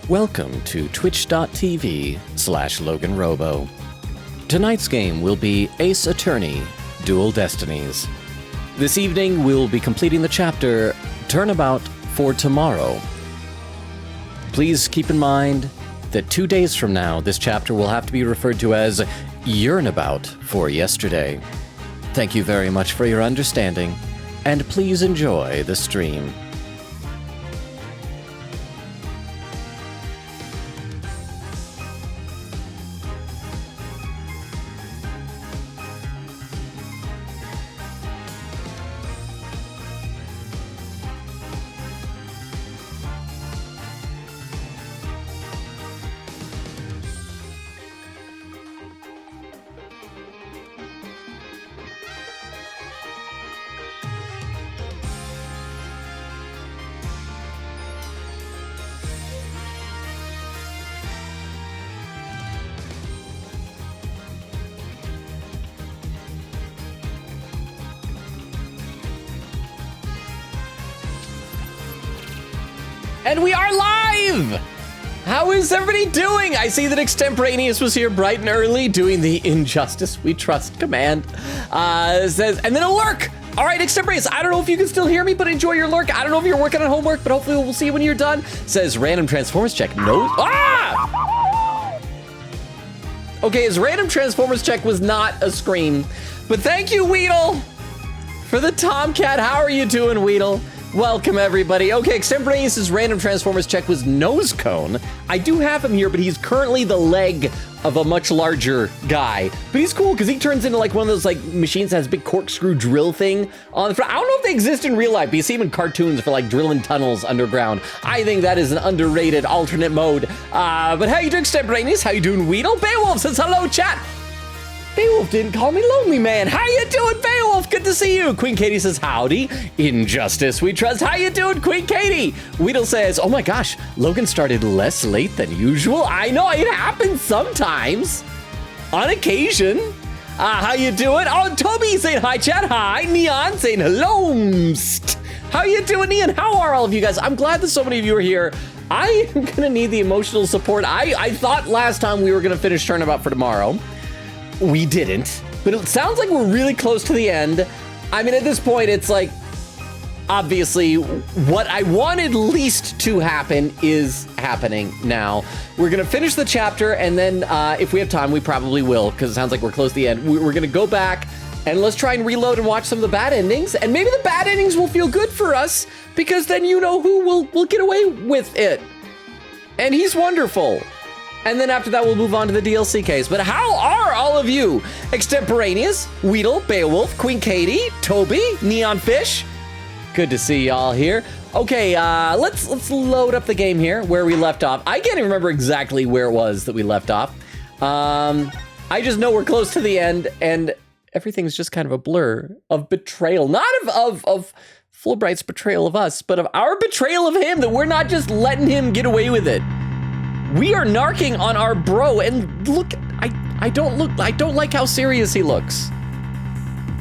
Welcome to twitch.tv/LoganRobo. Tonight's game will be Ace Attorney, Dual Destinies. This evening we'll be completing the chapter Turnabout for Tomorrow. Please keep in mind that 2 days from now this chapter will have to be referred to as Turnabout for Yesterday. Thank you very much for your understanding, and please enjoy the stream. And we are live! How is everybody doing? I see that Extemporaneous was here bright and early doing the Injustice We Trust command. Says, and then a lurk! All right, Extemporaneous, I don't know if you can still hear me, but enjoy your lurk. I don't know if you're working on homework, but hopefully we'll see you when you're done. Says, random Transformers check. No. Ah! Okay, his random Transformers check was not a scream. But thank you, Weedle, for the Tomcat. How are you doing, Weedle? Welcome, everybody. Okay, Extemporaneous' random Transformers check was Nose Cone. I do have him here, but he's currently the leg of a much larger guy. But he's cool, because he turns into like one of those like machines that has a big corkscrew drill thing on the front. I don't know if they exist in real life, but you see them in cartoons for like drilling tunnels underground. I think that is an underrated alternate mode. But how you doing, Extemporaneous? How you doing, Weedle? Beowulf says hello, chat. Beowulf didn't call me lonely man. How you doing, Beowulf? Good to see you. Queen Katie says howdy. Injustice We Trust. How you doing, Queen Katie? Weedle says, oh my gosh, Logan started less late than usual. I know, it happens sometimes. On occasion. How you doing? Oh, Toby saying hi, chat. Hi. Neon saying hello. How you doing, Neon? How are all of you guys? I'm glad that so many of you are here. I am gonna need the emotional support. I thought last time we were gonna finish Turnabout for tomorrow. We didn't, but it sounds like we're really close to the end. I mean, at this point, it's like, obviously, what I wanted least to happen is happening now. We're gonna finish the chapter, and then if we have time, we probably will, because it sounds like we're close to the end. We're gonna go back, and let's try and reload and watch some of the bad endings, and maybe the bad endings will feel good for us, because then you know who will get away with it. And he's wonderful. And then after that, we'll move on to the DLC case. But how are all of you? Extemporaneous, Weedle, Beowulf, Queen Katie, Toby, Neon Fish. Good to see y'all here. Okay, let's load up the game here where we left off. I can't even remember exactly where it was that we left off. I just know we're close to the end, and everything's just kind of a blur of betrayal. Not of Fulbright's betrayal of us, but of our betrayal of him, that we're not just letting him get away with it. We are narking on our bro, and look, I don't like how serious he looks.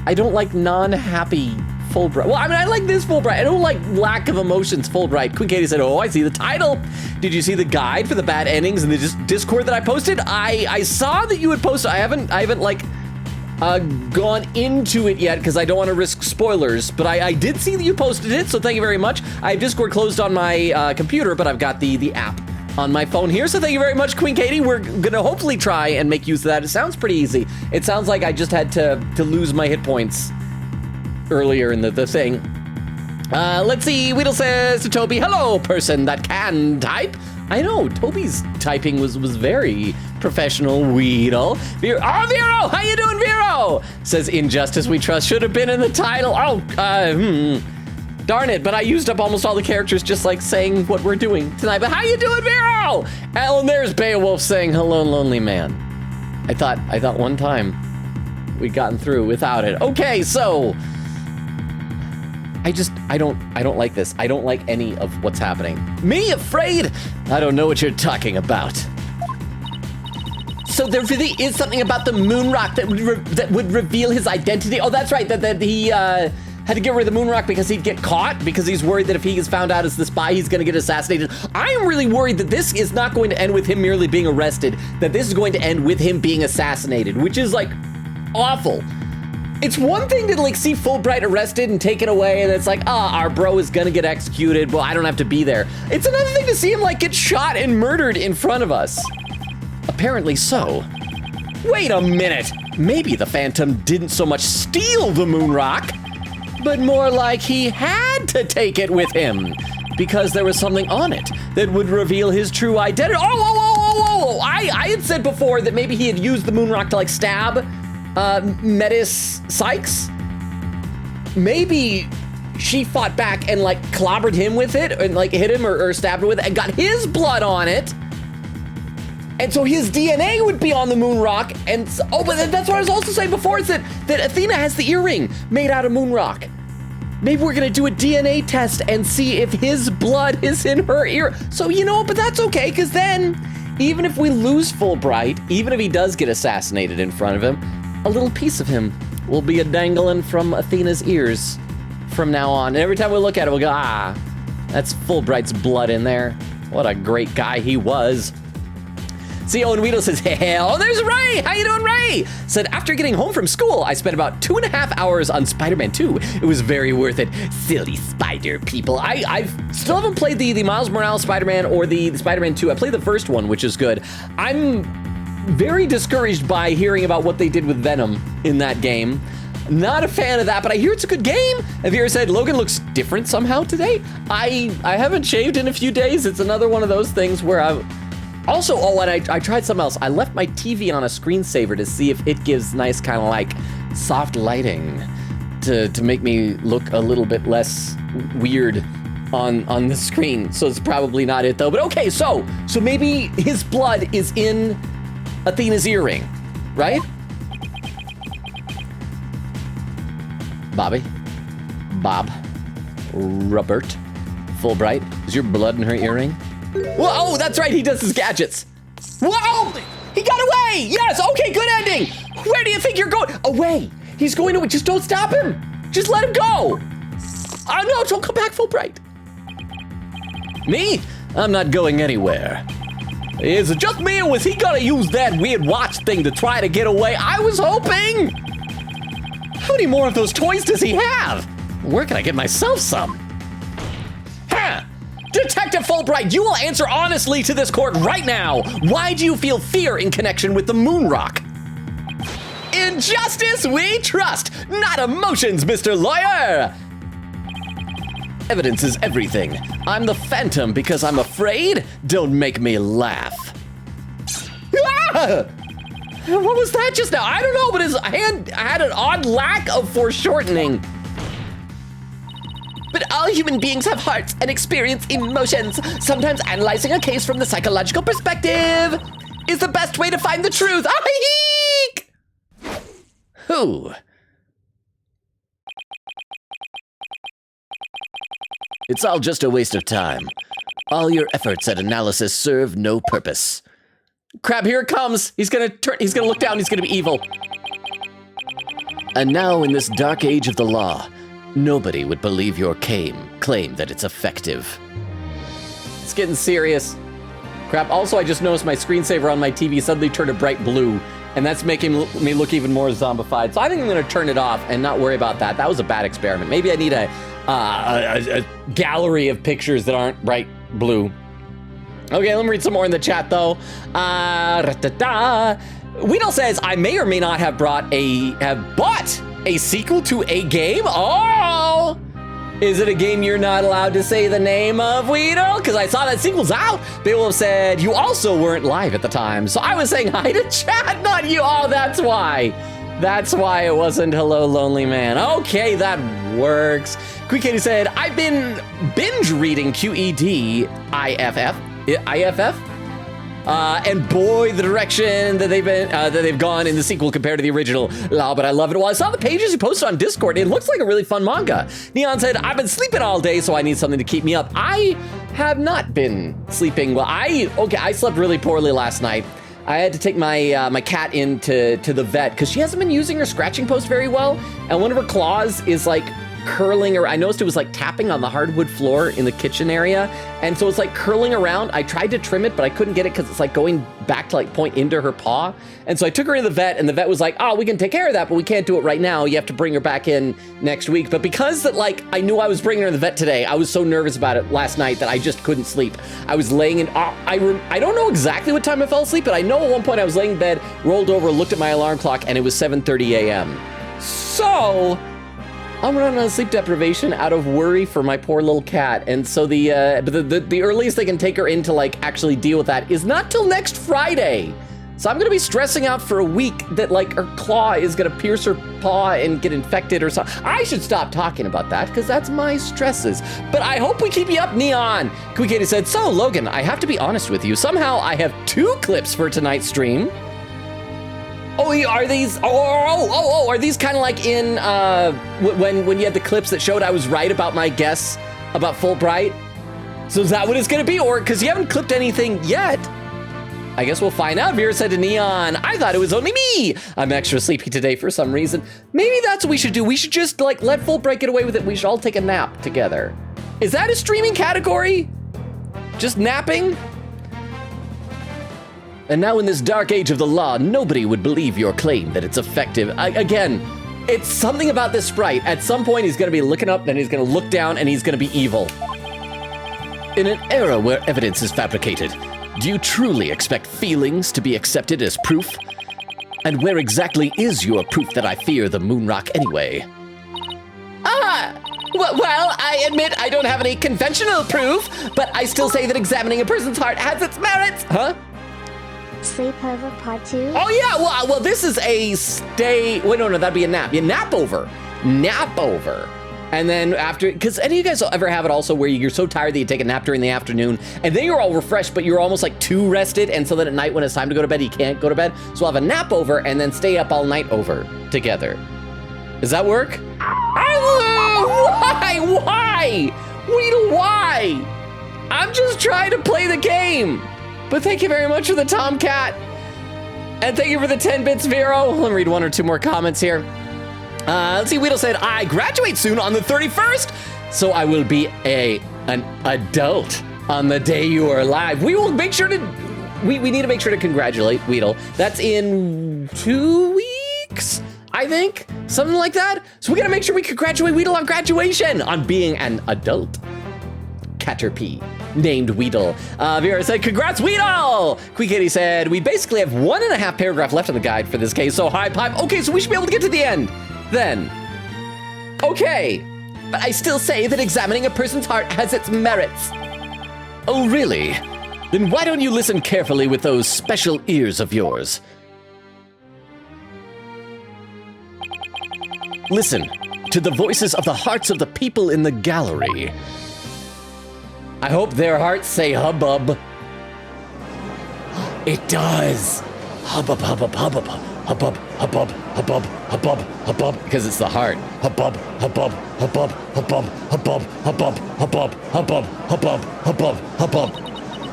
I don't like non-happy Fulbright. Well, I mean, I like this Fulbright. I don't like lack of emotions Fulbright. Queen Katie said, oh, I see the title. Did you see the guide for the bad endings in the Discord that I posted? I saw that you had posted. I haven't like gone into it yet because I don't want to risk spoilers, but I did see that you posted it, so thank you very much. I have Discord closed on my computer, but I've got the app on my phone here, so thank you very much, Queen Katie. We're gonna hopefully try and make use of that. It sounds pretty easy. It sounds like I just had to lose my hit points earlier in the thing. Let's see, Weedle says to Toby, hello, person that can type. I know, Toby's typing was very professional, Weedle. Vero, how you doing, Vero? Says Injustice We Trust should have been in the title. Darn it, but I used up almost all the characters just like saying what we're doing tonight. But how you doing, Vero? And there's Beowulf saying, hello, lonely man. I thought one time we'd gotten through without it. Okay, so I don't like this. I don't like any of what's happening. Me afraid? I don't know what you're talking about. So there really is something about the moon rock that would reveal his identity. Oh, that's right. That he had to get rid of the moon rock because he'd get caught, because he's worried that if he is found out as the spy, he's gonna get assassinated. I'm really worried that this is not going to end with him merely being arrested, that this is going to end with him being assassinated, which is like awful. It's one thing to like see Fulbright arrested and taken away, and it's like, our bro is gonna get executed, well, I don't have to be there. It's another thing to see him like get shot and murdered in front of us. Apparently so. Wait a minute, maybe the Phantom didn't so much steal the moon rock, but more like he had to take it with him because there was something on it that would reveal his true identity. I had said before that maybe he had used the moon rock to like stab Metis Sykes. Maybe she fought back and like clobbered him with it and like hit him or stabbed him with it and got his blood on it. And so his DNA would be on the moon rock. And but that's what I was also saying before, is that Athena has the earring made out of moon rock. Maybe we're gonna do a DNA test and see if his blood is in her ear. So, but that's okay, because then, even if we lose Fulbright, even if he does get assassinated in front of him, a little piece of him will be a-dangling from Athena's ears from now on. And every time we look at it, we'll go, that's Fulbright's blood in there. What a great guy he was. See, Owen Weedle says, hey, oh, there's Ray. How you doing, Ray? Said, after getting home from school, I spent about 2.5 hours on Spider-Man 2. It was very worth it. Silly spider people. I still haven't played the Miles Morales Spider-Man or the Spider-Man 2. I played the first one, which is good. I'm very discouraged by hearing about what they did with Venom in that game. Not a fan of that, but I hear it's a good game. Have you ever said Logan looks different somehow today? I haven't shaved in a few days. It's another one of those things where Also, and I tried something else. I left my TV on a screensaver to see if it gives nice kind of like soft lighting to make me look a little bit less weird on the screen. So it's probably not it though. But okay, so maybe his blood is in Athena's earring, right? Bob, Robert, Fulbright, is your blood in her earring? Whoa, that's right, he does his gadgets. Whoa, he got away. Yes, okay, good ending. Where do you think you're going? Away. He's going away. Just don't stop him. Just let him go. Oh no, don't come back, Fulbright. Me? I'm not going anywhere. Is it just me, or was he gonna use that weird watch thing to try to get away? I was hoping. How many more of those toys does he have? Where can I get myself some? Detective Fulbright, you will answer honestly to this court right now. Why do you feel fear in connection with the moon rock? In justice we trust, not emotions, Mr. Lawyer. Evidence is everything. I'm the Phantom because I'm afraid? Don't make me laugh. Ah! What was that just now? I don't know, but his hand had an odd lack of foreshortening. But all human beings have hearts and experience emotions. Sometimes analyzing a case from the psychological perspective is the best way to find the truth. Eek! Who? It's all just a waste of time. All your efforts at analysis serve no purpose. Crap, here it comes. He's gonna look down, he's gonna be evil. And now in this dark age of the law, nobody would believe your claim that it's effective. It's getting serious. Crap, also I just noticed my screensaver on my TV suddenly turned a bright blue, and that's making me look even more zombified. So I think I'm gonna turn it off and not worry about that. That was a bad experiment. Maybe I need a gallery of pictures that aren't bright blue. Okay, let me read some more in the chat though. Weedle says, I may or may not have bought a sequel to a game? Oh! Is it a game you're not allowed to say the name of, Weedle? Because I saw that sequel's out. They will have said you also weren't live at the time. So I was saying hi to chat, not you. Oh, that's why. That's why it wasn't Hello, Lonely Man. Okay, that works. Quick Katie said, I've been binge reading QED IFF. And boy, the direction that they've gone in the sequel compared to the original. But I love it. Well, I saw the pages you posted on Discord. It looks like a really fun manga. Neon said, I've been sleeping all day, so I need something to keep me up. I have not been sleeping well. I slept really poorly last night. I had to take my my cat into the vet because she hasn't been using her scratching post very well, and one of her claws is like curling, or I noticed it was like tapping on the hardwood floor in the kitchen area. And so it's like curling around. I tried to trim it, but I couldn't get it because it's like going back to like point into her paw. And so I took her to the vet, and the vet was like, oh, we can take care of that, but we can't do it right now. You have to bring her back in next week. But because that, like, I knew I was bringing her to the vet today, I was so nervous about it last night that I just couldn't sleep. I was laying in, I don't know exactly what time I fell asleep, but I know at one point I was laying in bed, rolled over, looked at my alarm clock, and it was 7:30 a.m. So I'm running on sleep deprivation out of worry for my poor little cat. And so the earliest they can take her in to like actually deal with that is not till next Friday. So I'm gonna be stressing out for a week that like her claw is gonna pierce her paw and get infected or something. I should stop talking about that because that's my stresses. But I hope we keep you up, Neon. Quick Katie said, so Logan, I have to be honest with you. Somehow I have 2 clips for tonight's stream. Oh, are these, are these kind of like in, when you had the clips that showed I was right about my guess about Fulbright? So is that what it's gonna be? Or, because you haven't clipped anything yet. I guess we'll find out. Vera said to Neon, I thought it was only me. I'm extra sleepy today for some reason. Maybe that's what we should do. We should just like let Fulbright get away with it. We should all take a nap together. Is that a streaming category? Just napping? And now in this dark age of the law, nobody would believe your claim that it's effective. Again, it's something about this sprite. At some point, he's gonna be looking up, then he's gonna look down, and he's gonna be evil. In an era where evidence is fabricated, do you truly expect feelings to be accepted as proof? And where exactly is your proof that I fear the moon rock anyway? Well, I admit I don't have any conventional proof, but I still say that examining a person's heart has its merits. Huh? Sleepover part 2? Oh yeah, well this is a stay, wait, no, that'd be a nap. You nap over. And then after, because any of you guys ever have it also where you're so tired that you take a nap during the afternoon, and then you're all refreshed, but you're almost like too rested, and so then at night when it's time to go to bed, you can't go to bed. So we'll have a nap over and then stay up all night over together. Does that work? Why? Weedle, why? I'm just trying to play the game. But thank you very much for the Tomcat. And thank you for the 10 bits, Vero. Let me read 1 or 2 more comments here. Let's see, Weedle said, I graduate soon on the 31st, so I will be an adult on the day you are live. We will make sure to, we need to make sure to congratulate Weedle. That's in 2 weeks, I think, something like that. So we gotta make sure we congratulate Weedle on graduation, on being an adult. Caterpie, named Weedle. Vera said, congrats, Weedle! Quick Kitty said, we basically have 1.5 paragraph left on the guide for this case, so high pipe. Okay, so we should be able to get to the end. Then, okay, but I still say that examining a person's heart has its merits. Oh, really? Then why don't you listen carefully with those special ears of yours? Listen to the voices of the hearts of the people in the gallery. I hope their hearts say hubbub. It does. Hubbub, hubbub, hubbub. Hubbub, hubbub, hubbub, hubbub, hubbub, because it's the heart. Hubbub, hubbub, hubbub, hubbub, hubbub, hubbub, hubbub, hubbub, hubbub, hubbub, hubbub.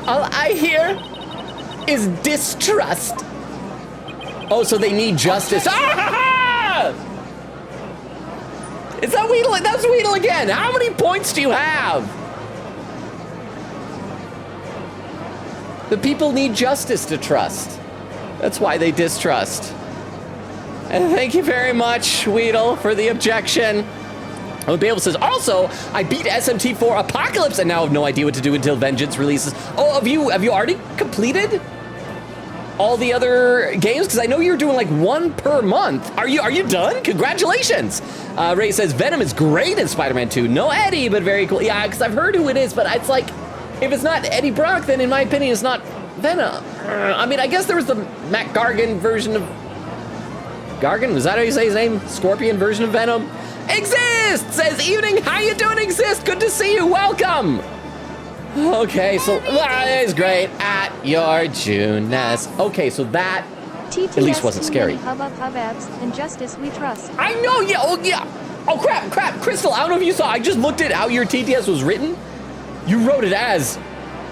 All I hear is distrust. Oh, so they need justice. Ah! Is that Weedle? That's Weedle again. How many points do you have? The people need justice to trust. That's why they distrust. And thank you very much, Weedle, for the objection. Oh, Babel says, also, I beat SMT4 Apocalypse and now have no idea what to do until Vengeance releases. Oh, have you already completed all the other games? Because I know you're doing like 1 per month. Are you done? Congratulations. Ray says, Venom is great in Spider-Man 2. No Eddie, but very cool. Yeah, because I've heard who it is, but it's like, if it's not Eddie Brock, then in my opinion, it's not Venom. I mean, I guess there was the Matt Gargan version of... Gargan? Was that how you say his name? Scorpion version of Venom? Exist! Says, evening, how you doing, Exist? Good to see you, welcome! Okay, so that is great. At your Juness. Okay, so that TTS at least wasn't scary. Hubbubs, injustice we trust. I know, yeah, oh yeah. Oh crap, Crystal, I don't know if you saw, I just looked at how your TTS was written. You wrote it as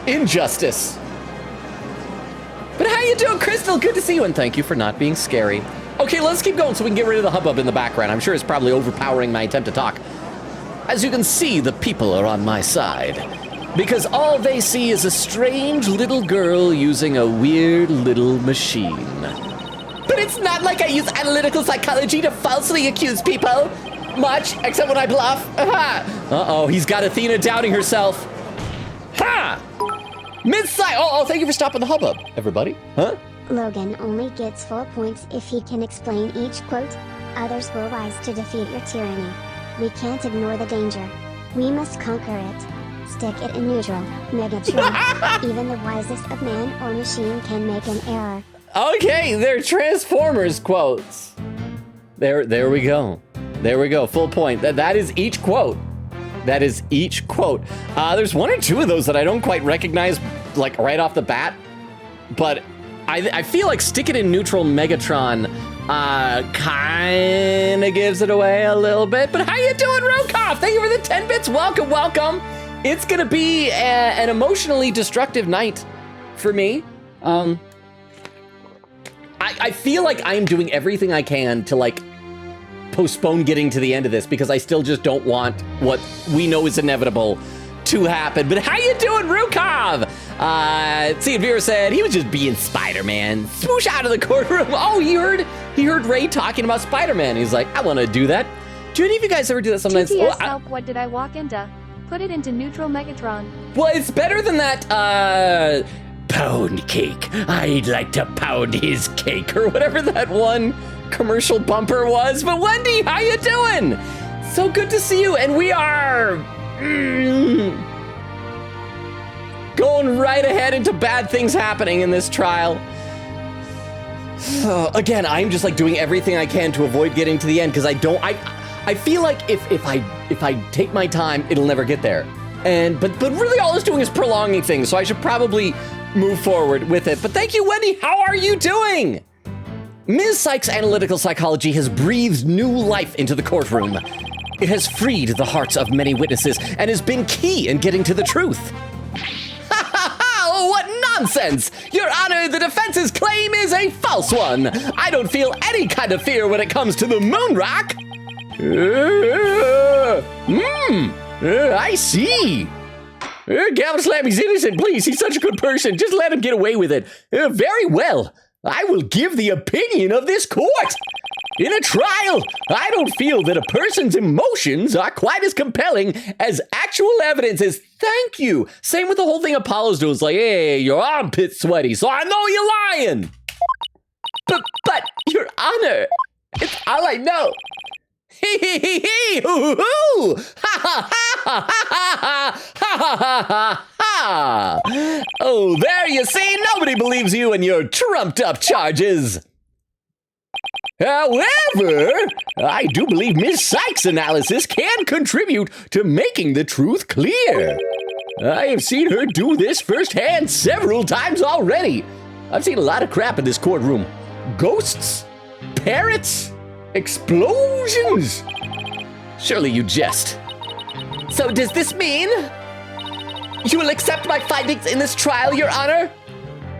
injustice. But how you doing, Crystal? Good to see you, and thank you for not being scary. Okay, let's keep going so we can get rid of the hubbub in the background. I'm sure it's probably overpowering my attempt to talk. As you can see, the people are on my side. Because all they see is a strange little girl using a weird little machine. But it's not like I use analytical psychology to falsely accuse people. Much, except when I bluff. Uh-oh, he's got Athena doubting herself. Ha! Mid-side. Oh, thank you for stopping the hubbub, everybody. Huh? Logan only gets full points if he can explain each quote. Others will rise to defeat your tyranny. We can't ignore the danger. We must conquer it. Stick it in neutral, Megatron. Even the wisest of man or machine can make an error. Okay, they're Transformers quotes. There we go. There we go. Full point. That is each quote. That is each quote. There's one or two of those that I don't quite recognize, like right off the bat. But I feel like stick it in neutral, Megatron kind of gives it away a little bit. But how you doing, Rokov? Thank you for the 10 bits. Welcome, welcome. It's gonna be an emotionally destructive night for me. I feel like I'm doing everything I can to like postpone getting to the end of this because I still just don't want what we know is inevitable to happen. But how you doing, Rukov? Vera said he was just being Spider-Man. Swoosh out of the courtroom. Oh, he heard Ray talking about Spider-Man. He's like, I want to do that. Do any of you guys ever do that sometimes? TTS help, what did I walk into? Put it into neutral, Megatron. Well, it's better than that, pound cake. I'd like to pound his cake, or whatever that one commercial bumper was. But Wendy, how you doing? So good to see you, and we are going right ahead into bad things happening in this trial. Again, I'm just like doing everything I can to avoid getting to the end because I feel like if I take my time, it'll never get there. But really all it's doing is prolonging things, so I should probably move forward with it. But thank you, Wendy. How are you doing? Ms. Sykes' analytical psychology has breathed new life into the courtroom. It has freed the hearts of many witnesses and has been key in getting to the truth. Ha ha ha! Oh, what nonsense! Your Honor, the defense's claim is a false one. I don't feel any kind of fear when it comes to the moon rock. I see. Gavin Slammy's innocent, please. He's such a good person. Just let him get away with it. Very well. I will give the opinion of this court. In a trial, I don't feel that a person's emotions are quite as compelling as actual evidence is. Thank you. Same with the whole thing Apollo's doing. It's like, hey, your armpit's sweaty, so I know you're lying. But, Your Honor, it's all I know. Hee hee hee hee, hoo hoo hoo, ha ha ha ha ha ha ha ha ha. Oh, there you see, nobody believes you and your trumped up charges. However, I do believe Ms. Sykes' analysis can contribute to making the truth clear. I have seen her do this firsthand several times already. I've seen a lot of crap in this courtroom. Ghosts, parrots, explosions. Surely you jest. So does this mean you will accept my findings in this trial, Your Honor?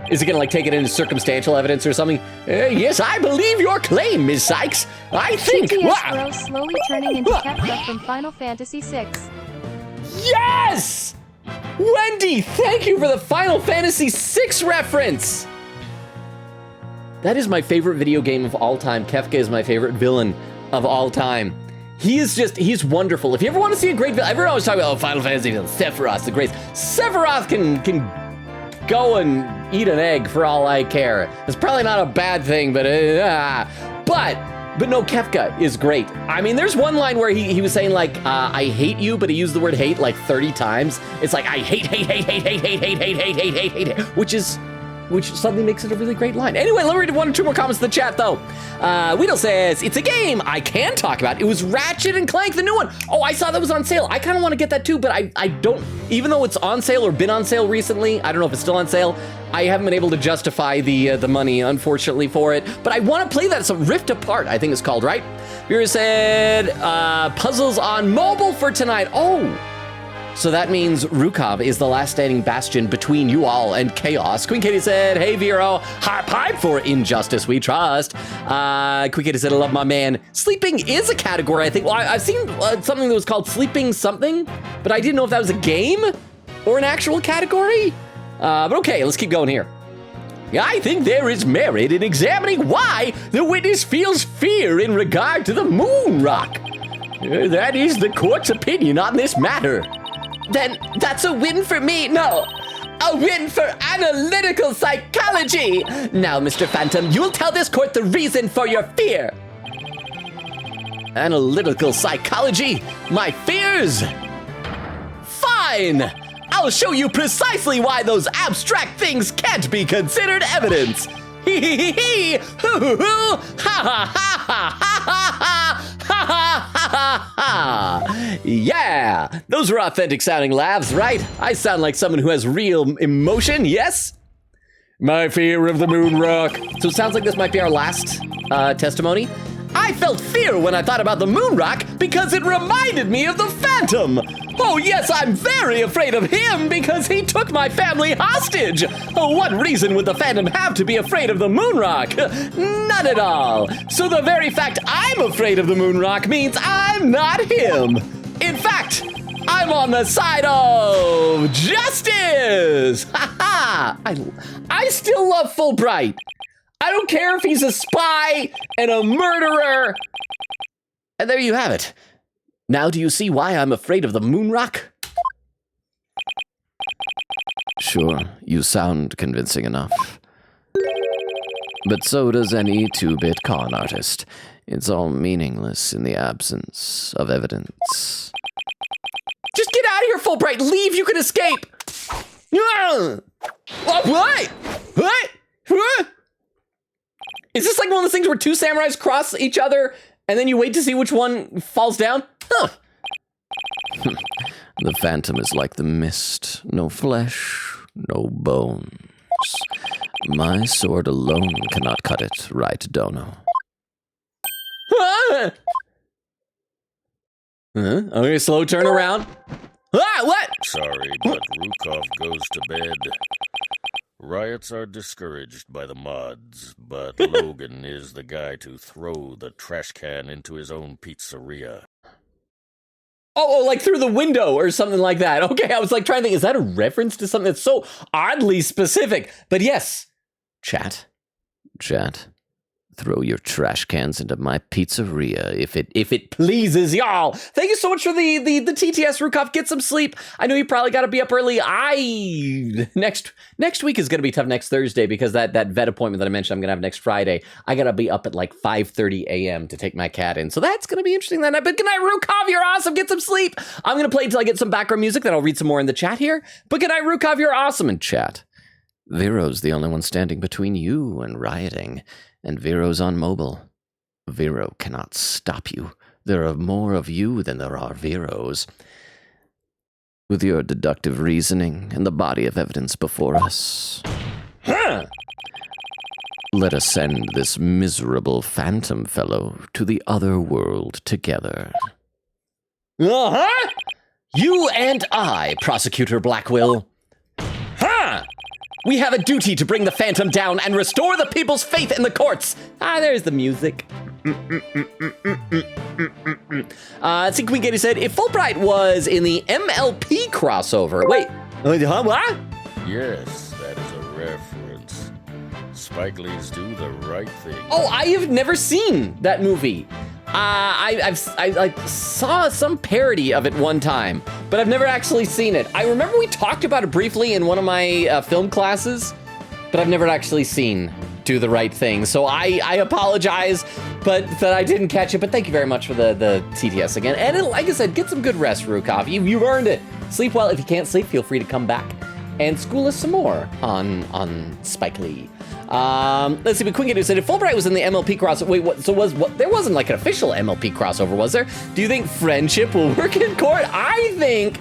Is it gonna like take it into circumstantial evidence or something? Yes, I believe your claim, Ms. Sykes. I think. TTS Rose slowly turning into Kefka from Final Fantasy VI. Yes! Wendy, thank you for the Final Fantasy VI reference. That is my favorite video game of all time. Kefka is my favorite villain of all time. He's wonderful. If you ever want to see a great villain, everyone always talk about, Final Fantasy villain, Sephiroth, the great. Sephiroth can go and eat an egg for all I care. It's probably not a bad thing, but no, Kefka is great. I mean, there's one line where he was saying like, I hate you, but he used the word hate like 30 times. It's like, I hate, which suddenly makes it a really great line. Anyway, let me read one or two more comments in the chat, though. Weedle says, it's a game I can talk about. It was Ratchet & Clank, the new one. Oh, I saw that was on sale. I kind of want to get that too, but I don't, even though it's on sale or been on sale recently, I don't know if it's still on sale, I haven't been able to justify the money, unfortunately, for it. But I want to play that. So Rift Apart, I think it's called, right? Vera said, puzzles on mobile for tonight. Oh, So that means Rukov is the last standing bastion between you all and chaos. Queen Katie said, hey, Vero, high pipe for injustice we trust. Queen Katie said, I love my man. Sleeping is a category, I think. Well, I've seen something that was called sleeping something, but I didn't know if that was a game or an actual category. But okay, let's keep going here. I think there is merit in examining why the witness feels fear in regard to the moon rock. That is the court's opinion on this matter. Then that's a win for me. No, a win for analytical psychology. Now, Mr. Phantom, you'll tell this court the reason for your fear. Analytical psychology? My fears? Fine. I'll show you precisely why those abstract things can't be considered evidence. Hee hee hee hee. Hoo hoo hoo. Ha ha ha ha ha ha ha ha ha ha. Yeah, those were authentic sounding laughs, right? I sound like someone who has real emotion, yes? My fear of the moon rock. So it sounds like this might be our last testimony. I felt fear when I thought about the moon rock because it reminded me of the Phantom. Oh yes, I'm very afraid of him because he took my family hostage. Oh, what reason would the Phantom have to be afraid of the moon rock? None at all. So the very fact I'm afraid of the moon rock means I'm not him. In fact, I'm on the side of justice. Ha ha! I still love Fulbright. I don't care if he's a spy and a murderer. And there you have it. Now do you see why I'm afraid of the moon rock? Sure, you sound convincing enough. But so does any 2-bit con artist. It's all meaningless in the absence of evidence. Just get out of here, Fulbright. Leave, you can escape. What? What? Is this like one of those things where two samurais cross each other and then you wait to see which one falls down? Huh. The Phantom is like the mist. No flesh, no bones. My sword alone cannot cut it, right, Dono? Okay, slow turn around. What? Sorry, but Rukov goes to bed. Riots are discouraged by the mods, but Logan is the guy to throw the trash can into his own pizzeria. Oh, like through the window or something like that. Okay, I was like trying to think, is that a reference to something that's so oddly specific? But yes, chat, throw your trash cans into my pizzeria if it pleases y'all. Thank you so much for the TTS, Rukov. Get some sleep. I know you probably got to be up early. Next week is going to be tough next Thursday because that vet appointment that I mentioned I'm going to have next Friday. I got to be up at like 5:30 a.m. to take my cat in. So that's going to be interesting that night. But good night, Rukov. You're awesome. Get some sleep. I'm going to play until I get some background music. Then I'll read some more in the chat here. But good night, Rukov. You're awesome. And chat, Vero's the only one standing between you and rioting. And Vero's on mobile. Vero cannot stop you. There are more of you than there are Veros. With your deductive reasoning and the body of evidence before us, let us send this miserable Phantom fellow to the other world together. Uh-huh! You and I, Prosecutor Blackwill. We have a duty to bring the Phantom down and restore the people's faith in the courts. There's the music. See, Queen Katie said, if Fulbright was in the MLP crossover. Wait, what? Yes, that is a reference. Spike Lee's Do the Right Thing. Oh, I have never seen that movie. I saw some parody of it one time, but I've never actually seen it. I remember we talked about it briefly in one of my film classes, but I've never actually seen Do the Right Thing. So I apologize, but that I didn't catch it. But thank you very much for the TTS again. And like I said, get some good rest, Rukov. You've earned it. Sleep well. If you can't sleep, feel free to come back and school us some more on Spike Lee. Let's see, but Queen Katie said, if Fulbright was in the MLP crossover, wait, what? So there wasn't like an official MLP crossover, was there? Do you think friendship will work in court? I think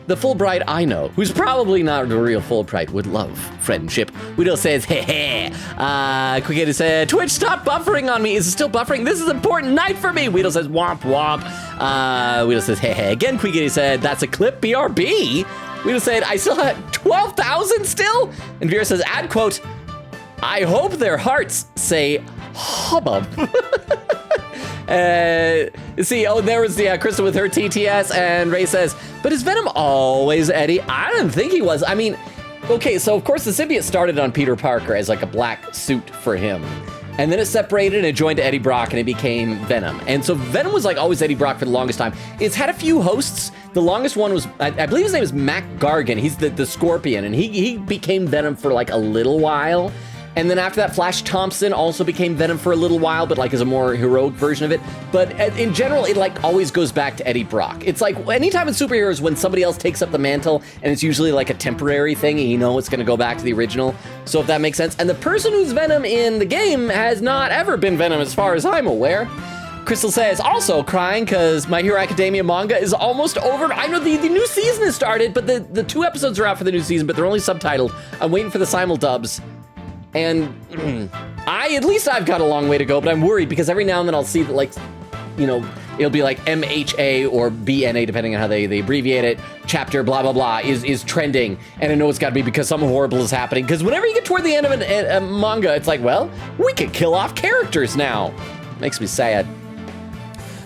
The Fulbright I know, who's probably not the real Fulbright, would love friendship. Weedle says, heh. Quickity said, Twitch, stop buffering on me. Is it still buffering? This is an important night for me. Weedle says, womp womp. Weedle says, heh. Again, Quickity said, that's a clip, BRB. Weedle said, I still have 12,000 still? And Vera says, ad quote, I hope their hearts say hubbub. There was the Crystal with her TTS, and Ray says, but is Venom always Eddie? I didn't think he was. I mean, okay, so of course the symbiote started on Peter Parker as like a black suit for him. And then it separated and it joined Eddie Brock and it became Venom. And so Venom was like always Eddie Brock for the longest time. It's had a few hosts. The longest one was, I believe his name is Mac Gargan. He's the Scorpion, and he became Venom for like a little while. And then after that, Flash Thompson also became Venom for a little while, but like as a more heroic version of it. But in general, it like always goes back to Eddie Brock. It's like anytime in superheroes when somebody else takes up the mantle, and it's usually like a temporary thing, and you know it's gonna go back to the original. So if that makes sense. And the person who's Venom in the game has not ever been Venom as far as I'm aware. Crystal says, also crying because My Hero Academia manga is almost over. I know the new season has started, but the 2 episodes are out for the new season, but they're only subtitled. I'm waiting for the simuldubs. And at least I've got a long way to go, but I'm worried because every now and then I'll see that, like, you know, it'll be like MHA or BNA, depending on how they abbreviate it, chapter blah, blah, blah, is trending. And I know it's got to be because something horrible is happening. Because whenever you get toward the end of a manga, it's like, well, we could kill off characters now. Makes me sad.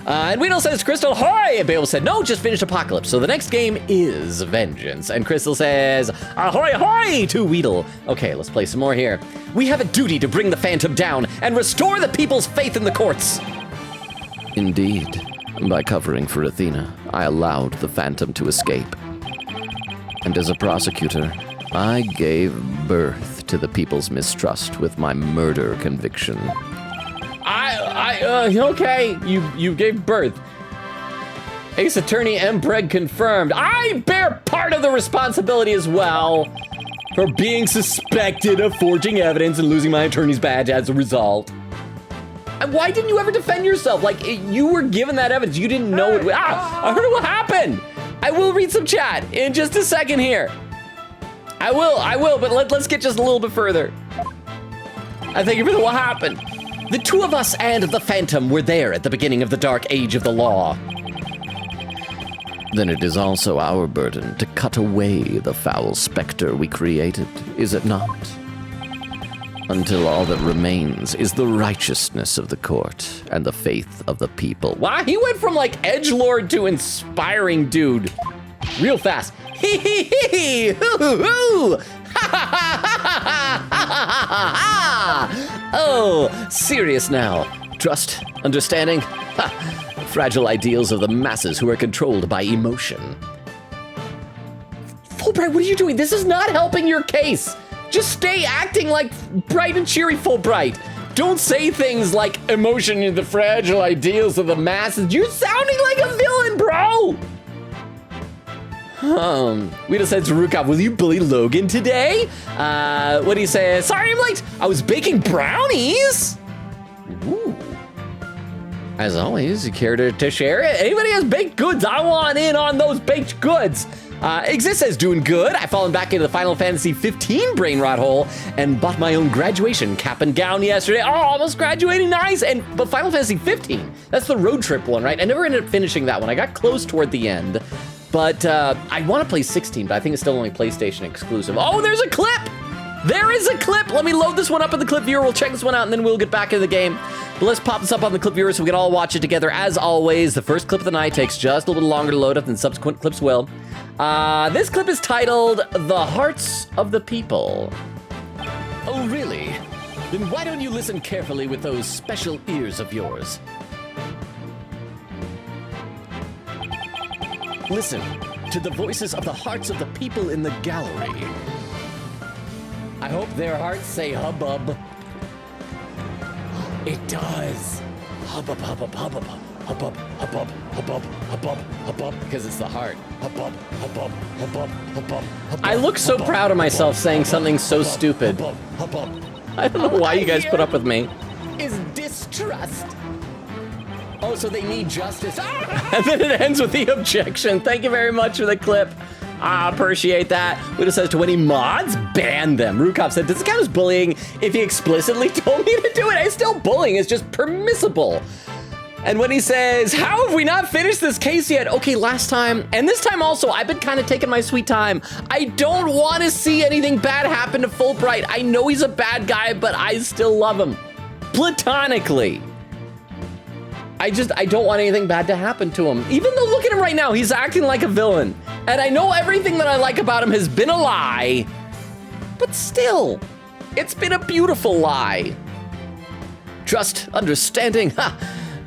And Weedle says, Crystal, hi! And Bale said, no, just finished Apocalypse. So the next game is Vengeance. And Crystal says, ahoy, ahoy to Weedle. Okay, let's play some more here. We have a duty to bring the Phantom down and restore the people's faith in the courts. Indeed. By covering for Athena, I allowed the Phantom to escape. And as a prosecutor, I gave birth to the people's mistrust with my murder conviction. Okay, you gave birth. Ace Attorney Mbreg confirmed. I bear part of the responsibility as well for being suspected of forging evidence and losing my attorney's badge as a result. And why didn't you ever defend yourself? Like, you were given that evidence. You didn't know it. I heard what happened. I will read some chat in just a second here. I will, but let's get just a little bit further. I thank you for what happened. The 2 of us and the Phantom were there at the beginning of the dark age of the law. Then it is also our burden to cut away the foul specter we created, is it not? Until all that remains is the righteousness of the court and the faith of the people. Wow, he went from like edgelord to inspiring dude real fast. Hee hee hee hee, hoo hoo hoo. Oh, serious now. Trust, understanding, fragile ideals of the masses who are controlled by emotion. Fulbright, what are you doing? This is not helping your case. Just stay acting like bright and cheery, Fulbright. Don't say things like emotion and the fragile ideals of the masses. You're sounding like a villain, bro. We just said to Rukov, will you bully Logan today? What do you say? Sorry I'm late. I was baking brownies. Ooh. As always, you care to share it? Anybody has baked goods? I want in on those baked goods. Exist says doing good. I've fallen back into the Final Fantasy 15 brain rot hole and bought my own graduation cap and gown yesterday. Oh, almost graduating, nice. But Final Fantasy 15, that's the road trip one, right? I never ended up finishing that one. I got close toward the end. But I want to play 16, but I think it's still only PlayStation exclusive. Oh, there's a clip! There is a clip! Let me load this one up in the clip viewer. We'll check this one out, and then we'll get back into the game. But let's pop this up on the clip viewer so we can all watch it together. As always, the first clip of the night takes just a little longer to load up than subsequent clips will. This clip is titled, The Hearts of the People. Oh, really? Then why don't you listen carefully with those special ears of yours? Listen to the voices of the hearts of the people in the gallery. I hope their hearts say hubbub. It does. Hubbub, hubbub, hubbub, hubbub, hubbub, hubbub, hubbub, hubbub, because it's the heart. Hubbub, hubbub, hubbub, hubbub, hubbub. I look so proud of myself saying something so stupid. I don't know why you guys put up with me. Is distrust. Oh, so they need justice. And then it ends with the objection. Thank you very much for the clip. I appreciate that. Widow says, to any mods, ban them. Rukov said, does it count as bullying if he explicitly told me to do it? It's still bullying. It's just permissible. And when he says, how have we not finished this case yet? Okay, last time, and this time also, I've been kind of taking my sweet time. I don't want to see anything bad happen to Fulbright. I know he's a bad guy, but I still love him. Platonically. I don't want anything bad to happen to him. Even though, look at him right now, he's acting like a villain. And I know everything that I like about him has been a lie, but still, it's been a beautiful lie. Trust, understanding,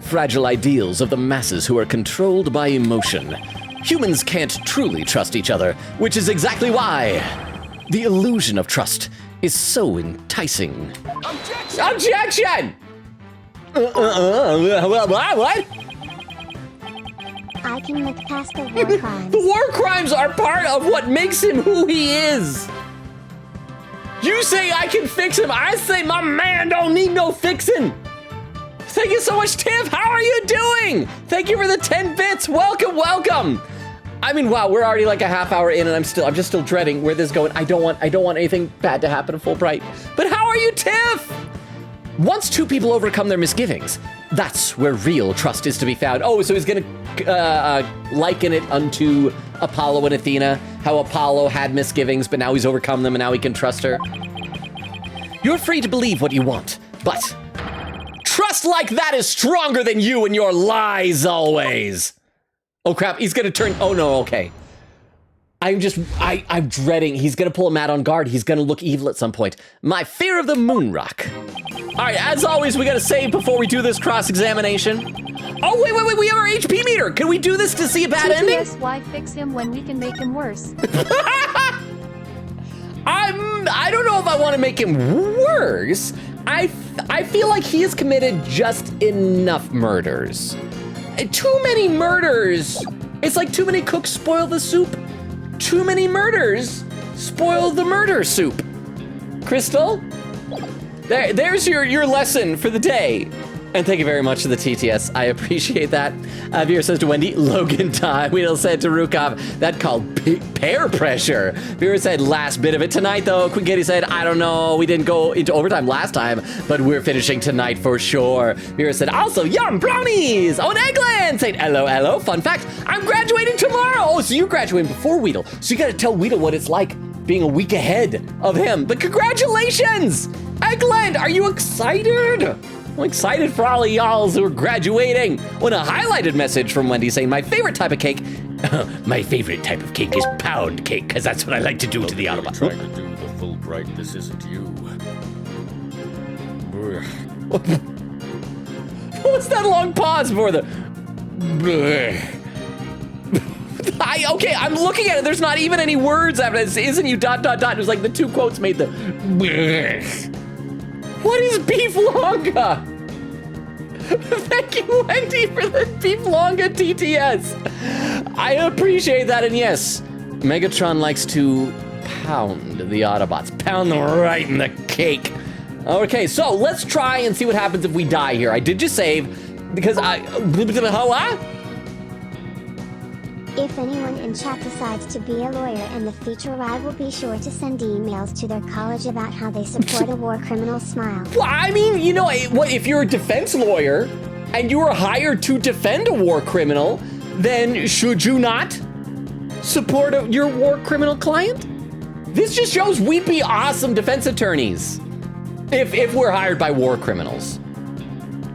fragile ideals of the masses who are controlled by emotion. Humans can't truly trust each other, which is exactly why the illusion of trust is so enticing. Objection! What? I can look past the war crimes. The war crimes are part of what makes him who he is. You say I can fix him. I say my man don't need no fixing. Thank you so much, Tiff. How are you doing? Thank you for the 10 bits. Welcome, welcome. I mean, wow, we're already like a half hour in, and I'm just still dreading where this is going. I don't want anything bad to happen to Fulbright. But how are you, Tiff? Once two people overcome their misgivings, that's where real trust is to be found. Oh, so he's gonna liken it unto Apollo and Athena, how Apollo had misgivings, but now he's overcome them and now he can trust her. You're free to believe what you want, but trust like that is stronger than you and your lies always. Oh crap, he's gonna turn, oh no, okay. I'm dreading, he's gonna pull a Matt on guard. He's gonna look evil at some point. My fear of the moon rock. All right, as always, we gotta save before we do this cross-examination. Oh, wait, we have our HP meter. Can we do this to see a bad ending? TTS, why fix him when we can make him worse? I don't know if I wanna make him worse. I feel like he has committed just enough murders. Too many murders. It's like too many cooks spoil the soup. Too many murders spoil the murder soup. Crystal, there's your lesson for the day. And thank you very much to the TTS. I appreciate that. Veer says to Wendy, Logan time. Wheel said to Rukov, that called pear pressure. Veer said, last bit of it tonight, though. Queen Kitty said, I don't know. We didn't go into overtime last time, but we're finishing tonight for sure. Veer said, also, yum, brownies. Oh, and Eggland said, hello. Fun fact, I'm graduating tomorrow. Oh, so you're graduating before Weedle. So you got to tell Weedle what it's like being a week ahead of him. But congratulations. Eggland, are you excited? I'm excited for all of y'all who are graduating. When a highlighted message from Wendy saying, my favorite type of cake is pound cake, because that's what I like to do to the Autobot. Trying to do the Fulbright, this isn't you. What's that long pause for the... Okay, I'm looking at it. There's not even any words after it. Isn't you ... It was like the two quotes made the... What is beef longa? Thank you, Wendy, for the beef longa TTS. I appreciate that, and yes, Megatron likes to pound the Autobots. Pound them right in the cake. Okay, so let's try and see what happens if we die here. I did just save, because If anyone in chat decides to be a lawyer in the future, I will be sure to send emails to their college about how they support a war criminal. Smile. Well, I mean, you know, what if you're a defense lawyer and you were hired to defend a war criminal, then should you not support your war criminal client? This just shows we'd be awesome defense attorneys if we're hired by war criminals.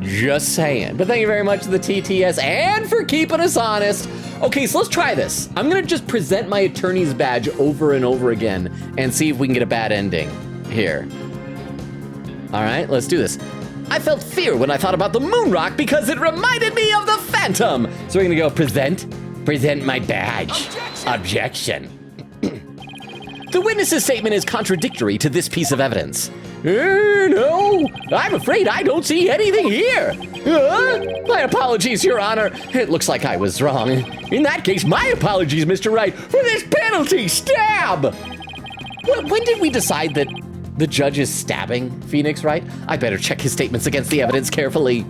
Just saying. But thank you very much to the TTS and for keeping us honest. Okay, so let's try this. I'm gonna just present my attorney's badge over and over again and see if we can get a bad ending here. All right, let's do this. I felt fear when I thought about the moon rock because it reminded me of the Phantom. So we're gonna go present my badge. Objection. The witness's statement is contradictory to this piece of evidence. No, I'm afraid I don't see anything here. My apologies, Your Honor. It looks like I was wrong. In that case, my apologies, Mr. Wright, for this penalty stab. When did we decide that the judge is stabbing Phoenix Wright? I better check his statements against the evidence carefully.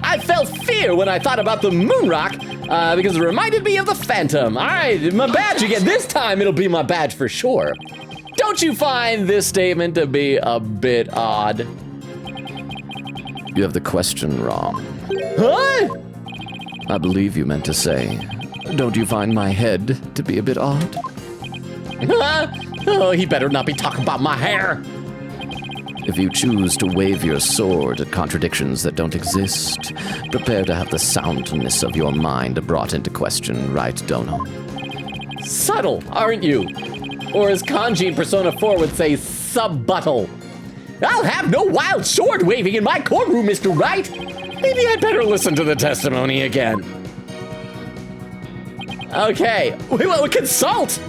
I felt fear when I thought about the moon rock because it reminded me of the Phantom. All right, my badge again. This time it'll be my badge for sure. Don't you find this statement to be a bit odd? You have the question wrong. Huh? I believe you meant to say, don't you find my head to be a bit odd? Oh, he better not be talking about my hair. If you choose to wave your sword at contradictions that don't exist, prepare to have the soundness of your mind brought into question, right, Dono? Subtle, aren't you? Or as Kanji in Persona 4 would say, sub-buttle. I'll have no wild sword waving in my courtroom, Mr. Wright. Maybe I'd better listen to the testimony again. Okay, wait, consult?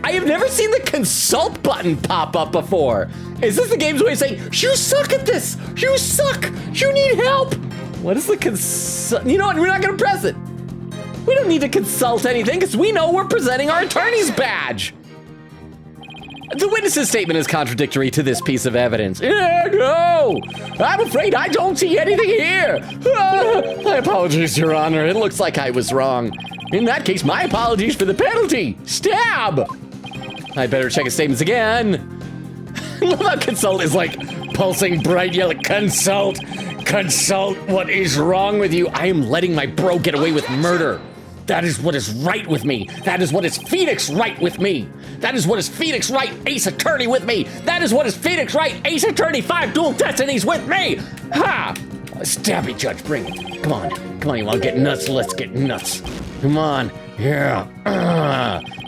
I have never seen the consult button pop up before. Is this the game's way of saying, you suck at this, you suck, you need help? What is the consult? You know what, we're not gonna press it. We don't need to consult anything because we know we're presenting our attorney's badge. The witness's statement is contradictory to this piece of evidence. No, I'm afraid I don't see anything here. My apologies, Your Honor. It looks like I was wrong. In that case, my apologies for the penalty. Stab. I'd better check his statements again. I love how consult is like pulsing bright yellow. Consult, what is wrong with you? I am letting my bro get away with murder. That is what is right with me. That is what is Phoenix right with me. That is what is Phoenix right Ace Attorney with me. That is what is Phoenix right Ace Attorney 5 Dual Destinies with me. Ha! Stab me, Judge, bring it. Come on, you wanna get nuts? Let's get nuts. Come on, yeah.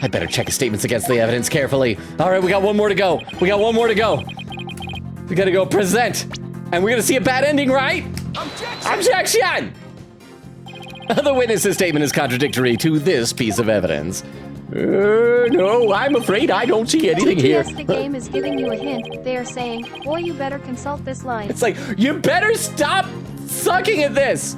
I better check his statements against the evidence carefully. All right, we got one more to go. We gotta go present. And we're gonna see a bad ending, right? Objection! The witness's statement is contradictory to this piece of evidence. No, I'm afraid I don't see anything here. Yes, the game is giving you a hint. They are saying, boy, you better consult this line. It's like, you better stop sucking at this.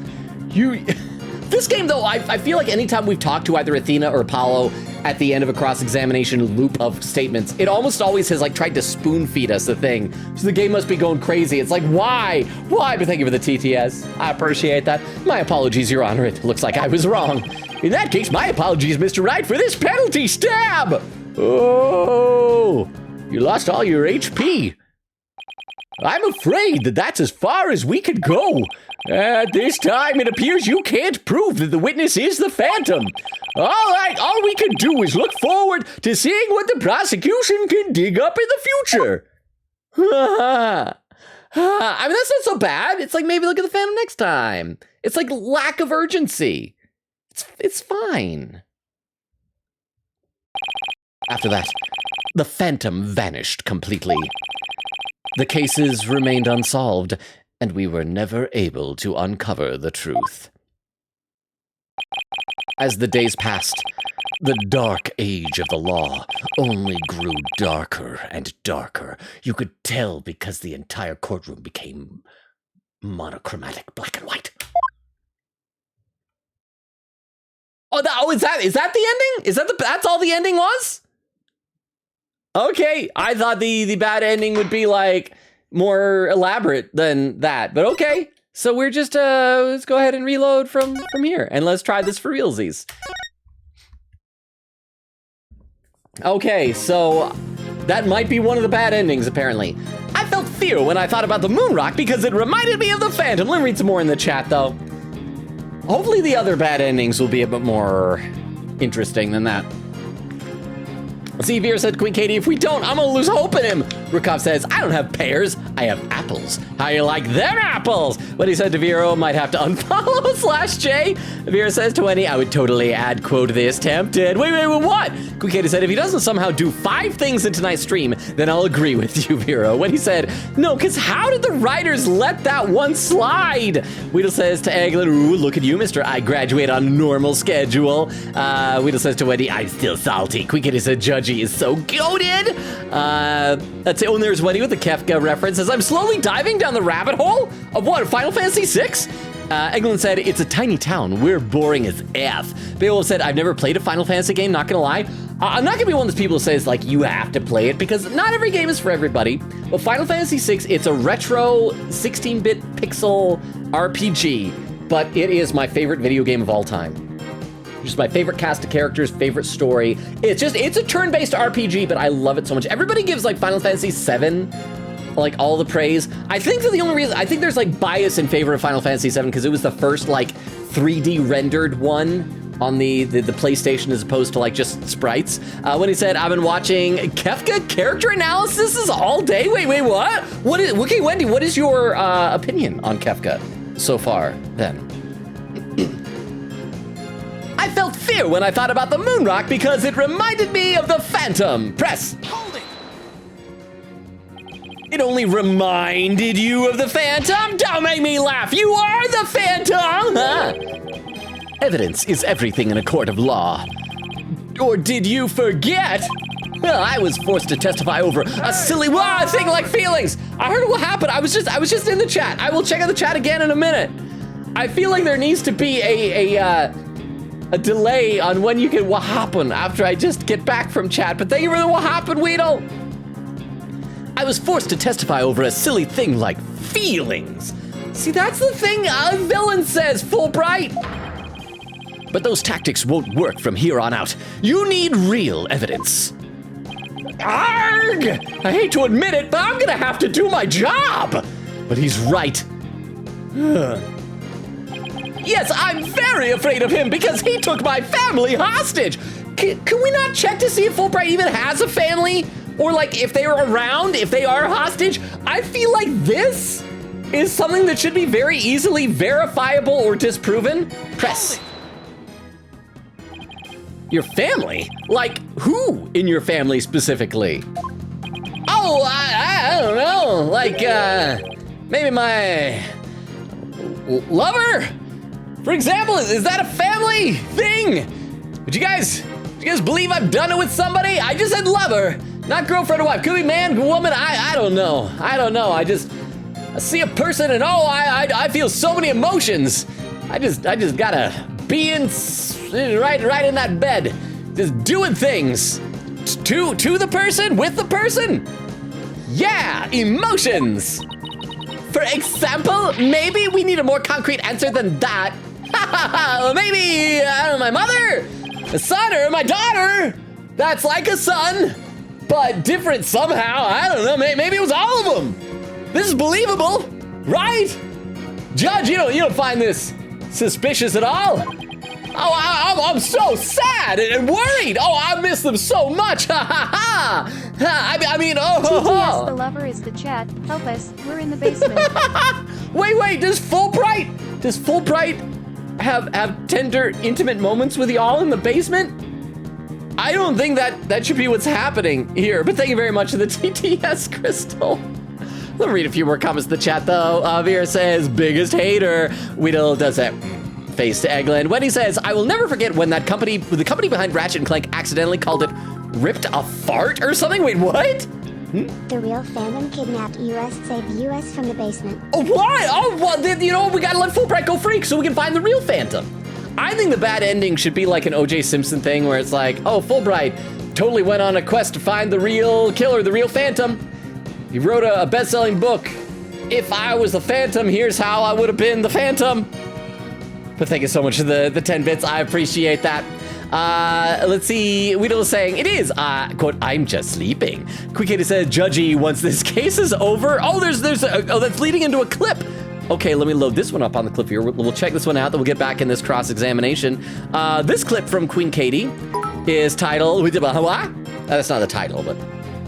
This game, though, I feel like anytime we've talked to either Athena or Apollo at the end of a cross-examination loop of statements, it almost always has like tried to spoon-feed us the thing. So the game must be going crazy. It's like, why? But thank you for the TTS. I appreciate that. My apologies, Your Honor. It looks like I was wrong. In that case, my apologies, Mr. Wright, for this penalty. Stab! Oh, you lost all your HP. I'm afraid that that's as far as we could go. At this time, it appears you can't prove that the witness is the Phantom. All right, all we can do is look forward to seeing what the prosecution can dig up in the future. I mean, that's not so bad. It's like, maybe look at the Phantom next time. It's like lack of urgency. It's fine. After that, the Phantom vanished completely. The cases remained unsolved, and we were never able to uncover the truth. As the days passed, the dark age of the law only grew darker and darker. You could tell because the entire courtroom became monochromatic, black and white. Is that the ending? That's all the ending was? Okay, I thought the bad ending would be like more elaborate than that, but okay. So we're just let's go ahead and reload from here, and let's try this for realsies. Okay, so that might be one of the bad endings, apparently. I felt fear when I thought about the moon rock because it reminded me of the Phantom. Let me read some more in the chat, though. Hopefully the other bad endings will be a bit more interesting than that. See, Vera said, Queen Katie, if we don't, I'm gonna lose hope in him. Rukov says, I don't have pears, I have apples. How you like them apples? What he said to Vero might have to unfollow /J. Vera says, 20, I would totally add, quote, this tempted. Wait, what? Queen Katie said, if he doesn't somehow do 5 things in tonight's stream, then I'll agree with you, Vero. When he said, no, because how did the writers let that one slide? Weedle says to Eglin, ooh, look at you, mister. I graduate on normal schedule. Weedle says to Wendy, I'm still salty. Queen Katie said, Judgy is so goated. That's it. Oh, and there's Wendy with the Kefka reference. As I'm slowly diving down the rabbit hole of what, Final Fantasy VI? Eglin said, it's a tiny town. We're boring as F. Beowulf said, I've never played a Final Fantasy game, not gonna lie. I'm not gonna be one of those people who says, like, you have to play it, because not every game is for everybody. But Final Fantasy VI, it's a retro 16-bit pixel RPG, but it is my favorite video game of all time. Just my favorite cast of characters, favorite story. It's a turn-based RPG, but I love it so much. Everybody gives like Final Fantasy VII like all the praise. I think that the only reason, I think there's like bias in favor of Final Fantasy VII because it was the first like 3D rendered one on the PlayStation as opposed to like just sprites. When he said, I've been watching Kefka character analysis all day. Wait, what? Okay, Wendy, what is your opinion on Kefka so far then? I felt fear when I thought about the moon rock because it reminded me of the Phantom. Press. Hold it. It only reminded you of the Phantom? Don't make me laugh. You are the Phantom, huh? Evidence is everything in a court of law. Or did you forget? Well, I was forced to testify over a silly thing like feelings. I heard what happened. I was just in the chat. I will check out the chat again in a minute. I feel like there needs to be a delay on when you can what happened after I just get back from chat. But thank you for the what happened, Weedle. I was forced to testify over a silly thing like feelings. See, that's the thing a villain says, Fulbright. But those tactics won't work from here on out. You need real evidence. Arg! I hate to admit it, but I'm gonna have to do my job. But he's right. Yes, I'm very afraid of him because he took my family hostage. Can we not check to see if Fulbright even has a family? Or like if they're around, if they are hostage? I feel like this is something that should be very easily verifiable or disproven. Press. Your family? Like who in your family specifically? Oh, I don't know. Like maybe my lover? For example, is that a family thing? Would you guys believe I've done it with somebody? I just said lover, not girlfriend or wife. Could be man, woman, I don't know. I see a person and I feel so many emotions. I just gotta be in right in that bed, just doing things to the person, with the person. Yeah, emotions. For example, maybe we need a more concrete answer than that. Maybe, I don't know, my mother, a son, or my daughter. That's like a son, but different somehow. I don't know, maybe it was all of them. This is believable, right? Judge, you don't find this suspicious at all? Oh, I'm so sad and worried. Oh, I miss them so much. I mean, TTS, the lover is the chat. Help us, we're in the basement. Wait, does Fulbright have tender, intimate moments with y'all in the basement? I don't think that should be what's happening here, but thank you very much for the TTS, Crystal. Let me read a few more comments in the chat, though. Vera says, biggest hater. Weedle does that face to Eggland. Wendy says, I will never forget when the company behind Ratchet & Clank accidentally called it ripped a fart or something. Wait, what? The real Phantom kidnapped US, saved US from the basement. Oh, what? Oh, well, you know, we gotta let Fulbright go freak so we can find the real Phantom. I think the bad ending should be like an O.J. Simpson thing where it's like, oh, Fulbright totally went on a quest to find the real killer, the real Phantom. He wrote a best-selling book. If I was the Phantom, here's how I would have been the Phantom. But thank you so much for the 10 bits. I appreciate that. Let's see. Weedle is saying, it is, quote, I'm just sleeping. Quick Kitty says, Judgy, once this case is over. Oh, that's leading into a clip. Okay, let me load this one up on the clip here. We'll check this one out, then we'll get back in this cross-examination. This clip from Queen Katie is titled, that's not the title, but.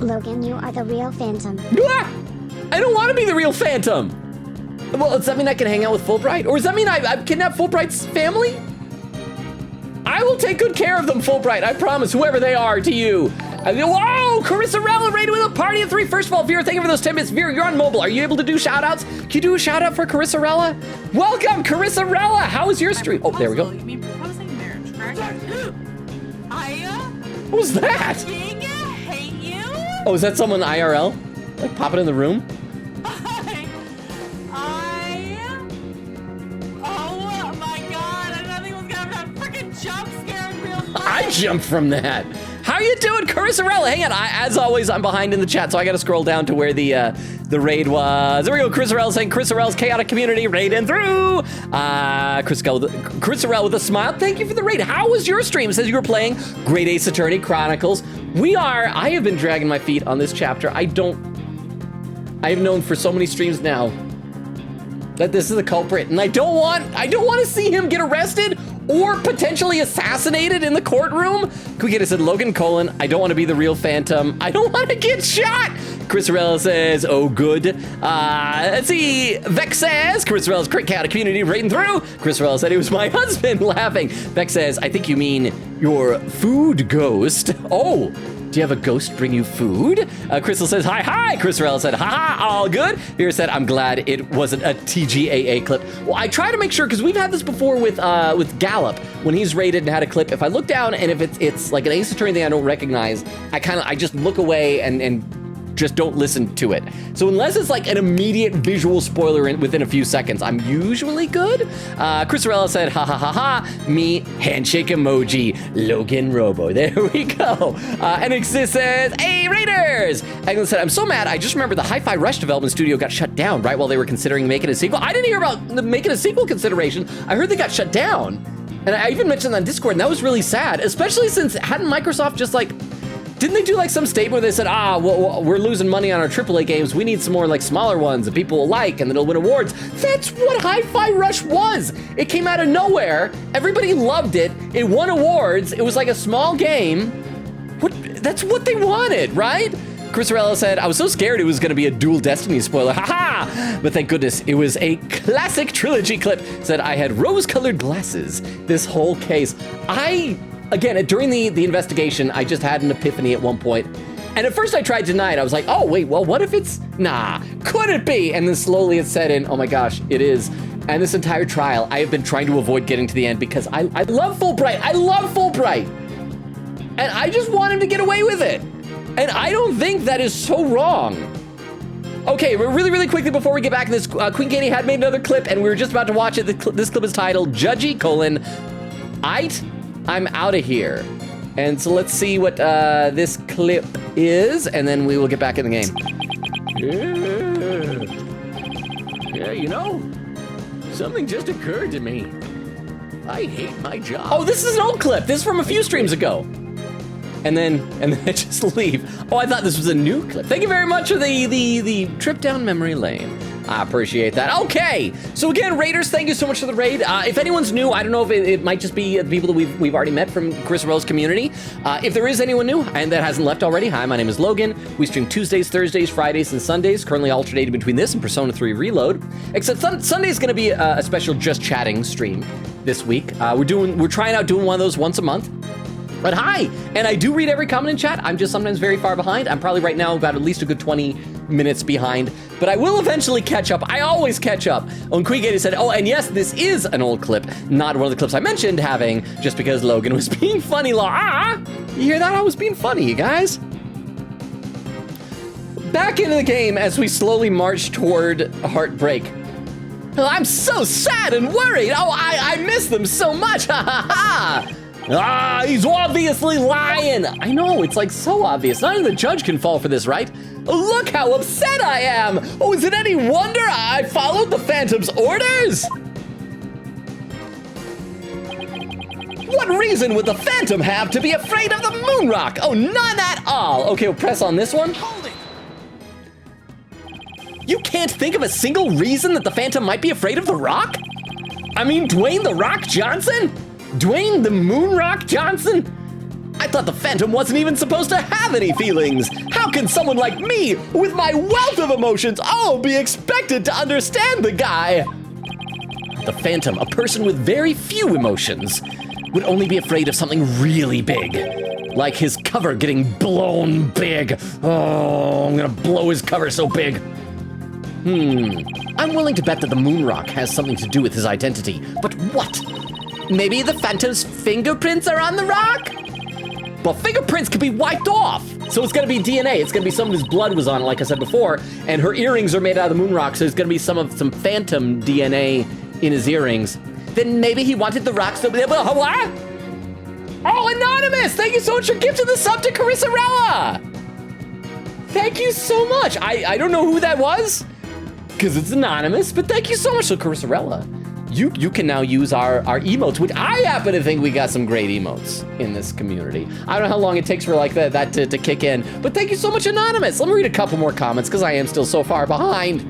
Logan, you are the real Phantom. I don't want to be the real Phantom. Well, does that mean I can hang out with Fulbright? Or does that mean I've kidnapped Fulbright's family? I will take good care of them, Fulbright. I promise, whoever they are, to you. Whoa, Carissa Rella rated with a party of 3. First of all, Vera, thank you for those 10 minutes. Vera, you're on mobile. Are you able to do shout-outs? Can you do a shout-out for Carissa Rella? Welcome, Carissa Rella. How was your stream? Oh, there we go. You mean proposing marriage, correct? What was that? Hate you? Oh, is that someone IRL? Like popping in the room? Oh my god, I didn't think it was gonna have a freaking jump scare in real life. I jumped from that. How are you doing, Carisarella? Hang on, as always, I'm behind in the chat, so I gotta scroll down to where the raid was. There we go, Carisarella saying, Carisarell's chaotic community raiding through. Carisarella with a smile, thank you for the raid. How was your stream? It says you were playing Great Ace Attorney Chronicles. I have been dragging my feet on this chapter. I have known for so many streams now that this is a culprit, and I don't want to see him get arrested or potentially assassinated in the courtroom. Quick said, Logan Colon, I don't want to be the real Phantom. I don't want to get shot. Carisarella says, oh, good. Let's see. Vex says, Carisarella's Crit Cat community raiding through. Carisarella said it was my husband laughing. Vex says, I think you mean your food ghost. Oh. Do you have a ghost bring you food? Crystal says, hi. Carisarella said, ha, all good. Vera said, I'm glad it wasn't a TGAA clip. Well, I try to make sure, because we've had this before with Gallup, when he's rated and had a clip. If I look down and if it's like an Ace Attorney thing I don't recognize, I just look away and just don't listen to it. So unless it's like an immediate visual spoiler within a few seconds, I'm usually good. Carisarella said, ha, me, handshake emoji, Logan Robo. There we go. And Exist says, hey, Raiders! Eglin said, I'm so mad, I just remember the Hi-Fi Rush development studio got shut down right while they were considering making a sequel. I didn't hear about making a sequel consideration. I heard they got shut down. And I even mentioned that on Discord, and that was really sad, especially since hadn't Microsoft just like, didn't they do like some statement where they said, well, we're losing money on our AAA games. We need some more like smaller ones that people will like and that'll win awards. That's what Hi-Fi Rush was. It came out of nowhere. Everybody loved it. It won awards. It was like a small game. That's what they wanted, right? Carisarella said, I was so scared it was going to be a dual Destiny spoiler. Haha! But thank goodness it was a classic trilogy clip. Said I had rose-colored glasses this whole case. Again, during the investigation, I just had an epiphany at one point. And at first I tried to deny it. I was like, oh, wait, well, what if it's, nah, could it be? And then slowly it set in, oh my gosh, it is. And this entire trial, I have been trying to avoid getting to the end because I love Fulbright. I love Fulbright. And I just want him to get away with it. And I don't think that is so wrong. Okay, really quickly before we get back to this, Queen Katie had made another clip and we were just about to watch it. This clip is titled, Judgy, I'm out of here. And so let's see what this clip is, and then we will get back in the game. Yeah, you know, something just occurred to me. I hate my job. Oh, this is an old clip. This is from a few streams ago. And then I just leave. Oh, I thought this was a new clip. Thank you very much for the trip down memory lane. I appreciate that. Okay, so again, Raiders, thank you so much for the raid. If anyone's new, I don't know if it might just be the people that we've already met from Carisarella's community. If there is anyone new and that hasn't left already, hi, my name is Logan. We stream Tuesdays, Thursdays, Fridays, and Sundays, currently alternating between this and Persona 3 Reload. Except Sunday's gonna be a special just chatting stream this week. We're trying out doing one of those once a month. But hi, and I do read every comment in chat. I'm just sometimes very far behind. I'm probably right now about at least a good 20 minutes behind, but I will eventually catch up. I always catch up. On Quigate said, oh, and yes, this is an old clip, not one of the clips I mentioned having, just because Logan was being funny. You hear that? I was being funny, you guys. Back into the game as we slowly march toward heartbreak. I'm so sad and worried. Oh, I miss them so much. Ha ha ha. He's obviously lying. I know, it's like so obvious. Not even the judge can fall for this, right? Oh, look how upset I am. Oh, is it any wonder I followed the Phantom's orders? What reason would the Phantom have to be afraid of the moon rock? Oh, none at all. Okay, we'll press on this one. Hold it. You can't think of a single reason that the Phantom might be afraid of the rock? I mean, Dwayne the Rock Johnson? Dwayne the Moon Rock Johnson? I thought the Phantom wasn't even supposed to have any feelings. How can someone like me, with my wealth of emotions, be expected to understand the guy? The Phantom, a person with very few emotions, would only be afraid of something really big. Like his cover getting blown big. Oh, I'm gonna blow his cover so big. I'm willing to bet that the moon rock has something to do with his identity, but what? Maybe the Phantom's fingerprints are on the rock? Well, fingerprints could be wiped off. So it's gonna be DNA. It's gonna be some of his blood was on it, like I said before, and her earrings are made out of the moon rock, so there's gonna be some Phantom DNA in his earrings. Then maybe he wanted the rocks to be what? Oh, Anonymous! Thank you so much for gifting the sub to Carissarella! Thank you so much. I don't know who that was, because it's anonymous, but thank you so much. So Carissarella, you can now use our emotes, which I happen to think we got some great emotes in this community. I don't know how long it takes for like that to kick in, but thank you so much, Anonymous. Let me read a couple more comments, because I am still so far behind.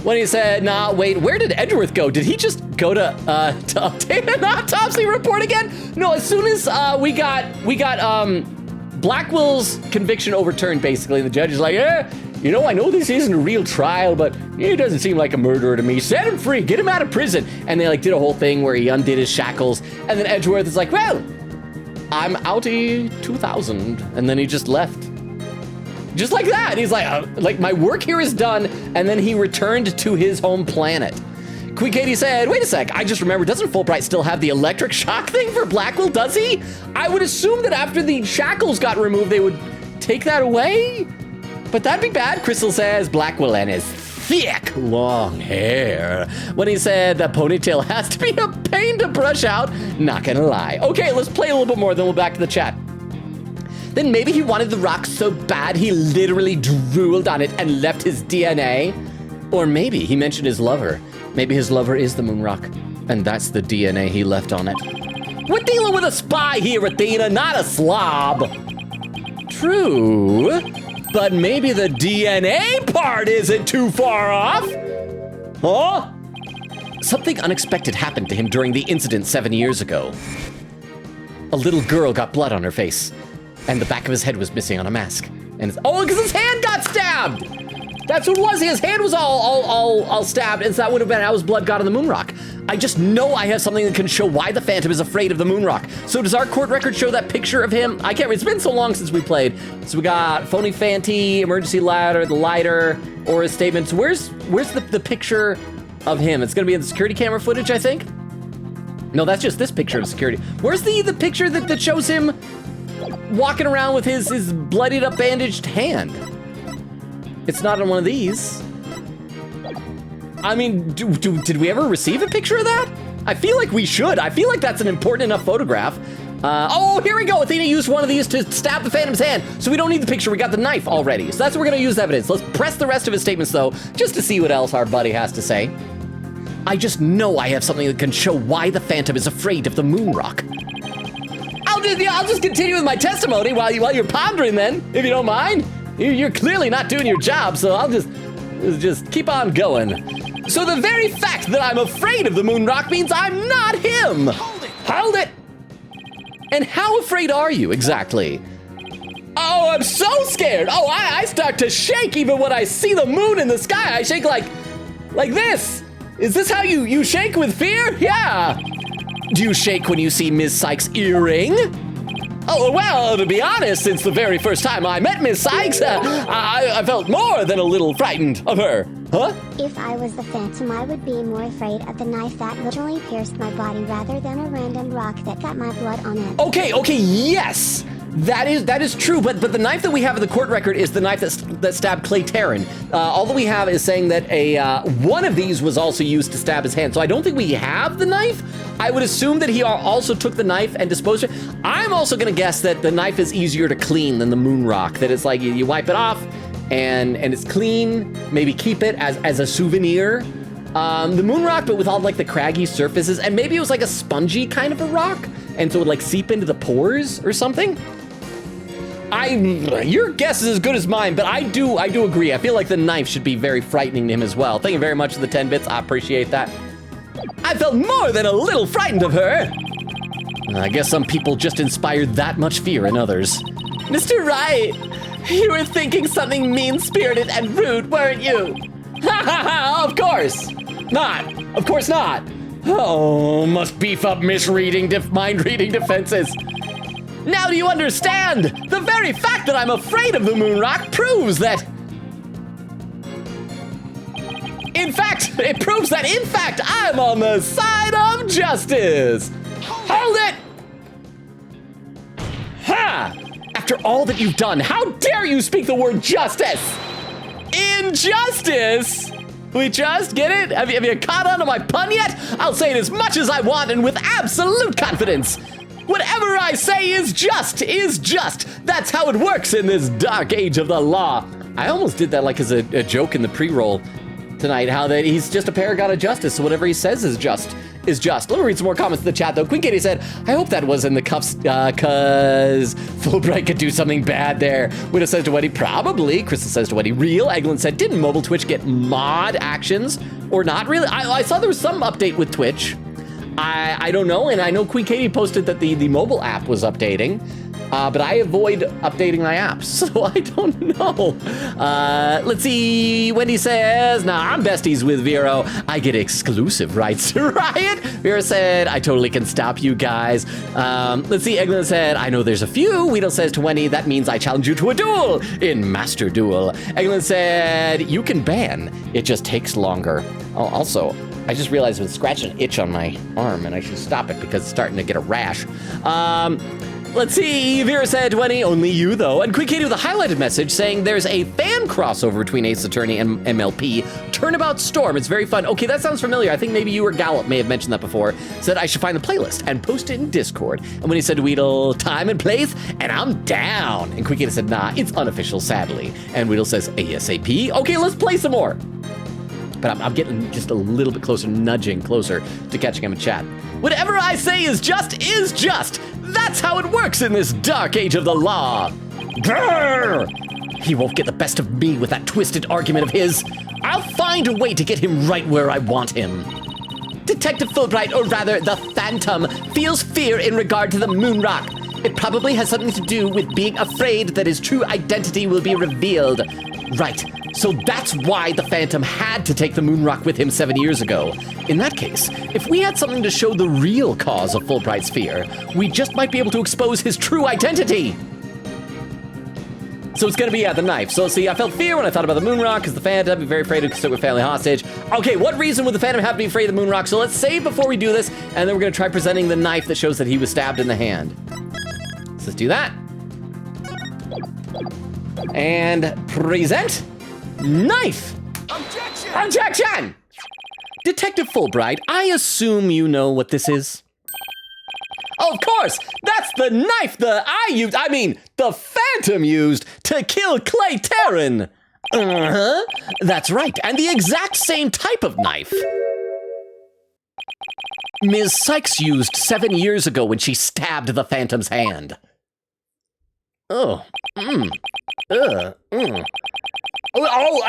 When he said, nah, wait, where did Edgeworth go? Did he just go to update an autopsy report again? No, as soon as we got Blackwell's conviction overturned, basically, the judge is like, yeah, you know, I know this isn't a real trial, but he doesn't seem like a murderer to me. Set him free, get him out of prison. And they like did a whole thing where he undid his shackles. And then Edgeworth is like, well, I'm outie 2000. And then he just left. Just like that. He's like, my work here is done. And then he returned to his home planet. Queen Katie said, wait a sec, I just remembered, doesn't Fulbright still have the electric shock thing for Blackwell, does he? I would assume that after the shackles got removed, they would take that away? But that'd be bad. Crystal says, Blackwell and his thick, long hair. When he said the ponytail has to be a pain to brush out, not gonna lie. Okay, let's play a little bit more, then we'll back to the chat. Then maybe he wanted the rock so bad he literally drooled on it and left his DNA. Or maybe he mentioned his lover. Maybe his lover is the moon rock, and that's the DNA he left on it. We're dealing with a spy here, Athena, not a slob. True, but maybe the DNA part isn't too far off. Huh? Something unexpected happened to him during the incident 7 years ago. A little girl got blood on her face, and the back of his head was missing on a mask. And because his hand got stabbed! That's what it was. His hand was all stabbed, and so that would have been how his blood got on the moon rock. I just know I have something that can show why the Phantom is afraid of the moon rock. So does our court record show that picture of him? I can't read. It's been so long since we played. So we got phony Fanty, emergency ladder, the lighter, or his statements. Where's the picture of him? It's gonna be in the security camera footage, I think. No, that's just this picture of security. Where's the picture that shows him walking around with his bloodied up bandaged hand? It's not on one of these. I mean, did we ever receive a picture of that? I feel like we should. I feel like that's an important enough photograph. Oh, here we go. Athena used one of these to stab the Phantom's hand, so we don't need the picture. We got the knife already. So that's what we're gonna use evidence. Let's press the rest of his statements though, just to see what else our buddy has to say. I just know I have something that can show why the Phantom is afraid of the moon rock. I'll just continue with my testimony while you're pondering then, if you don't mind. You're clearly not doing your job, so I'll just keep on going. So the very fact that I'm afraid of the moon rock means I'm not him. Hold it. And how afraid are you exactly? Oh, I'm so scared. Oh, I start to shake even when I see the moon in the sky. I shake like this. Is this how you shake with fear? Yeah. Do you shake when you see Ms. Sykes' earring? Oh, well, to be honest, since the very first time I met Miss Sykes, I felt more than a little frightened of her. Huh? If I was the Phantom, I would be more afraid of the knife that literally pierced my body rather than a random rock that got my blood on it. Okay, yes. That is true, but the knife that we have in the court record is the knife that stabbed Clay Terran. All that we have is saying that one of these was also used to stab his hand, so I don't think we have the knife. I would assume that he also took the knife and disposed of it. I'm also gonna guess that the knife is easier to clean than the moon rock, that it's like you wipe it off and it's clean, maybe keep it as a souvenir. The moon rock, but with all like the craggy surfaces, and maybe it was like a spongy kind of a rock, and so it would like seep into the pores or something. Your guess is as good as mine, but I do agree. I feel like the knife should be very frightening to him as well. Thank you very much for the 10 bits. I appreciate that. I felt more than a little frightened of her. I guess some people just inspired that much fear in others. Mr. Wright, you were thinking something mean-spirited and rude, weren't you? Ha ha ha, of course not. Of course not. Oh, must beef up mind-reading defenses. Now do you understand? The very fact that I'm afraid of the moon rock proves that... It proves that, in fact, I'm on the side of justice. Hold it! Ha! After all that you've done, how dare you speak the word justice? Injustice? We just get it? Have you caught on to my pun yet? I'll say it as much as I want and with absolute confidence. Whatever I say is just, is just. That's how it works in this dark age of the law. I almost did that like as a joke in the pre-roll tonight, how that he's just a paragon of justice, so whatever he says is just. Let me read some more comments in the chat, though. Queen Katie said, I hope that was in the cuffs, cause Fulbright could do something bad there. Widow says to Wendy, probably. Crystal says to Wendy, real. Eglin said, didn't mobile Twitch get mod actions or not? Really? I saw there was some update with Twitch. I don't know, and I know Queen Katie posted that the mobile app was updating. But I avoid updating my apps, so I don't know. Let's see. Wendy says, nah, I'm besties with Vero. I get exclusive rights to Riot. Vera said, I totally can stop you guys. Let's see. Eglin said, I know there's a few. Weedle says to Wendy, that means I challenge you to a duel in Master Duel. Eglin said, you can ban. It just takes longer. Oh, also, I just realized I was scratching an itch on my arm, and I should stop it because it's starting to get a rash. Let's see, Vera said 20, only you though. And Quick Katie with a highlighted message saying there's a fan crossover between Ace Attorney and MLP, Turnabout Storm. It's very fun. Okay, that sounds familiar. I think maybe you or Gallup may have mentioned that before. Said I should find the playlist and post it in Discord. And when he said to Weedle, time and place, and I'm down. And Quick Katie said, nah, it's unofficial, sadly. And Weedle says, ASAP. Okay, let's play some more. But I'm getting just a little bit closer, nudging closer to catching him in chat. Whatever I say is just is just. That's how it works in this dark age of the law. Grrr! He won't get the best of me with that twisted argument of his. I'll find a way to get him right where I want him. Detective Fulbright, or rather the Phantom, feels fear in regard to the moon rock. It probably has something to do with being afraid that his true identity will be revealed. Right. So that's why the Phantom had to take the moon rock with him 7 years ago. In that case, if we had something to show the real cause of Fulbright's fear, we just might be able to expose his true identity. So it's gonna be the knife. So let's see, I felt fear when I thought about the moon rock because the Phantom, I'd be very afraid to sit with family hostage. Okay, what reason would the Phantom have to be afraid of the moon rock? So let's save before we do this, and then we're gonna try presenting the knife that shows that he was stabbed in the hand. So let's do that. And present. Knife! Objection! Objection! Detective Fulbright, I assume you know what this is? Of course! That's the knife the Phantom used to kill Clay Terran! Uh-huh. That's right, and the exact same type of knife Ms. Sykes used 7 years ago when she stabbed the Phantom's hand. Oh,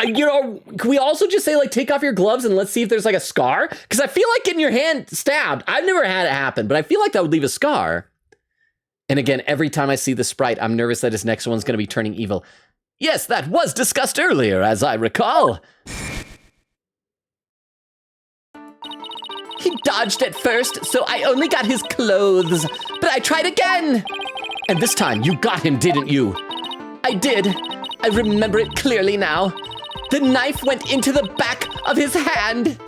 you know, can we also just say, like, take off your gloves and let's see if there's, like, a scar? Because I feel like getting your hand stabbed, I've never had it happen, but I feel like that would leave a scar. And again, every time I see the sprite, I'm nervous that his next one's going to be turning evil. Yes, that was discussed earlier, as I recall. He dodged at first, so I only got his clothes. But I tried again. And this time, you got him, didn't you? I did. I remember it clearly now. The knife went into the back of his hand.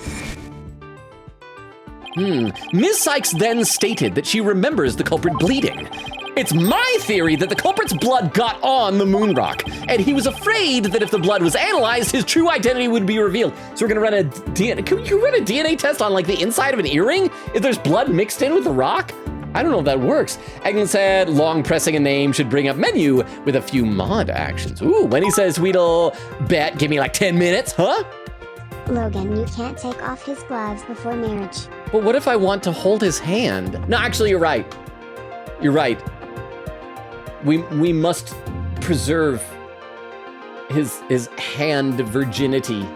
Ms. Sykes then stated that she remembers the culprit bleeding. It's my theory that the culprit's blood got on the moon rock, and he was afraid that if the blood was analyzed, his true identity would be revealed. So we're gonna run a DNA, can you run a DNA test on, like, the inside of an earring? If there's blood mixed in with the rock? I don't know if that works. Eglin said long pressing a name should bring up menu with a few mod actions. Ooh, when he says Weedle, bet, give me like 10 minutes, huh? Logan, you can't take off his gloves before marriage. But what if I want to hold his hand? No, actually, you're right. You're right. We must preserve his hand virginity.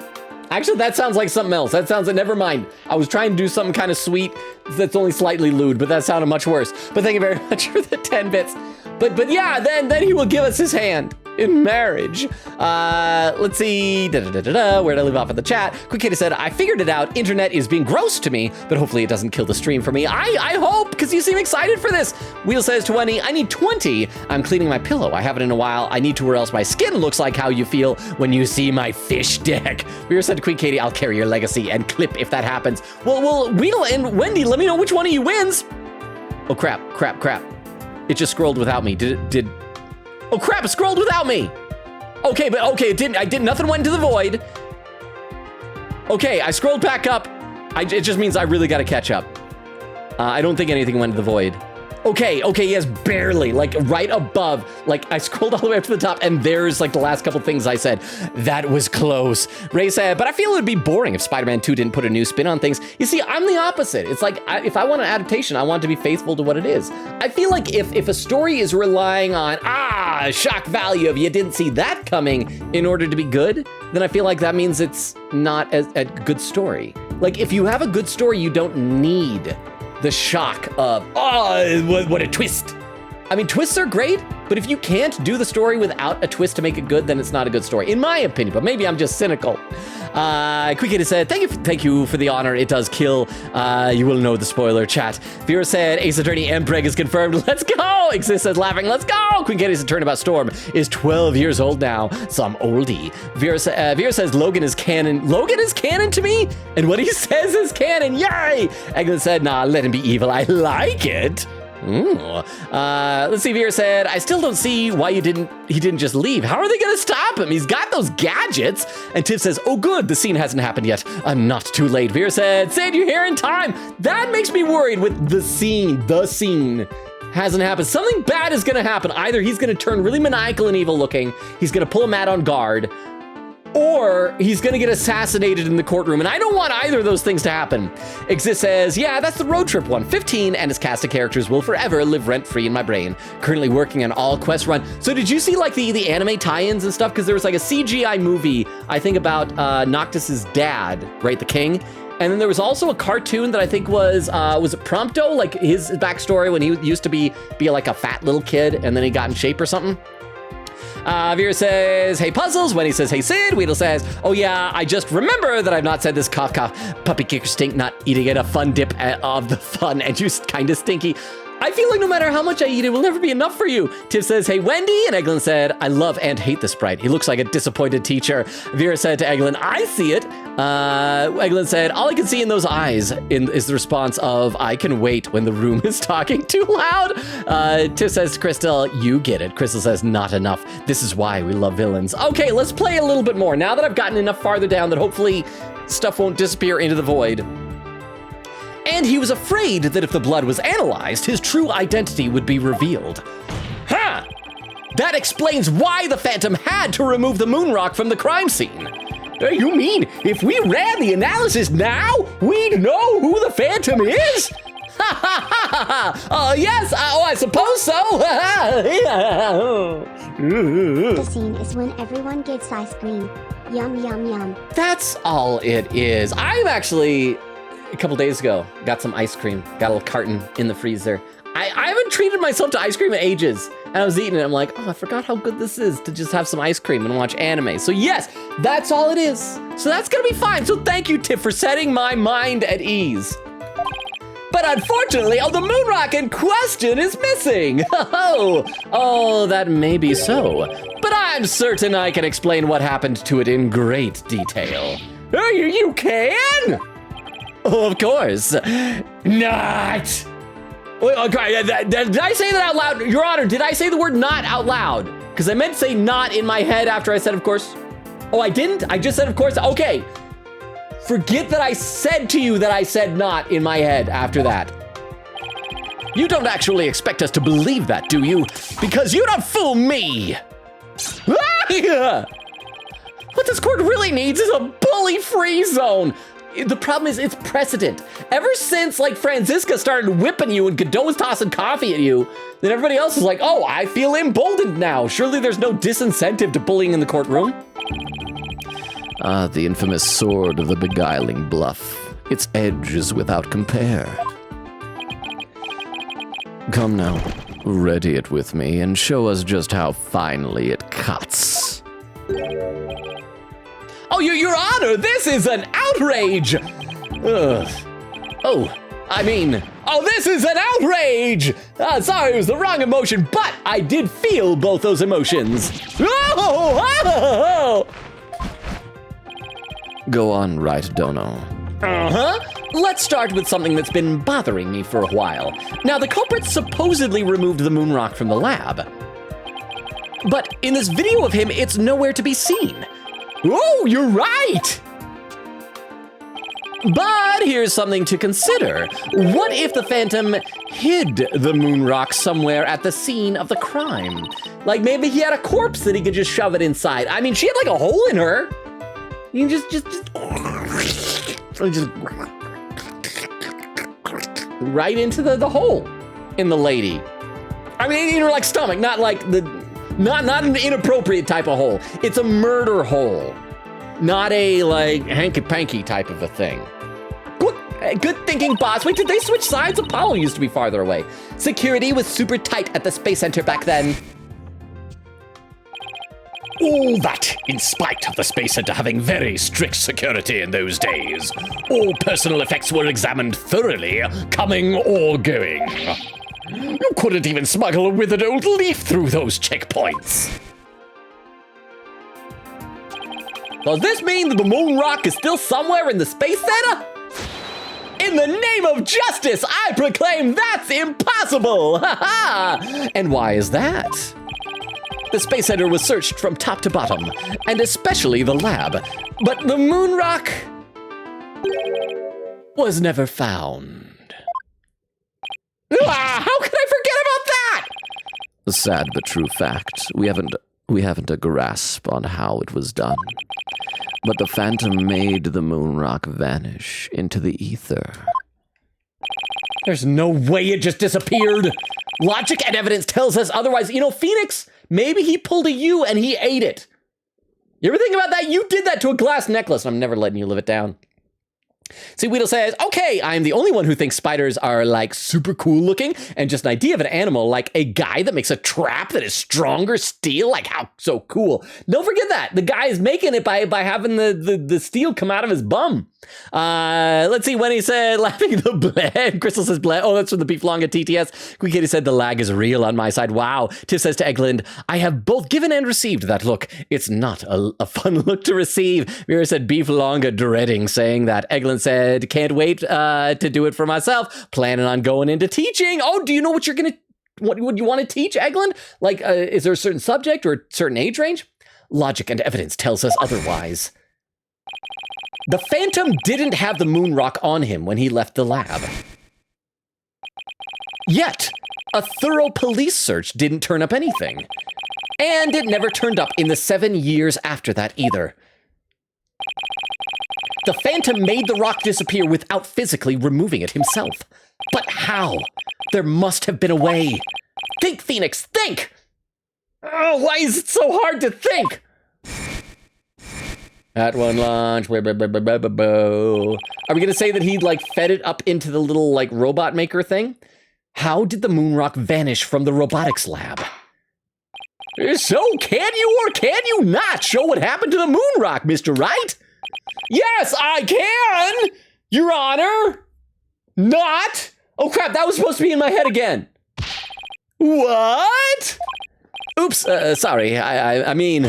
Actually, that sounds like something else. That sounds like, never mind. I was trying to do something kind of sweet that's only slightly lewd, but that sounded much worse. But thank you very much for the 10 bits. But yeah, then he will give us his hand in marriage. Let's see, where'd I leave off in the chat? Quick Katie said, I figured it out. Internet is being gross to me, but hopefully it doesn't kill the stream for me. I hope, because you seem excited for this. Wheel says 20, I need 20. I'm cleaning my pillow. I haven't in a while. I need to, or else my skin looks like how you feel when you see my fish deck. We said to Queen Katie, I'll carry your legacy and clip if that happens. Well, Wheel and Wendy, let me know which one of you wins. Oh, crap. It just scrolled without me. Oh crap, it scrolled without me. Okay, it didn't, nothing went into the void. Okay, I scrolled back up. It just means I really gotta catch up. I don't think anything went into the void. Okay, yes, barely, like right above. Like I scrolled all the way up to the top and there's like the last couple things I said. That was close. Ray said, but I feel it would be boring if Spider-Man 2 didn't put a new spin on things. You see, I'm the opposite. It's like, if I want an adaptation, I want it to be faithful to what it is. I feel like if a story is relying on, shock value of you didn't see that coming in order to be good, then I feel like that means it's not a good story. Like if you have a good story, you don't need the shock of, what a twist. I mean, twists are great, but if you can't do the story without a twist to make it good, then it's not a good story, in my opinion, but maybe I'm just cynical. Quickity said, thank you for the honor. It does kill. You will know the spoiler, chat. Vera said, Ace Attorney and Preg is confirmed. Let's go. Exist says, laughing. Let's go. Queen Kitty's Turnabout Storm is 12 years old now. Some oldie. Vera says, Logan is canon. Logan is canon to me? And what he says is canon. Yay. Eglin said, nah, let him be evil. I like it. Let's see, Vera said, I still don't see why he didn't just leave. How are they gonna stop him? He's got those gadgets. And Tiff says, oh good, the scene hasn't happened yet. I'm not too late. Vera said, Sid, you're here in time. That makes me worried with the scene. The scene hasn't happened. Something bad is gonna happen. Either he's gonna turn really maniacal and evil looking, he's gonna pull a Matt on guard, or he's gonna get assassinated in the courtroom, and I don't want either of those things to happen. Exist says, yeah, that's the road trip one. 15 and his cast of characters will forever live rent-free in my brain. Currently working on all quest run. So did you see like the anime tie-ins and stuff? Because there was like a CGI movie, I think about Noctis's dad, right, the king? And then there was also a cartoon that I think was it Prompto? Like his backstory when he used to be like a fat little kid and then he got in shape or something? Vera says, hey Puzzles. Wendy says, hey Sid. Weedle says, oh yeah, I just remember that I've not said this cough cough. Puppy kicker stink, not eating it. A fun dip of the fun and just kind of stinky. I feel like no matter how much I eat, it will never be enough for you. Tiff says, hey Wendy. And Eglin said, I love and hate the sprite. He looks like a disappointed teacher. Vera said to Eglin, I see it. Eglin said, all I can see in those eyes is the response of, I can wait when the room is talking too loud. Tiff says to Crystal, you get it. Crystal says, not enough. This is why we love villains. Okay, let's play a little bit more. Now that I've gotten enough farther down that hopefully stuff won't disappear into the void. And he was afraid that if the blood was analyzed, his true identity would be revealed. Ha! That explains why the Phantom had to remove the moon rock from the crime scene. You mean if we ran the analysis now, we'd know who the Phantom is? Ha ha ha ha! Oh, yes, I suppose so. The scene is when everyone gets ice cream. Yum, yum, yum. That's all it is. I'm actually, a couple days ago, got some ice cream. Got a little carton in the freezer. I haven't treated myself to ice cream in ages. And I was eating it. I'm like, oh, I forgot how good this is to just have some ice cream and watch anime. So yes, that's all it is. So that's gonna be fine. So thank you, Tiff, for setting my mind at ease. But unfortunately, the moon rock in question is missing. Oh, that may be so. But I'm certain I can explain what happened to it in great detail. You can? Oh, of course. Not. Okay, did I say that out loud? Your Honor, did I say the word not out loud? Because I meant to say not in my head after I said of course. Oh, I didn't? I just said of course? Okay. Forget that I said to you that I said not in my head after that. You don't actually expect us to believe that, do you? Because you don't fool me. What this court really needs is a bully-free zone. The problem is it's precedent. Ever since like Franziska started whipping you and Godot's tossing coffee at you, then everybody else is like, oh, I feel emboldened now. Surely there's no disincentive to bullying in the courtroom. The infamous sword of the beguiling bluff. Its edge is without compare. Come now, ready it with me and show us just how finely it cuts. Oh, Your Honor, this is an outrage! This is an outrage! Sorry, it was the wrong emotion, but I did feel both those emotions. Go on, right, Dono. Let's start with something that's been bothering me for a while. Now, the culprit supposedly removed the moon rock from the lab. But in this video of him, it's nowhere to be seen. Oh, you're right! But here's something to consider. What if the Phantom hid the moon rock somewhere at the scene of the crime? Like maybe he had a corpse that he could just shove it inside. I mean, she had like a hole in her. You can just right into the hole in the lady. I mean, in her like stomach, not like not an inappropriate type of hole. It's a murder hole, not a like hanky-panky type of a thing. Good thinking, boss. Wait, did they switch sides? Apollo used to be farther away. Security was super tight at the Space Center back then. All that, in spite of the Space Center having very strict security in those days. All personal effects were examined thoroughly, coming or going. You couldn't even smuggle a withered old leaf through those checkpoints. Does this mean that the moon rock is still somewhere in the Space Center? In the name of justice, I proclaim that's impossible! Ha ha! And why is that? The Space Center was searched from top to bottom, and especially the lab. But the moon rock was never found. How could I forget about that? A sad but true fact. We haven't a grasp on how it was done. But the Phantom made the moon rock vanish into the ether. There's no way it just disappeared. Logic and evidence tells us otherwise. You know, Phoenix, maybe he pulled a U and he ate it. You ever think about that? You did that to a glass necklace. I'm never letting you live it down. See, Weedle says, okay, I'm the only one who thinks spiders are like super cool looking and just an idea of an animal, like a guy that makes a trap that is stronger steel. Like how so cool. Don't forget that. The guy is making it by having the steel come out of his bum. Let's see when he said laughing the bled. Crystal says bled. Oh, that's from the Beef Longa TTS. Quick Kitty said the lag is real on my side. Wow. Tiff says to Eggland, I have both given and received that look. It's not a fun look to receive. Mira said Beef Longa dreading saying that. Eggland said, can't wait to do it for myself. Planning on going into teaching. Oh, do you know what what would you want to teach, Eggland? Like, is there a certain subject or a certain age range? Logic and evidence tells us otherwise. The Phantom didn't have the moon rock on him when he left the lab. Yet, a thorough police search didn't turn up anything. And it never turned up in the 7 years after that either. The Phantom made the rock disappear without physically removing it himself. But how? There must have been a way. Think, Phoenix, think! Oh, why is it so hard to think? At one launch, are we gonna say that he like fed it up into the little like robot maker thing? How did the moon rock vanish from the robotics lab? So can you or can you not show what happened to the moon rock, Mr. Wright? Yes, I can, Your Honor. Not. Oh crap, that was supposed to be in my head again. What? Oops, sorry, I mean...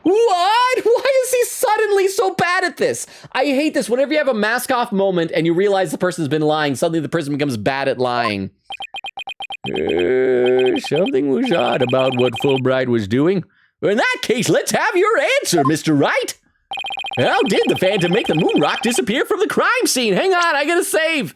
What? Why is he suddenly so bad at this? I hate this. Whenever you have a mask off moment and you realize the person's been lying, suddenly the person becomes bad at lying. Something was odd about what Fulbright was doing. Well, in that case, let's have your answer, Mr. Wright. How did the Phantom make the moon rock disappear from the crime scene? Hang on, I gotta save.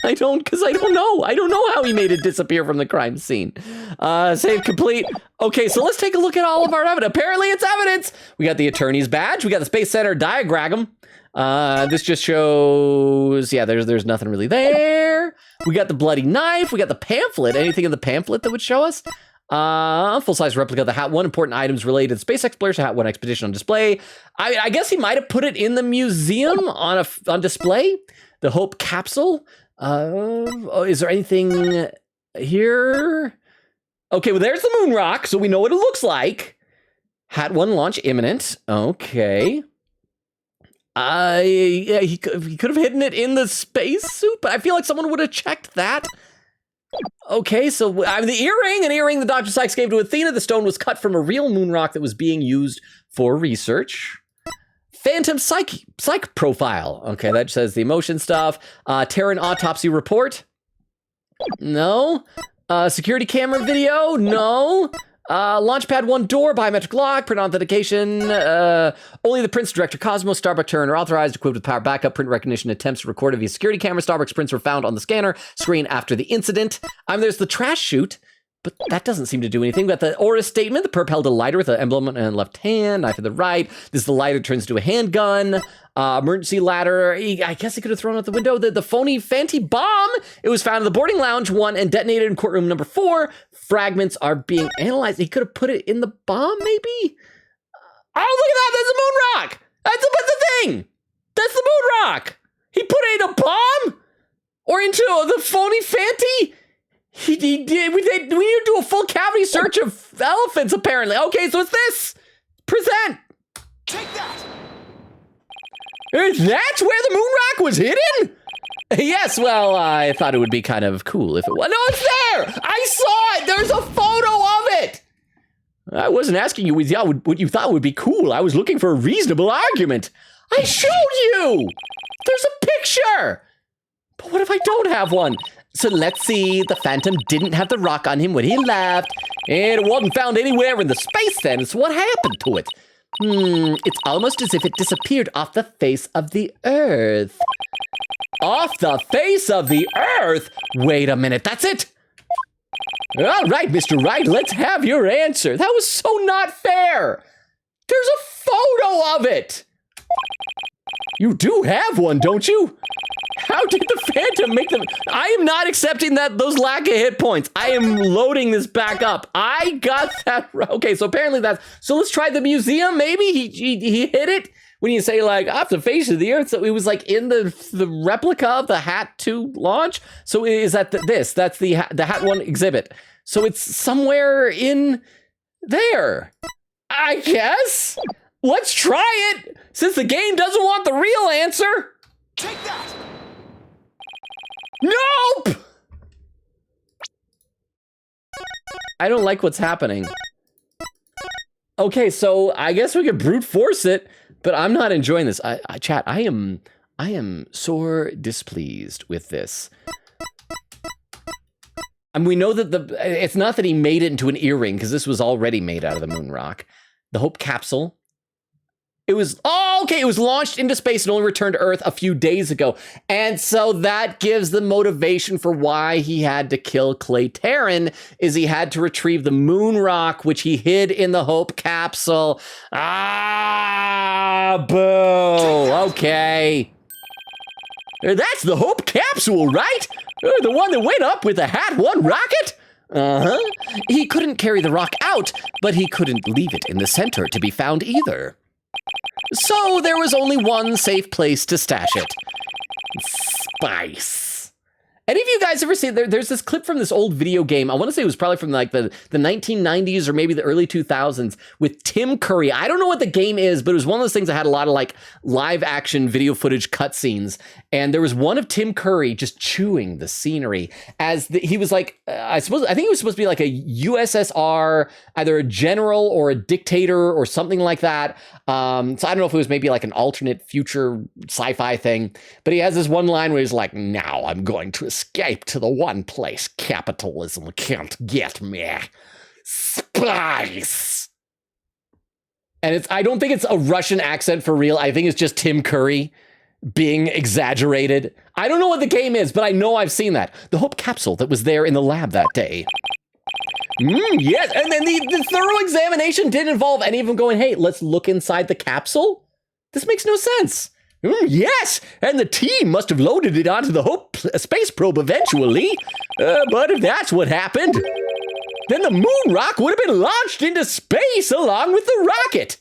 I don't know. I don't know how he made it disappear from the crime scene. Save complete. Okay, so let's take a look at all of our evidence. Apparently it's evidence. We got the attorney's badge. We got the Space Center diagram. This just shows, yeah, there's nothing really there. We got the bloody knife. We got the pamphlet. Anything in the pamphlet that would show us? Full-size replica of the Hat 1. Important items related to space exploration. Hat 1 expedition on display. I guess he might have put it in the museum on display. The Hope capsule. Is there anything here? Okay, well, there's the moon rock, so we know what it looks like. Hat 1 launch imminent. Okay. Yeah, he could have hidden it in the spacesuit, but I feel like someone would have checked that. Okay, so the earring, an earring that Dr. Sykes gave to Athena. The stone was cut from a real moon rock that was being used for research. Phantom psych profile. Okay, that says the emotion stuff. Terran autopsy report. No. Security camera video. No. Launchpad 1 door, biometric lock, print authentication. Only the Prince, Director Cosmos, Starbucks turn are authorized, equipped with power backup, print recognition attempts recorded via security camera. Starbucks prints were found on the scanner screen after the incident. There's the trash chute, but that doesn't seem to do anything. We've got the Aura statement. The perp held a lighter with an emblem in the left hand, knife in the right. This is the lighter turns to a handgun. Emergency ladder. I guess he could have thrown out the window. The phony Fanti bomb. It was found in the boarding lounge 1 and detonated in courtroom number 4. Fragments are being analyzed. He could have put it in the bomb, maybe? Oh, look at that. That's a moon rock. That's the thing. That's the moon rock. He put it in a bomb? Or into the phony Fanti? He did. We need to do a full cavity search of elephants, apparently. Okay, so it's this. Present. Take that! That's where the moon rock was hidden? Yes, well, I thought it would be kind of cool if it was. No, it's there! I saw it! There's a photo of it! I wasn't asking you what you thought would be cool. I was looking for a reasonable argument. I showed you! There's a picture! But what if I don't have one? So let's see. The Phantom didn't have the rock on him when he left. And it wasn't found anywhere in the space then. So what happened to it? It's almost as if it disappeared off the face of the Earth. Off the face of the Earth? Wait a minute, that's it? All right, Mr. Wright, let's have your answer. That was so not fair. There's a photo of it. You do have one, don't you? How did the Phantom make them? I am not accepting those lack of hit points. I am loading this back up. I got that. Okay, so apparently that's. So let's try the museum. Maybe he hit it when you say like off the face of the Earth. So it was like in the replica of the Hat 2 launch. So is that this? That's the Hat 1 exhibit. So it's somewhere in there, I guess. Let's try it since the game doesn't want the real answer. Take that! Nope! I don't like what's happening. Okay, so I guess we could brute force it, but I'm not enjoying this. Chat, I am sore displeased with this. And we know that it's not that he made it into an earring, because this was already made out of the moon rock. The Hope capsule. It was launched into space and only returned to Earth a few days ago. And so that gives the motivation for why he had to kill Clay Terran, is he had to retrieve the moon rock, which he hid in the Hope capsule. Boo. Okay. That's the Hope capsule, right? The one that went up with the Hat 1 rocket? He couldn't carry the rock out, but he couldn't leave it in the center to be found either. So there was only one safe place to stash it. Spice. Any of you guys ever see, there's this clip from this old video game, I want to say it was probably from like the 1990s or maybe the early 2000s, with Tim Curry. I don't know what the game is, but it was one of those things that had a lot of like live action video footage cutscenes. And there was one of Tim Curry just chewing the scenery as he was like, I think he was supposed to be like a USSR, either a general or a dictator or something like that. So I don't know if it was maybe like an alternate future sci-fi thing, but he has this one line where he's like, now I'm going to escape to the one place capitalism can't get me. Spice. And I don't think it's a Russian accent for real. I think it's just Tim Curry being exaggerated. I don't know what the game is, but I know I've seen that. The Hope capsule that was there in the lab that day. Yes, and then the thorough examination didn't involve any of them going, hey, let's look inside the capsule? This makes no sense. Yes, and the team must have loaded it onto the Hope space probe eventually. But if that's what happened, then the moon rock would have been launched into space along with the rocket.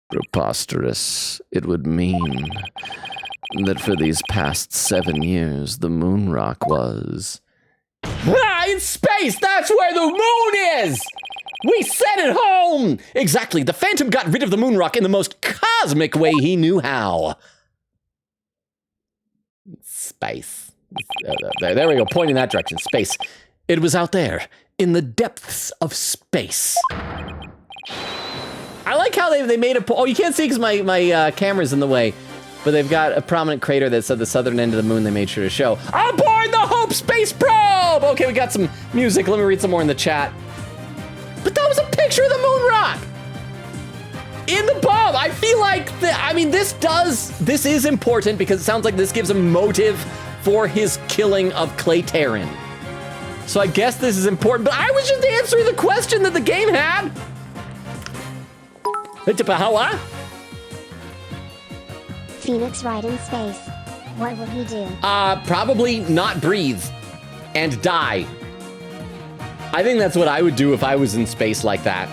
Preposterous. It would mean that for these past 7 years, the moon rock was... In space! That's where the moon is! We sent it home! Exactly, the Phantom got rid of the moon rock in the most cosmic way he knew how. Space. There we go, point in that direction, space. It was out there, in the depths of space. I like how they made a... Oh, you can't see because my camera's in the way. But they've got a prominent crater that said the southern end of the moon they made sure to show. Aboard the Hope space probe! Okay, we got some music. Let me read some more in the chat. But that was a picture of the moon rock! In the bomb! I feel like, this is important because it sounds like this gives a motive for his killing of Clay Terran. So I guess this is important, but I was just answering the question that the game had. Phoenix Wright in space. What would he do? Probably not breathe and die. I think that's what I would do if I was in space like that.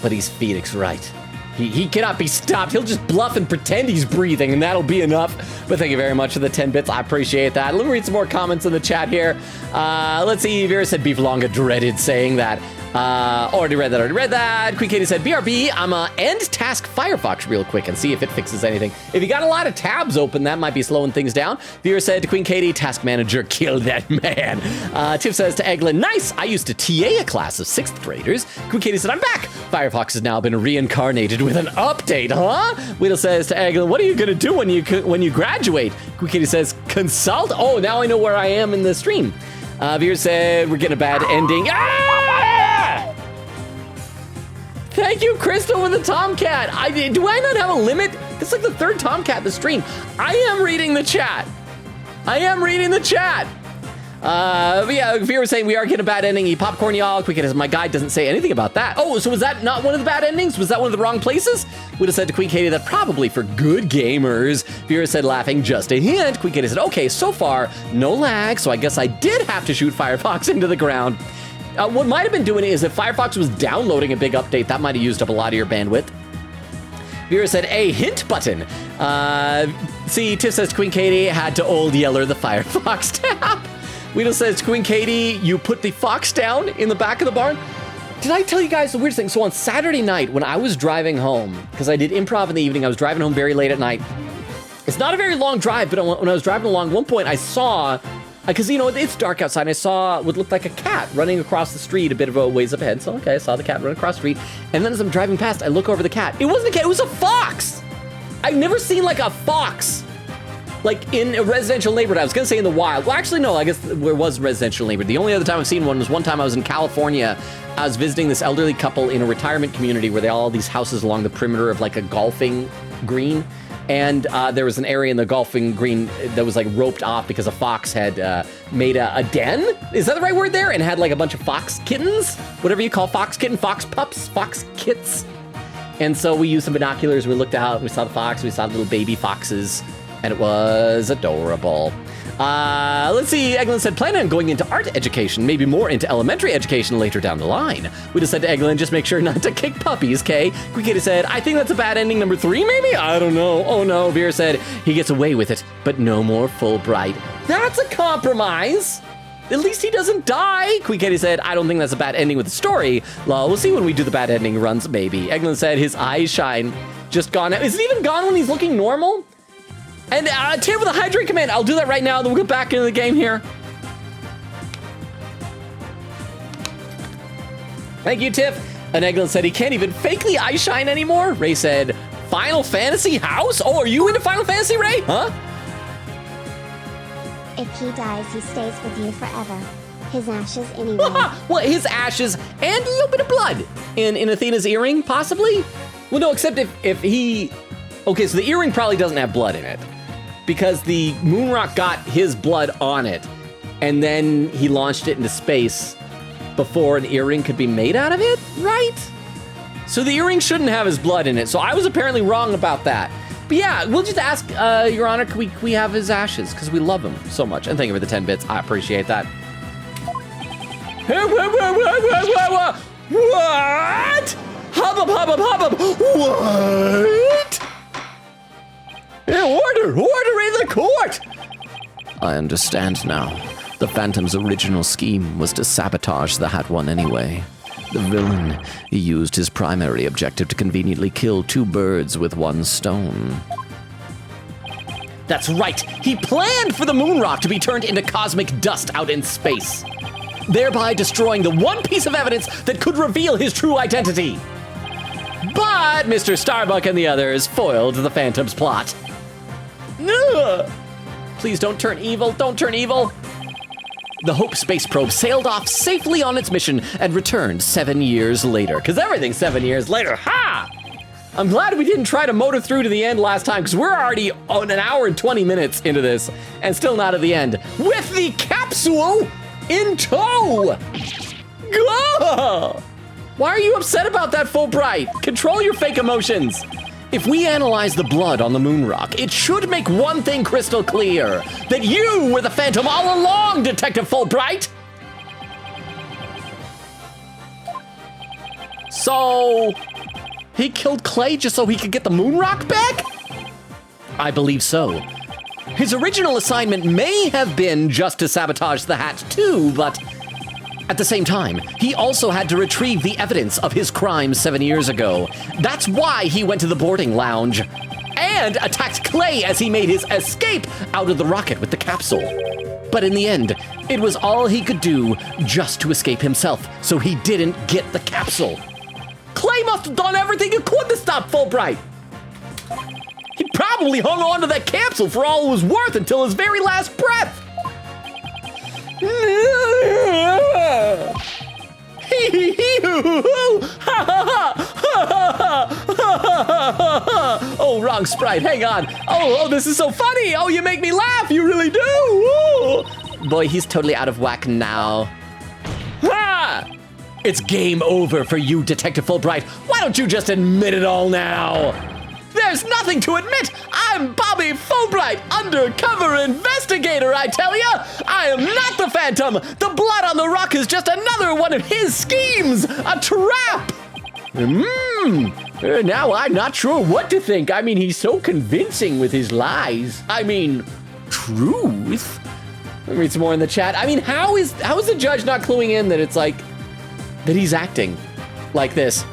But he's Phoenix Wright. He cannot be stopped. He'll just bluff and pretend he's breathing, and that'll be enough. But thank you very much for the 10 bits. I appreciate that. Let me read some more comments in the chat here. Let's see. Vera said Beef Longa dreaded saying that. Already read that. Queen Katie said, BRB, I'm end task Firefox real quick and see if it fixes anything. If you got a lot of tabs open, that might be slowing things down. Vera said to Queen Katie, task manager, kill that man. Tiff says to Eglin, nice, I used to TA a class of 6th graders. Queen Katie said, I'm back. Firefox has now been reincarnated with an update, huh? Weedle says to Eglin, what are you gonna do when you graduate? Queen Katie says, consult? Oh, now I know where I am in the stream. Vera said, we're getting a bad ending. Thank you, Crystal, with the Tomcat. Do I not have a limit? It's like the 3rd Tomcat in the stream. I am reading the chat. But yeah, Vera was saying we are getting a bad ending. He popcorn y'all. Quick, my guide doesn't say anything about that. Oh, so was that not one of the bad endings? Was that one of the wrong places? Would have said to Queen Katie that probably for good gamers. Vera said laughing, just a hint. Queen Katie said, okay, so far, no lag, so I guess I did have to shoot Firefox into the ground. What might have been doing it is if Firefox was downloading a big update, that might have used up a lot of your bandwidth. Vera said, a hint button. See, Tiff says Queen Katie had to old yeller the Firefox tab. Weedle says, Queen Katie, you put the fox down in the back of the barn. Did I tell you guys the weirdest thing? So on Saturday night, when I was driving home, because I did improv in the evening, I was driving home very late at night. It's not a very long drive, but when I was driving along, one point I saw, because, it's dark outside, and I saw what looked like a cat running across the street a bit of a ways up ahead. So, okay, I saw the cat run across the street. And then as I'm driving past, I look over the cat. It wasn't a cat, it was a fox. I've never seen, like, a fox, like, in a residential neighborhood. I was going to say in the wild. Well, actually, no, I guess there was a residential neighborhood. The only other time I've seen one was one time I was in California. I was visiting this elderly couple in a retirement community where they all these houses along the perimeter of, like, a golfing green. And there was an area in the golfing green that was like roped off because a fox had made a den. Is that the right word there? And had like a bunch of fox kittens, whatever you call fox kitten, fox pups, fox kits. And so we used some binoculars. We looked out, we saw the fox, we saw little baby foxes, and it was adorable. Let's see, Eglin said, plan on going into art education, maybe more into elementary education later down the line. We just said to Eglin, just make sure not to kick puppies, Kay. Quikita said, I think that's a bad ending, number 3, maybe? I don't know. Oh no, Vera said, he gets away with it, but no more Fulbright. That's a compromise. At least he doesn't die. Quikita said, I don't think that's a bad ending with the story. Lol, we'll see when we do the bad ending runs, maybe. Eglin said, his eyes shine. Just gone. Is it even gone when he's looking normal? And Tim with a hydrate command. I'll do that right now, then we'll get back into the game here. Thank you, Tiff. And Eglin said he can't even fake the eye shine anymore. Ray said, Final Fantasy house? Oh, are you into Final Fantasy, Ray? Huh? If he dies, he stays with you forever. His ashes anyway. Well, his ashes and a little bit of blood in Athena's earring, possibly? Well, no, except if he... Okay, so the earring probably doesn't have blood in it, because the moon rock got his blood on it, and then he launched it into space before an earring could be made out of it, right? So the earring shouldn't have his blood in it, so I was apparently wrong about that. But yeah, we'll just ask, Your Honor, can we have his ashes? Because we love him so much. And thank you for the 10 bits, I appreciate that. What? Hubbub. What? Yeah, order in the court! I understand now. The Phantom's original scheme was to sabotage the Hat One anyway. The villain, he used his primary objective to conveniently kill 2 birds with 1 stone. That's right! He planned for the moon rock to be turned into cosmic dust out in space, thereby destroying the one piece of evidence that could reveal his true identity. But Mr. Starbuck and the others foiled the Phantom's plot. Ugh. Please don't turn evil. Don't turn evil. The Hope space probe sailed off safely on its mission and returned 7 years later. Because everything's 7 years later. Ha! I'm glad we didn't try to motor through to the end last time, because we're already on an hour and 20 minutes into this and still not at the end. With the capsule in tow! Gah! Why are you upset about that, Fulbright? Control your fake emotions. If we analyze the blood on the moon rock, it should make one thing crystal clear. That you were the Phantom all along, Detective Fulbright! So, he killed Clay just so he could get the moon rock back? I believe so. His original assignment may have been just to sabotage the hat too, but at the same time, he also had to retrieve the evidence of his crimes 7 years ago. That's why he went to the boarding lounge and attacked Clay as he made his escape out of the rocket with the capsule. But in the end, it was all he could do just to escape himself, so he didn't get the capsule. Clay must have done everything he could to stop Fulbright. He probably hung on to that capsule for all it was worth until his very last breath. Oh, wrong sprite. Hang on. Oh, this is so funny. Oh, you make me laugh. You really do. Ooh. Boy, he's totally out of whack now. Ha! It's game over for you, Detective Fulbright. Why don't you just admit it all now? There's nothing to admit. I'm Bobby Fulbright, undercover investigator, I tell ya. I am not the Phantom. The blood on the rock is just another one of his schemes. A trap. Now I'm not sure what to think. I mean, he's so convincing with his lies. I mean, truth. Let me read some more in the chat. I mean, how is the judge not cluing in that it's like, that he's acting like this?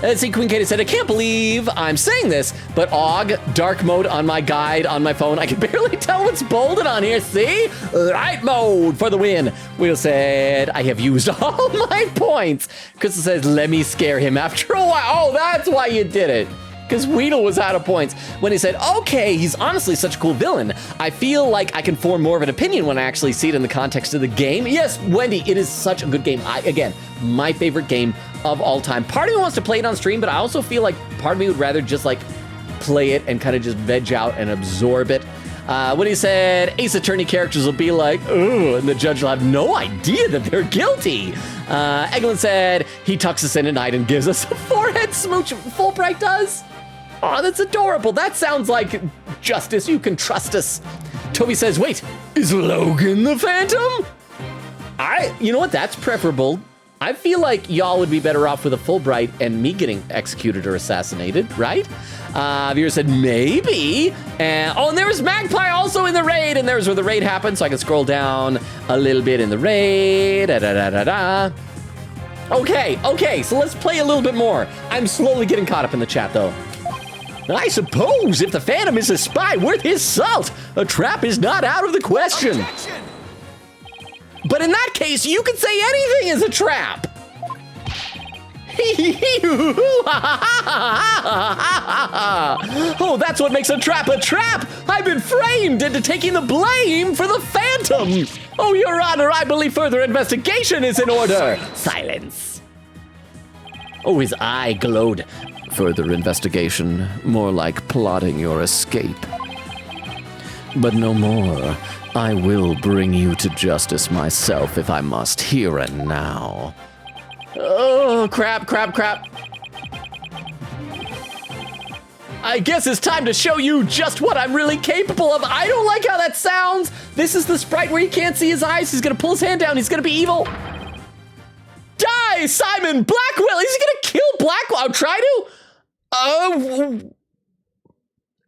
Let's see, Queen Katie said, I can't believe I'm saying this, but AUG, dark mode on my guide on my phone. I can barely tell what's bolded on here. See? Light mode for the win. Wheedle said, I have used all my points. Crystal says, let me scare him after a while. Oh, that's why you did it. Because Weedle was out of points. When he said, okay, he's honestly such a cool villain. I feel like I can form more of an opinion when I actually see it in the context of the game. Yes, Wendy, it is such a good game. Again, my favorite game of all time. Part of me wants to play it on stream, but I also feel like part of me would rather just like play it and kind of just veg out and absorb it. When he said Ace Attorney characters will be like, oh, and the judge will have no idea that they're guilty. Eglin said he tucks us in at night and gives us a forehead smooch. Fulbright does. Oh, that's adorable. That sounds like justice. You can trust us. Toby says, wait, is Logan the Phantom? You know what? That's preferable. I feel like y'all would be better off with a Fulbright and me getting executed or assassinated, right? Viewer said maybe. And there was Magpie also in the raid, and there's where the raid happened, so I can scroll down a little bit in the raid. Okay, so let's play a little bit more. I'm slowly getting caught up in the chat, though. I suppose if the Phantom is a spy worth his salt, a trap is not out of the question. Objection! But in that case, you could say anything is a trap. Oh, that's what makes a trap a trap. I've been framed into taking the blame for the Phantom. Oh, Your Honor, I believe further investigation is in order. Silence. Oh, his eye glowed. Further investigation, more like plotting your escape. But no more. I will bring you to justice myself if I must, here and now. Oh, crap. I guess it's time to show you just what I'm really capable of. I don't like how that sounds. This is the sprite where you can't see his eyes. He's gonna pull his hand down. He's gonna be evil. Die, Simon Blackwell. He's gonna kill Blackwell. I'll try to.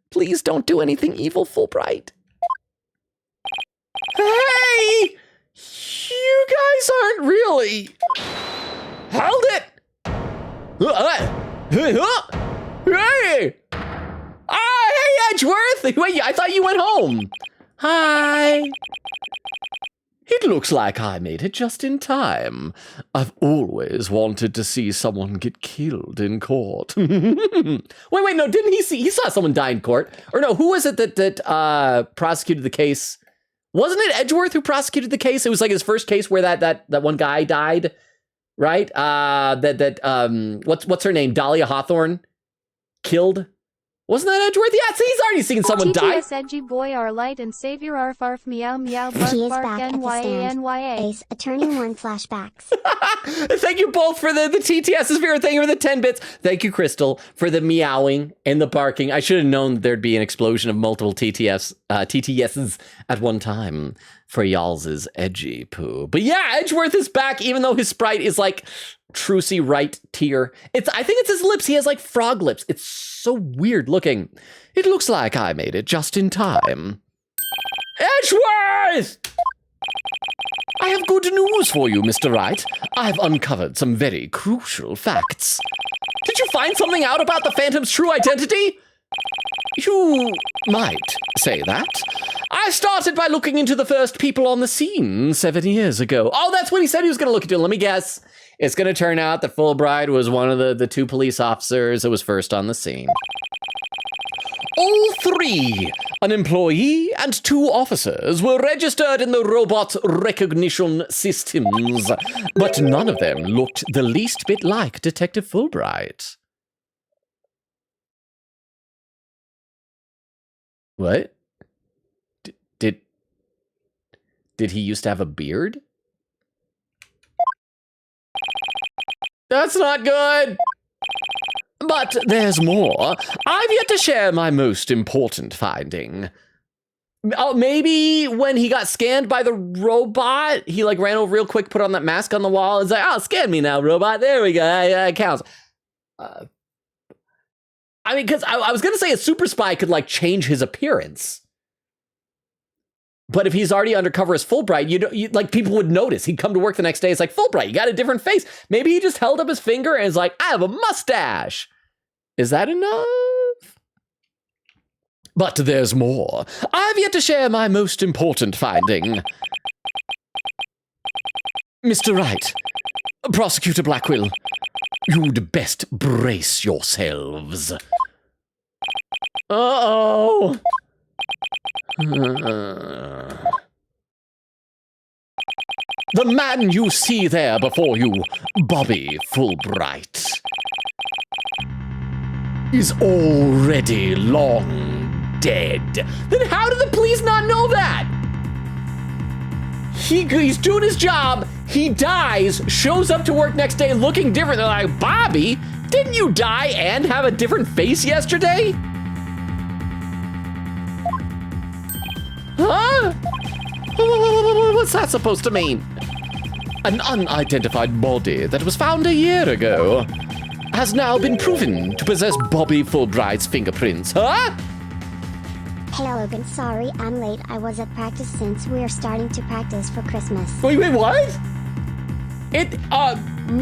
Please don't do anything evil, Fulbright. Hey! You guys aren't really. Hold it! Hey! Hey, Edgeworth! Wait, I thought you went home. Hi. It looks like I made it just in time. I've always wanted to see someone get killed in court. Wait, no, didn't he saw someone die in court? Or no, who was it that prosecuted the case Wasn't it Edgeworth who prosecuted the case? It was like his first case where that one guy died, right? What's her name? Dahlia Hawthorne killed. Wasn't that Edgeworth? Yeah, see, he's already seen someone die. TTS edgy boy our light and savior arf arf meow meow bark He is bark back at the stand. NYA. Ace, Attorney 1 flashbacks. Thank you both for the TTS spirit. Thank you for the 10 bits. Thank you, Crystal, for the meowing and the barking. I should have known that there'd be an explosion of multiple TTSs at one time for y'all's edgy poo. But yeah, Edgeworth is back, even though his sprite is like Trucy right tier. I think it's his lips. He has like frog lips. It's so weird looking. It looks like I made it just in time. Edgeworth! I have good news for you, Mr. Wright. I've uncovered some very crucial facts. Did you find something out about the Phantom's true identity? You might say that. I started by looking into the first people on the scene 7 years ago. Oh, that's what he said he was going to look into. Let me guess. It's going to turn out that Fulbright was one of the 2 police officers that was first on the scene. All 3, an employee and 2 officers, were registered in the robot recognition systems, but none of them looked the least bit like Detective Fulbright. What? Did he used to have a beard? That's not good. But there's more. I've yet to share my most important finding. Oh, maybe when he got scanned by the robot, he like ran over real quick, put on that mask on the wall, and was like, "Oh, scan me now, robot. There we go. It counts." I mean, because I was gonna say a super spy could like change his appearance. But if he's already undercover as Fulbright, you like people would notice. He'd come to work the next day. It's like, Fulbright, you got a different face. Maybe he just held up his finger and is like, I have a mustache. Is that enough? But there's more. I've yet to share my most important finding. Mr. Wright, Prosecutor Blackwell, you'd best brace yourselves. Uh-oh. The man you see there before you, Bobby Fulbright, is already long dead. Then how did the police not know that? He's doing his job, he dies, shows up to work next day looking different. They're like, Bobby, didn't you die and have a different face yesterday? Huh? What's that supposed to mean? An unidentified body that was found a year ago has now been proven to possess Bobby Fulbright's fingerprints, huh? Hello, Logan. Sorry, I'm late. I was at practice since we're starting to practice for Christmas. Wait, what?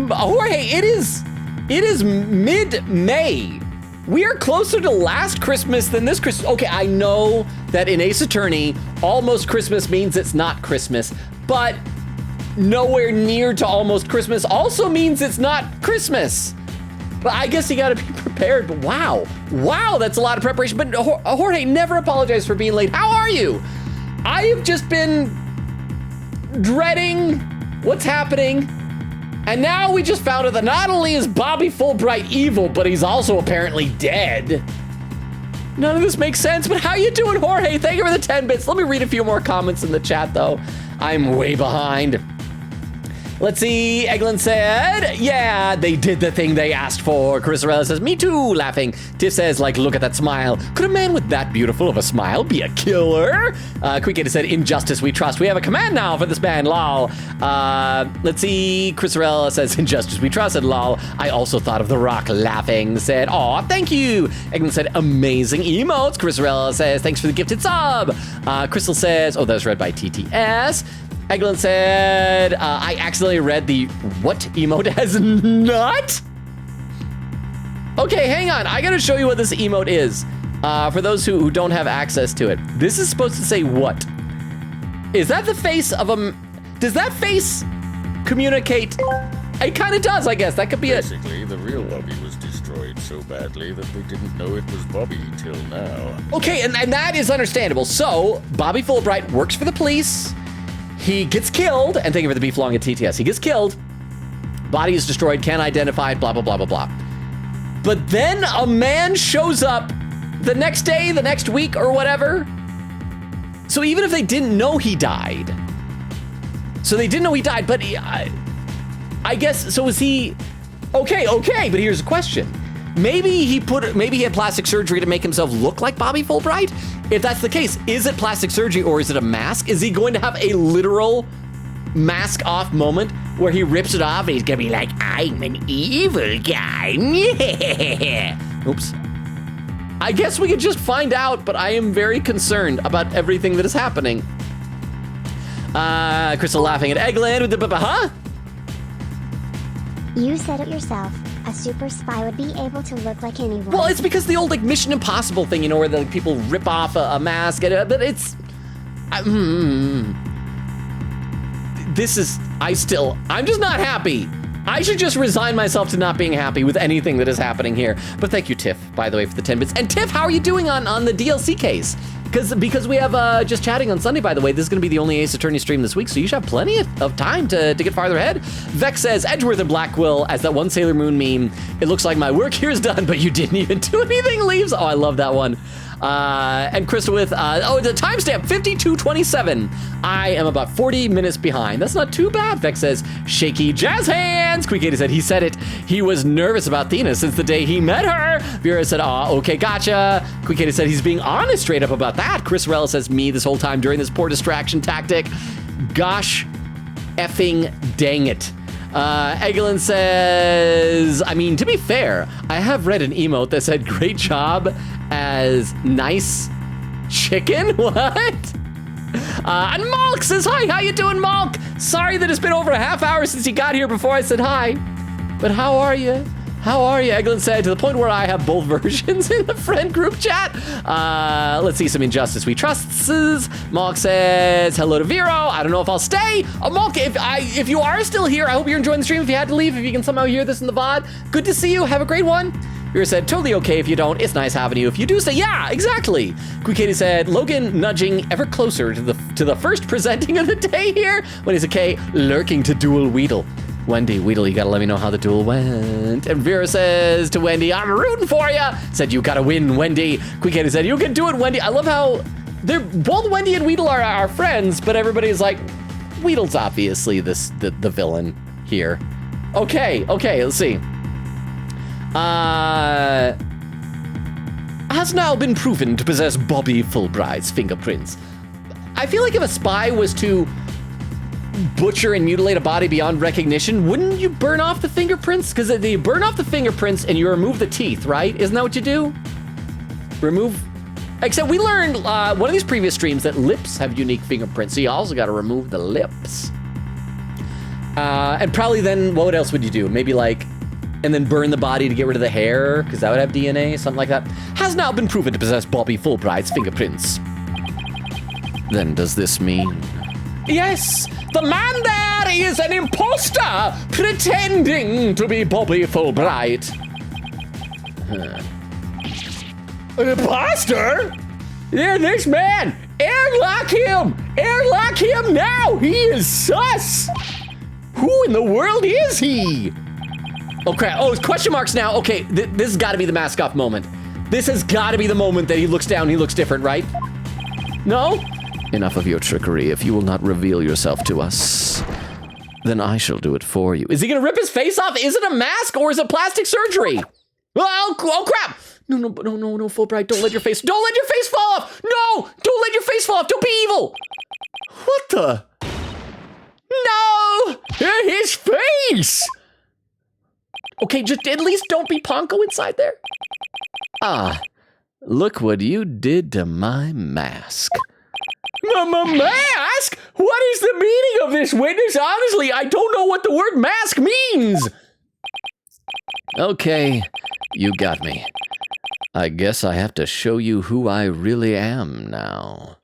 Jorge, it is mid-May. We are closer to last Christmas than this Christmas. Okay, I know that in Ace Attorney, almost Christmas means it's not Christmas, but nowhere near to almost Christmas also means it's not Christmas. But I guess you gotta be prepared, but wow, that's a lot of preparation. But Jorge, never apologize for being late. How are you? I have just been dreading what's happening. And now we just found out that not only is Bobby Fulbright evil, but he's also apparently dead. None of this makes sense, but how you doing, Jorge? Thank you for the 10 bits. Let me read a few more comments in the chat, though. I'm way behind. Let's see. Eglin said, yeah, they did the thing they asked for. Carisarella says, me too, laughing. Tiff says, like, look at that smile. Could a man with that beautiful of a smile be a killer? Quick said, injustice we trust. We have a command now for this man, lol. Let's see. Carisarella says, injustice we trust, and lol. I also thought of The Rock, laughing. Said, aw, thank you. Eglin said, amazing emotes. Carisarella says, thanks for the gifted sub. Crystal says, oh, that was read by TTS. Eglin said, I accidentally read the what emote as not? Okay, hang on. I gotta show you what this emote is. For those who don't have access to it. This is supposed to say what? Is that the face of a... Does that face communicate? It kind of does, I guess. That could be it. Basically, the real Bobby was destroyed so badly that they didn't know it was Bobby till now. Okay, and that is understandable. So, Bobby Fulbright works for the police. He gets killed, and thank you for the beef long at TTS. He gets killed. Body is destroyed, can't identify it, blah, blah, blah, blah, blah. But then a man shows up the next day, the next week, or whatever. So even if they didn't know he died. So they didn't know he died, but I guess, so was he... Okay, but here's a question. Maybe he had plastic surgery to make himself look like Bobby Fulbright? If that's the case, is it plastic surgery or is it a mask? Is he going to have a literal mask off moment where he rips it off and he's gonna be like, I'm an evil guy. Oops. I guess we could just find out, but I am very concerned about everything that is happening. Crystal laughing at Eggland with the huh? You said it yourself. A super spy would be able to look like anyone. Well, it's because the old like Mission Impossible thing, you know, where the people rip off a mask, but it's. I'm just not happy. I should just resign myself to not being happy with anything that is happening here. But thank you, Tiff, by the way, for the 10 bits. And Tiff, how are you doing on the DLC case? Because we have just chatting on Sunday, by the way. This is going to be the only Ace Attorney stream this week, so you should have plenty of time to get farther ahead. Vex says, Edgeworth and Blackquill, as that one Sailor Moon meme, it looks like my work here is done, but you didn't even do anything, leaves. Oh, I love that one. And Crystal with, the timestamp, 52:27. I am about 40 minutes behind. That's not too bad. Vex says, shaky jazz hands. Queekaty said, he said it. He was nervous about Thena since the day he met her. Vera said, okay, gotcha. Queekaty said, he's being honest straight up about that. Chris Rella says, me this whole time during this poor distraction tactic. Gosh effing dang it. Eglin says, I mean, to be fair, I have read an emote that said, great job as nice chicken. What? And Malk says, hi, how you doing, Malk? Sorry that it's been over a half hour since you got here before I said hi. But how are you? How are you? Eglin said, to the point where I have both versions in the friend group chat. Let's see some Injustice We Trusts. Malk says, hello to Vero. I don't know if I'll stay. Malk, if you are still here, I hope you're enjoying the stream. If you had to leave, if you can somehow hear this in the VOD, good to see you. Have a great one. Vera said, totally okay if you don't. It's nice having you. If you do say, yeah, exactly. Queekaty said, Logan nudging ever closer to the first presenting of the day here. When he's a K, lurking to duel Weedle. Wendy, Weedle, you gotta let me know how the duel went. And Vera says to Wendy, I'm rooting for you. Said, you gotta win, Wendy. Queekaty said, you can do it, Wendy. I love how they're both Wendy and Weedle are our friends, but everybody's like, Weedle's obviously the villain here. Okay, let's see. Has now been proven to possess Bobby Fulbright's fingerprints. I feel like if a spy was to butcher and mutilate a body beyond recognition, wouldn't you burn off the fingerprints? Because you burn off the fingerprints and you remove the teeth, right? Isn't that what you do? Remove. Except we learned one of these previous streams that lips have unique fingerprints, so you also got to remove the lips. And probably then, what else would you do? Maybe like, and then burn the body to get rid of the hair, because that would have DNA, something like that. Has now been proven to possess Bobby Fulbright's fingerprints. Then does this mean? Yes, the man there is an imposter pretending to be Bobby Fulbright. An imposter? Yeah, this man. Airlock him! Airlock him now! He is sus! Who in the world is he? Oh crap, oh, it's question marks now. Okay, this has gotta be the mask off moment. This has gotta be the moment that he looks down, he looks different, right? No? Enough of your trickery. If you will not reveal yourself to us, then I shall do it for you. Is he gonna rip his face off? Is it a mask or is it plastic surgery? Oh crap! No, Fulbright, don't let your face fall off! No, don't let your face fall off, don't be evil! What the? No! His face! Okay, just at least don't be Ponko inside there. Ah, look what you did to my mask. Mask? What is the meaning of this, witness? Honestly, I don't know what the word mask means. Okay, you got me. I guess I have to show you who I really am now.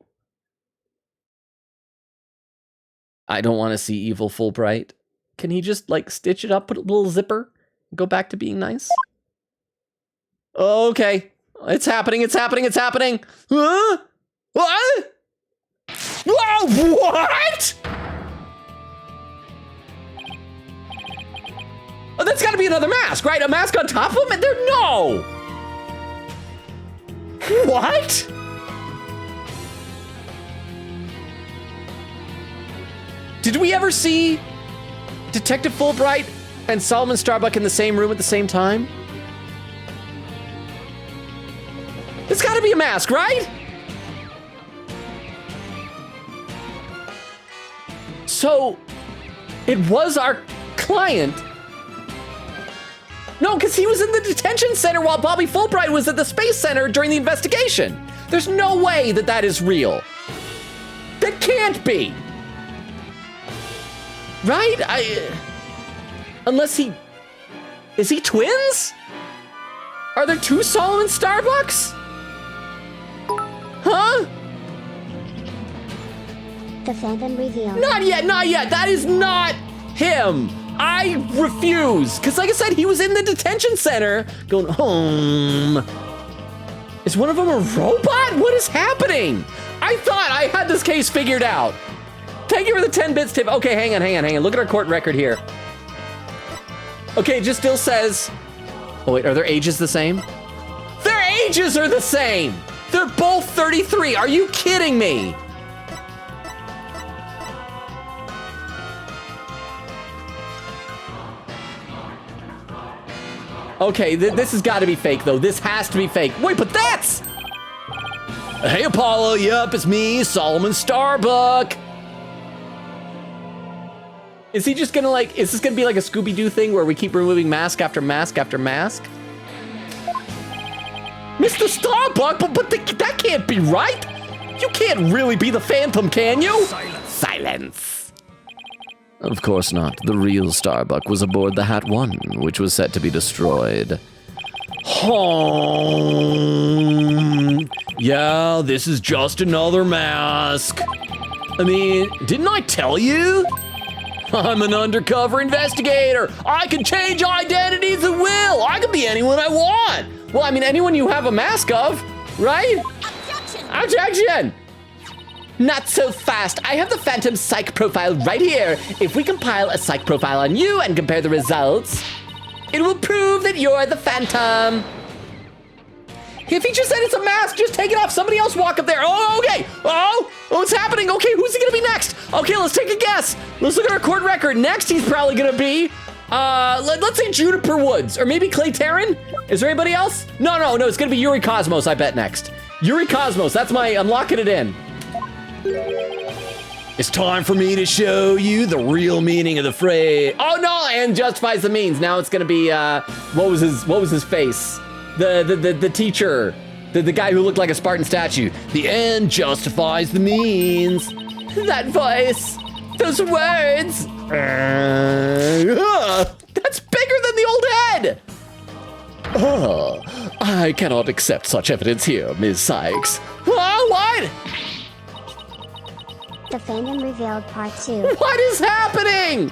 I don't want to see evil Fulbright. Can he just, like, stitch it up, put a little zipper, and go back to being nice? Okay. It's happening, it's happening, it's happening. Huh? What? Whoa, what? Oh, that's gotta be another mask, right? A mask on top of him? No. What? Did we ever see Detective Fulbright and Solomon Starbuck in the same room at the same time? It's gotta be a mask, right? So, it was our client. No, because he was in the detention center while Bobby Fulbright was at the Space Center during the investigation. There's no way that that is real. That can't be. Right? Unless he... Is he twins? Are there two Solomon Starbucks? Huh? The Phantom reveal. Not yet, not yet. That is not him. I refuse. Because like I said, he was in the detention center going home. Is one of them a robot? What is happening? I thought I had this case figured out. Thank you for the 10 bits tip. Okay, hang on. Look at our court record here. Okay, it just still says... Oh wait, are their ages the same? Their ages are the same! They're both 33. Are you kidding me? Okay, this has got to be fake, though. This has to be fake. Wait, but that's... Hey, Apollo. Yup, it's me, Solomon Starbuck. Is he just gonna, like... Is this gonna be like a Scooby-Doo thing where we keep removing mask after mask after mask? Mr. Starbuck, but that can't be right. You can't really be the Phantom, can you? Silence. Of course not. The real Starbuck was aboard the Hat 1, which was set to be destroyed. Yeah, this is just another mask. I mean, didn't I tell you? I'm an undercover investigator. I can change identities at will. I can be anyone I want. Well, I mean, anyone you have a mask of, right? Objection! Not so fast. I have the Phantom psych profile right here. If we compile a psych profile on you and compare the results, it will prove that you're the Phantom. If he just said it's a mask, just take it off. Somebody else walk up there. Oh, okay. Oh, it's happening. Okay, who's he gonna be next? Okay, let's take a guess. Let's look at our court record. Next, he's probably gonna be, let's say Juniper Woods, or maybe Clay Taryn. Is there anybody else? No, it's gonna be Yuri Cosmos, I bet, next. Yuri Cosmos, I'm locking it in. It's time for me to show you the real meaning of the phrase. Oh no, and justifies the means. Now it's gonna be, what was his face? The teacher, the guy who looked like a Spartan statue. The end justifies the means. That voice, those words. That's bigger than the old head. Oh, I cannot accept such evidence here, Ms. Sykes. What? The Phantom revealed part 2. What is happening?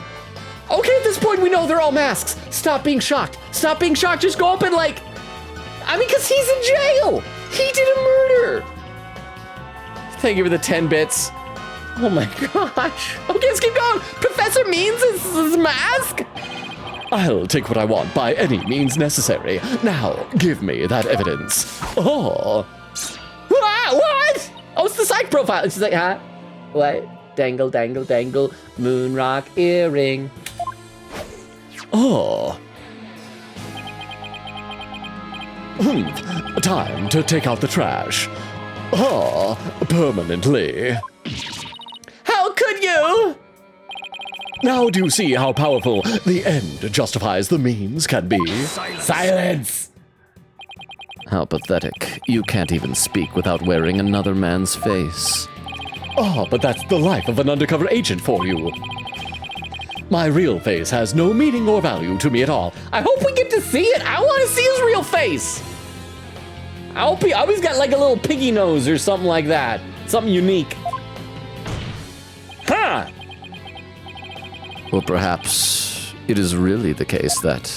Okay, at this point we know they're all masks. Stop being shocked. Stop being shocked. Just go up and like, I mean, because he's in jail. He did a murder. Thank you for the 10 bits. Oh my gosh. Okay, let's keep going. Professor Means is his mask. I'll take what I want by any means necessary. Now, give me that evidence. Oh. What? Oh, it's the psych profile. It's like, huh? What? Dangle, dangle, dangle. Moon rock earring. Oh. Time to take out the trash. Oh, permanently. How could you? Now do you see how powerful the end justifies the means can be? Silence! How pathetic. You can't even speak without wearing another man's face. Oh, but that's the life of an undercover agent for you. My real face has no meaning or value to me at all. I hope we get to see it. I want to see his real face. I hope he's got like a little piggy nose or something like that. Something unique. Huh! Or perhaps it is really the case that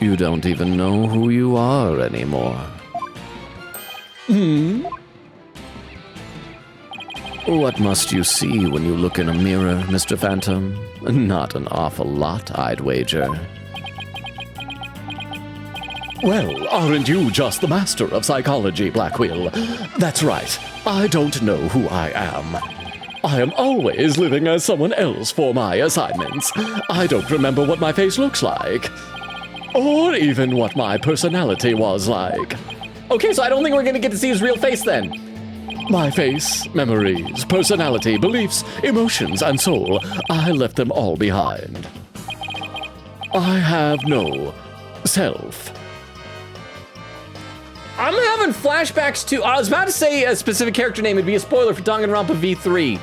You don't even know who you are anymore. What must you see when you look in a mirror, Mr. Phantom? Not an awful lot, I'd wager. Well, aren't you just the master of psychology, Blackwheel? That's right. I don't know who I am. I am always living as someone else for my assignments. I don't remember what my face looks like. Or even what my personality was like. Okay, so I don't think we're gonna get to see his real face then. My face, memories, personality, beliefs, emotions, and soul, I left them all behind. I have no self. I'm having flashbacks to, I was about to say a specific character name, it'd be a spoiler for Danganronpa V3.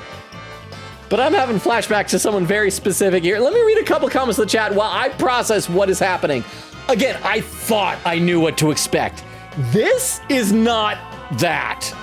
But I'm having flashbacks to someone very specific here. Let me read a couple comments in the chat while I process what is happening. Again, I thought I knew what to expect. This is not that.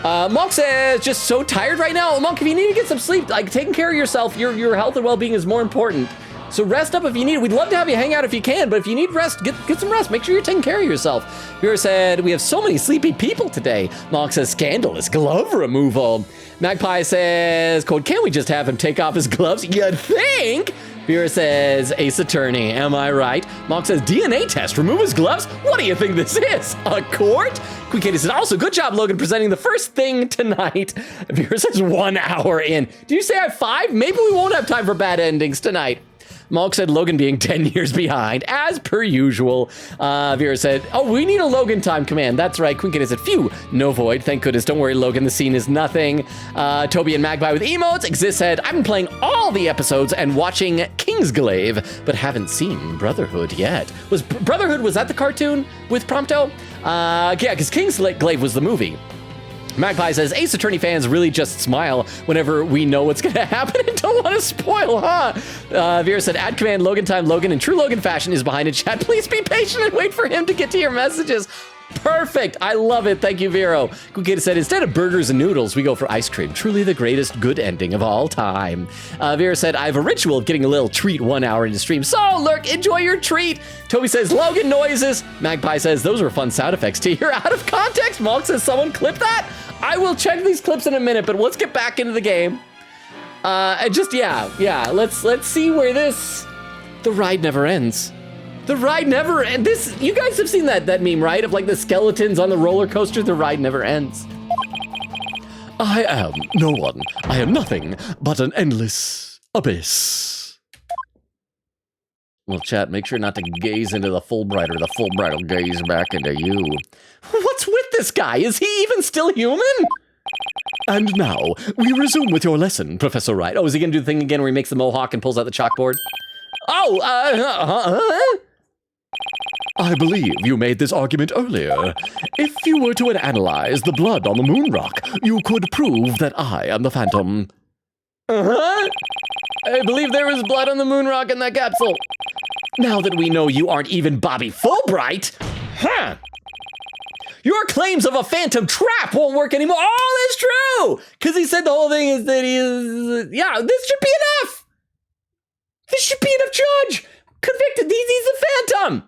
Monk says, just so tired right now. Monk, if you need to get some sleep, like taking care of yourself, your health and well-being is more important. So rest up if you need. We'd love to have you hang out if you can, but if you need rest, get some rest. Make sure you're taking care of yourself. Vera said, we have so many sleepy people today. Monk says, scandalous glove removal. Magpie says, Code, can't we just have him take off his gloves? You'd think. Vera says, Ace Attorney, am I right? Monk says, DNA test, remove his gloves? What do you think this is? A court? Quick Kitty says, also, good job, Logan, presenting the first thing tonight. Vera says, 1 hour in. Did you say I have 5? Maybe we won't have time for bad endings tonight. Malk said Logan being 10 years behind, as per usual. Vera said, oh, we need a Logan time command. That's right. Quinkin said, phew, no void. Thank goodness. Don't worry, Logan. The scene is nothing. Toby and Magpie with emotes. Exist said, I've been playing all the episodes and watching Kingsglaive, but haven't seen Brotherhood yet. Was Brotherhood, was that the cartoon with Prompto? Yeah, because Kingsglaive was the movie. Magpie says, Ace Attorney fans really just smile whenever we know what's going to happen and don't want to spoil, huh? Vera said, add command Logan time. Logan in true Logan fashion is behind in chat. Please be patient and wait for him to get to your messages. Perfect. I love it. Thank you, Vero. Kukita said, instead of burgers and noodles, we go for ice cream. Truly the greatest good ending of all time. Vera said, I have a ritual of getting a little treat 1 hour into stream. So, Lurk, enjoy your treat. Toby says, Logan noises. Magpie says, those were fun sound effects to hear out of context. Malk says, someone clip that? I will check these clips in a minute, but let's get back into the game. And just, yeah, let's see where the ride never ends. The ride never ends. You guys have seen that meme, right? Of like the skeletons on the roller coaster. The ride never ends. I am no one. I am nothing but an endless abyss. Well, chat, make sure not to gaze into the Fulbright or the Fulbright will gaze back into you. What's with this guy? Is he even still human? And now, we resume with your lesson, Professor Wright. Oh, is he gonna do the thing again where he makes the mohawk and pulls out the chalkboard? Oh, I believe you made this argument earlier. If you were to analyze the blood on the moon rock, you could prove that I am the Phantom. I believe there was blood on the moon rock in that capsule. Now that we know you aren't even Bobby Fulbright, huh? Your claims of a phantom trap won't work anymore. Oh, that's true! Because he said the whole thing is that he is... Yeah, this should be enough! This should be enough, Judge! Convicted, he's a phantom!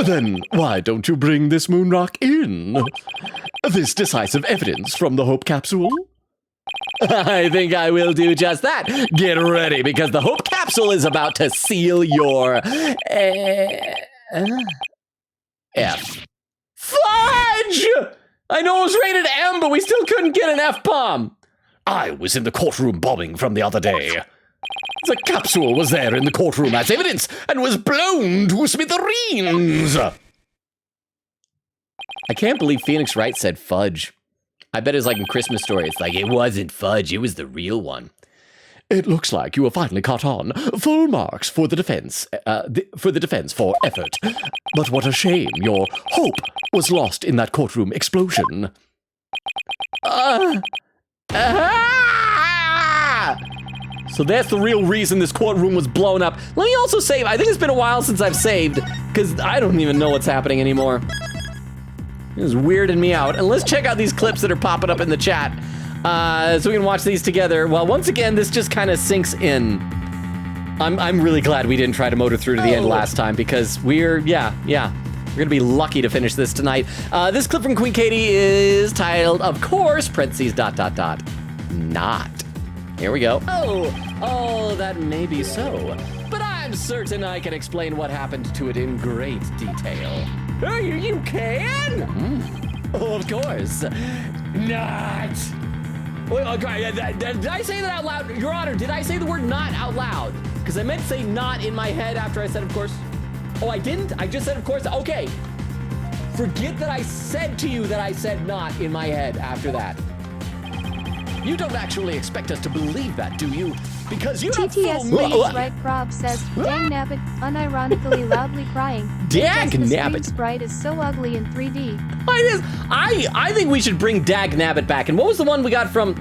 Then why don't you bring this moon rock in? This decisive evidence from the Hope Capsule? I think I will do just that. Get ready, because the Hope Capsule is about to seal your... F. Fudge! I know it was rated M, but we still couldn't get an F-bomb. I was in the courtroom bombing from the other day. The capsule was there in the courtroom as evidence and was blown to smithereens. I can't believe Phoenix Wright said fudge. I bet it's like in Christmas Story. It's like, it wasn't fudge, it was the real one. It looks like you have finally caught on. Full marks for the defense. For effort. But what a shame your hope was lost in that courtroom explosion. So that's the real reason this courtroom was blown up. Let me also save. I think it's been a while since I've saved, because I don't even know what's happening anymore. This is weirding me out. And let's check out these clips that are popping up in the chat, so we can watch these together. Well, once again, this just kind of sinks in. I'm really glad we didn't try to motor through to the end last time because we're gonna be lucky to finish this tonight. This clip from Queen Katie is titled, of course, parentheses, ... not. Here we go. Oh, that may be so, but I'm certain I can explain what happened to it in great detail. Oh, you can? Oh, of course. Not. Wait, okay, did I say that out loud? Your Honor, did I say the word not out loud? Because I meant to say not in my head after I said of course. Oh, I didn't? I just said of course? Okay. Forget that I said to you that I said not in my head after that. You don't actually expect us to believe that, do you? Because you don't fool TTS me. right Prob says, dang nabbit, unironically loudly crying. Dag The screen nabbit. sprite is so ugly in 3D. I think we should bring Dag Nabbit back. And what was the one we got from,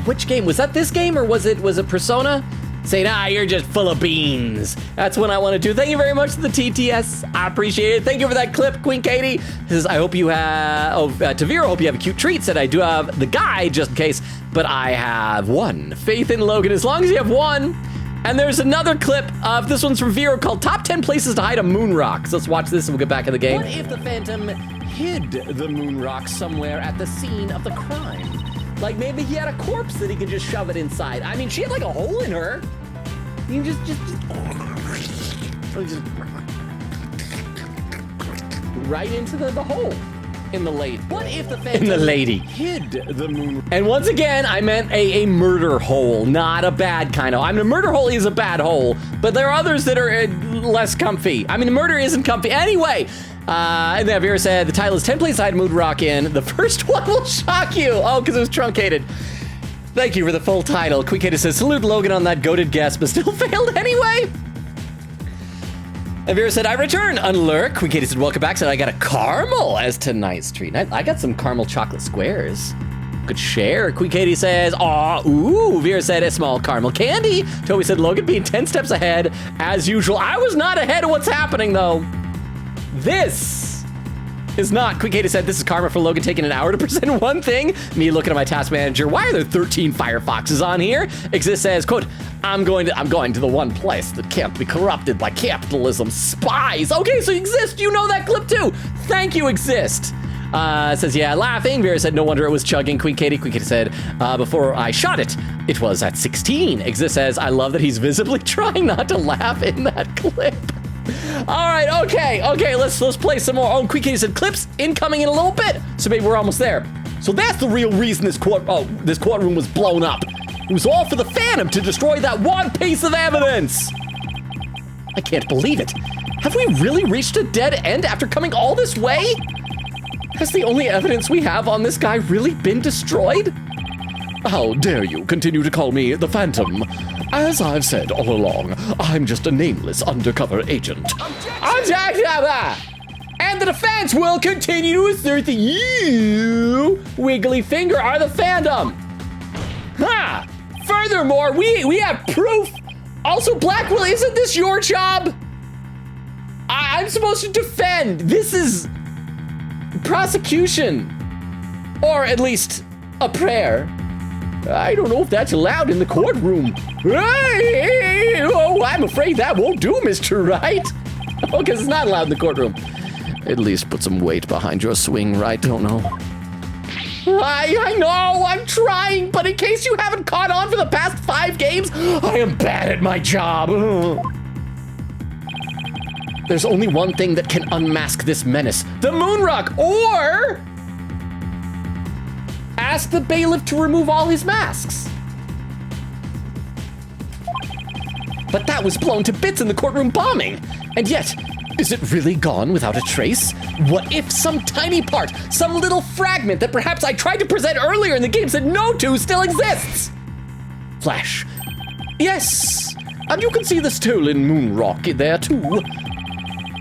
which game? Was that this game or was it Persona? Saying, you're just full of beans. That's what I want to do. Thank you very much to the TTS. I appreciate it. Thank you for that clip, Queen Katie. This is, I hope you have, Tavira, I hope you have a cute treat. Said I do have the guide just in case, but I have one. Faith in Logan, as long as you have one. And there's another clip of, this one's from Vero called Top 10 Places to Hide a Moon Rock. So let's watch this and we'll get back in the game. What if the Phantom hid the moon rock somewhere at the scene of the crime? Like maybe he had a corpse that he could just shove it inside. I mean, she had like a hole in her. You can just right into the hole in the lady. What if the Phantom hid the moon? And once again, I meant a murder hole, not a bad kind of. I mean, a murder hole is a bad hole, but there are others that are less comfy. I mean, murder isn't comfy. Anyway, and then Vera said, the title is 10 Places to Hide Moon Rock in. The first one will shock you. Oh, because it was truncated. Thank you for the full title. Queen Katie says, salute Logan on that goated guess, but still failed anyway. And Vera said, I return, unlurk. Queen Katie said, welcome back. Said, I got a caramel as tonight's treat. I got some caramel chocolate squares. Good share. Queen Katie says, ooh. Vera said, a small caramel candy. Toby said, Logan being 10 steps ahead as usual. I was not ahead of what's happening though. This is not. Queen Katie said, this is karma for Logan taking an hour to present one thing. Me looking at my task manager. Why are there 13 Firefoxes on here? Exist says, quote, I'm going to the one place that can't be corrupted by capitalism spies. Okay, so Exist, you know that clip too. Thank you, Exist. Says, yeah, laughing. Vera said, no wonder it was chugging. Queen Katie said, before I shot it, it was at 16. Exist says, I love that he's visibly trying not to laugh in that clip. All right, okay, let's play some more. Oh, Queen Katie said clips incoming in a little bit, so maybe we're almost there. So that's the real reason this courtroom was blown up. It was all for the Phantom to destroy that one piece of evidence. I can't believe it. Have we really reached a dead end after coming all this way? Has the only evidence we have on this guy really been destroyed? How dare you continue to call me the Phantom? As I've said all along, I'm just a nameless undercover agent. Objection! And the defense will continue to assert that you, Wiggly Finger, are the Phantom. Ha! Furthermore, we have proof. Also, Blackwell, isn't this your job? I'm supposed to defend. This is prosecution. Or at least a prayer. I don't know if that's allowed in the courtroom. Oh, I'm afraid that won't do, Mr. Wright. Oh, because it's not allowed in the courtroom. At least put some weight behind your swing, right? Don't know. I know, I'm trying, but in case you haven't caught on for the past 5 games, I am bad at my job. There's only one thing that can unmask this menace, the moon rock, or ask the bailiff to remove all his masks. But that was blown to bits in the courtroom bombing. And yet, is it really gone without a trace? What if some tiny part, some little fragment that perhaps I tried to present earlier in the game said no to still exists? Flash. Yes, and you can see the stolen moon rock there too.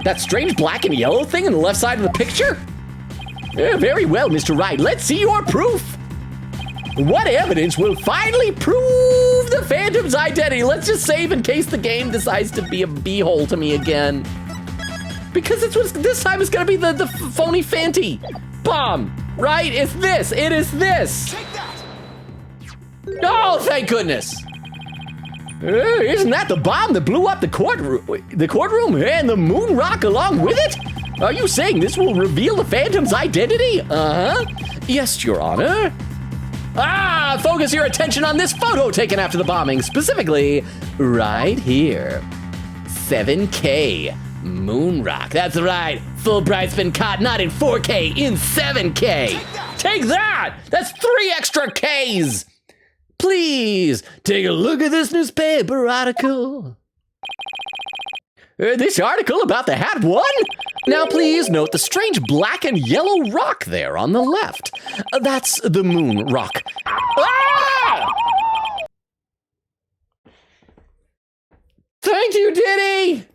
That strange black and yellow thing on the left side of the picture? Yeah, very well, Mr. Wright. Let's see your proof. What evidence will finally prove the Phantom's identity? Let's just save in case the game decides to be a b-hole to me again. Because this time it's gonna be the phony Fanty bomb, right? It's this, it is this. Take that! Oh, thank goodness. Isn't that the bomb that blew up the courtroom and the moon rock along with it? Are you saying this will reveal the Phantom's identity? Yes, Your Honor. Focus your attention on this photo taken after the bombing, specifically right here. 7K moon rock. That's right. Fulbright's been caught not in 4K, in 7K. Take that! That's 3 extra Ks. Please take a look at this newspaper article. This article about the Hat won? Now please note the strange black and yellow rock there on the left. That's the moon rock. Ah! Thank you, Diddy!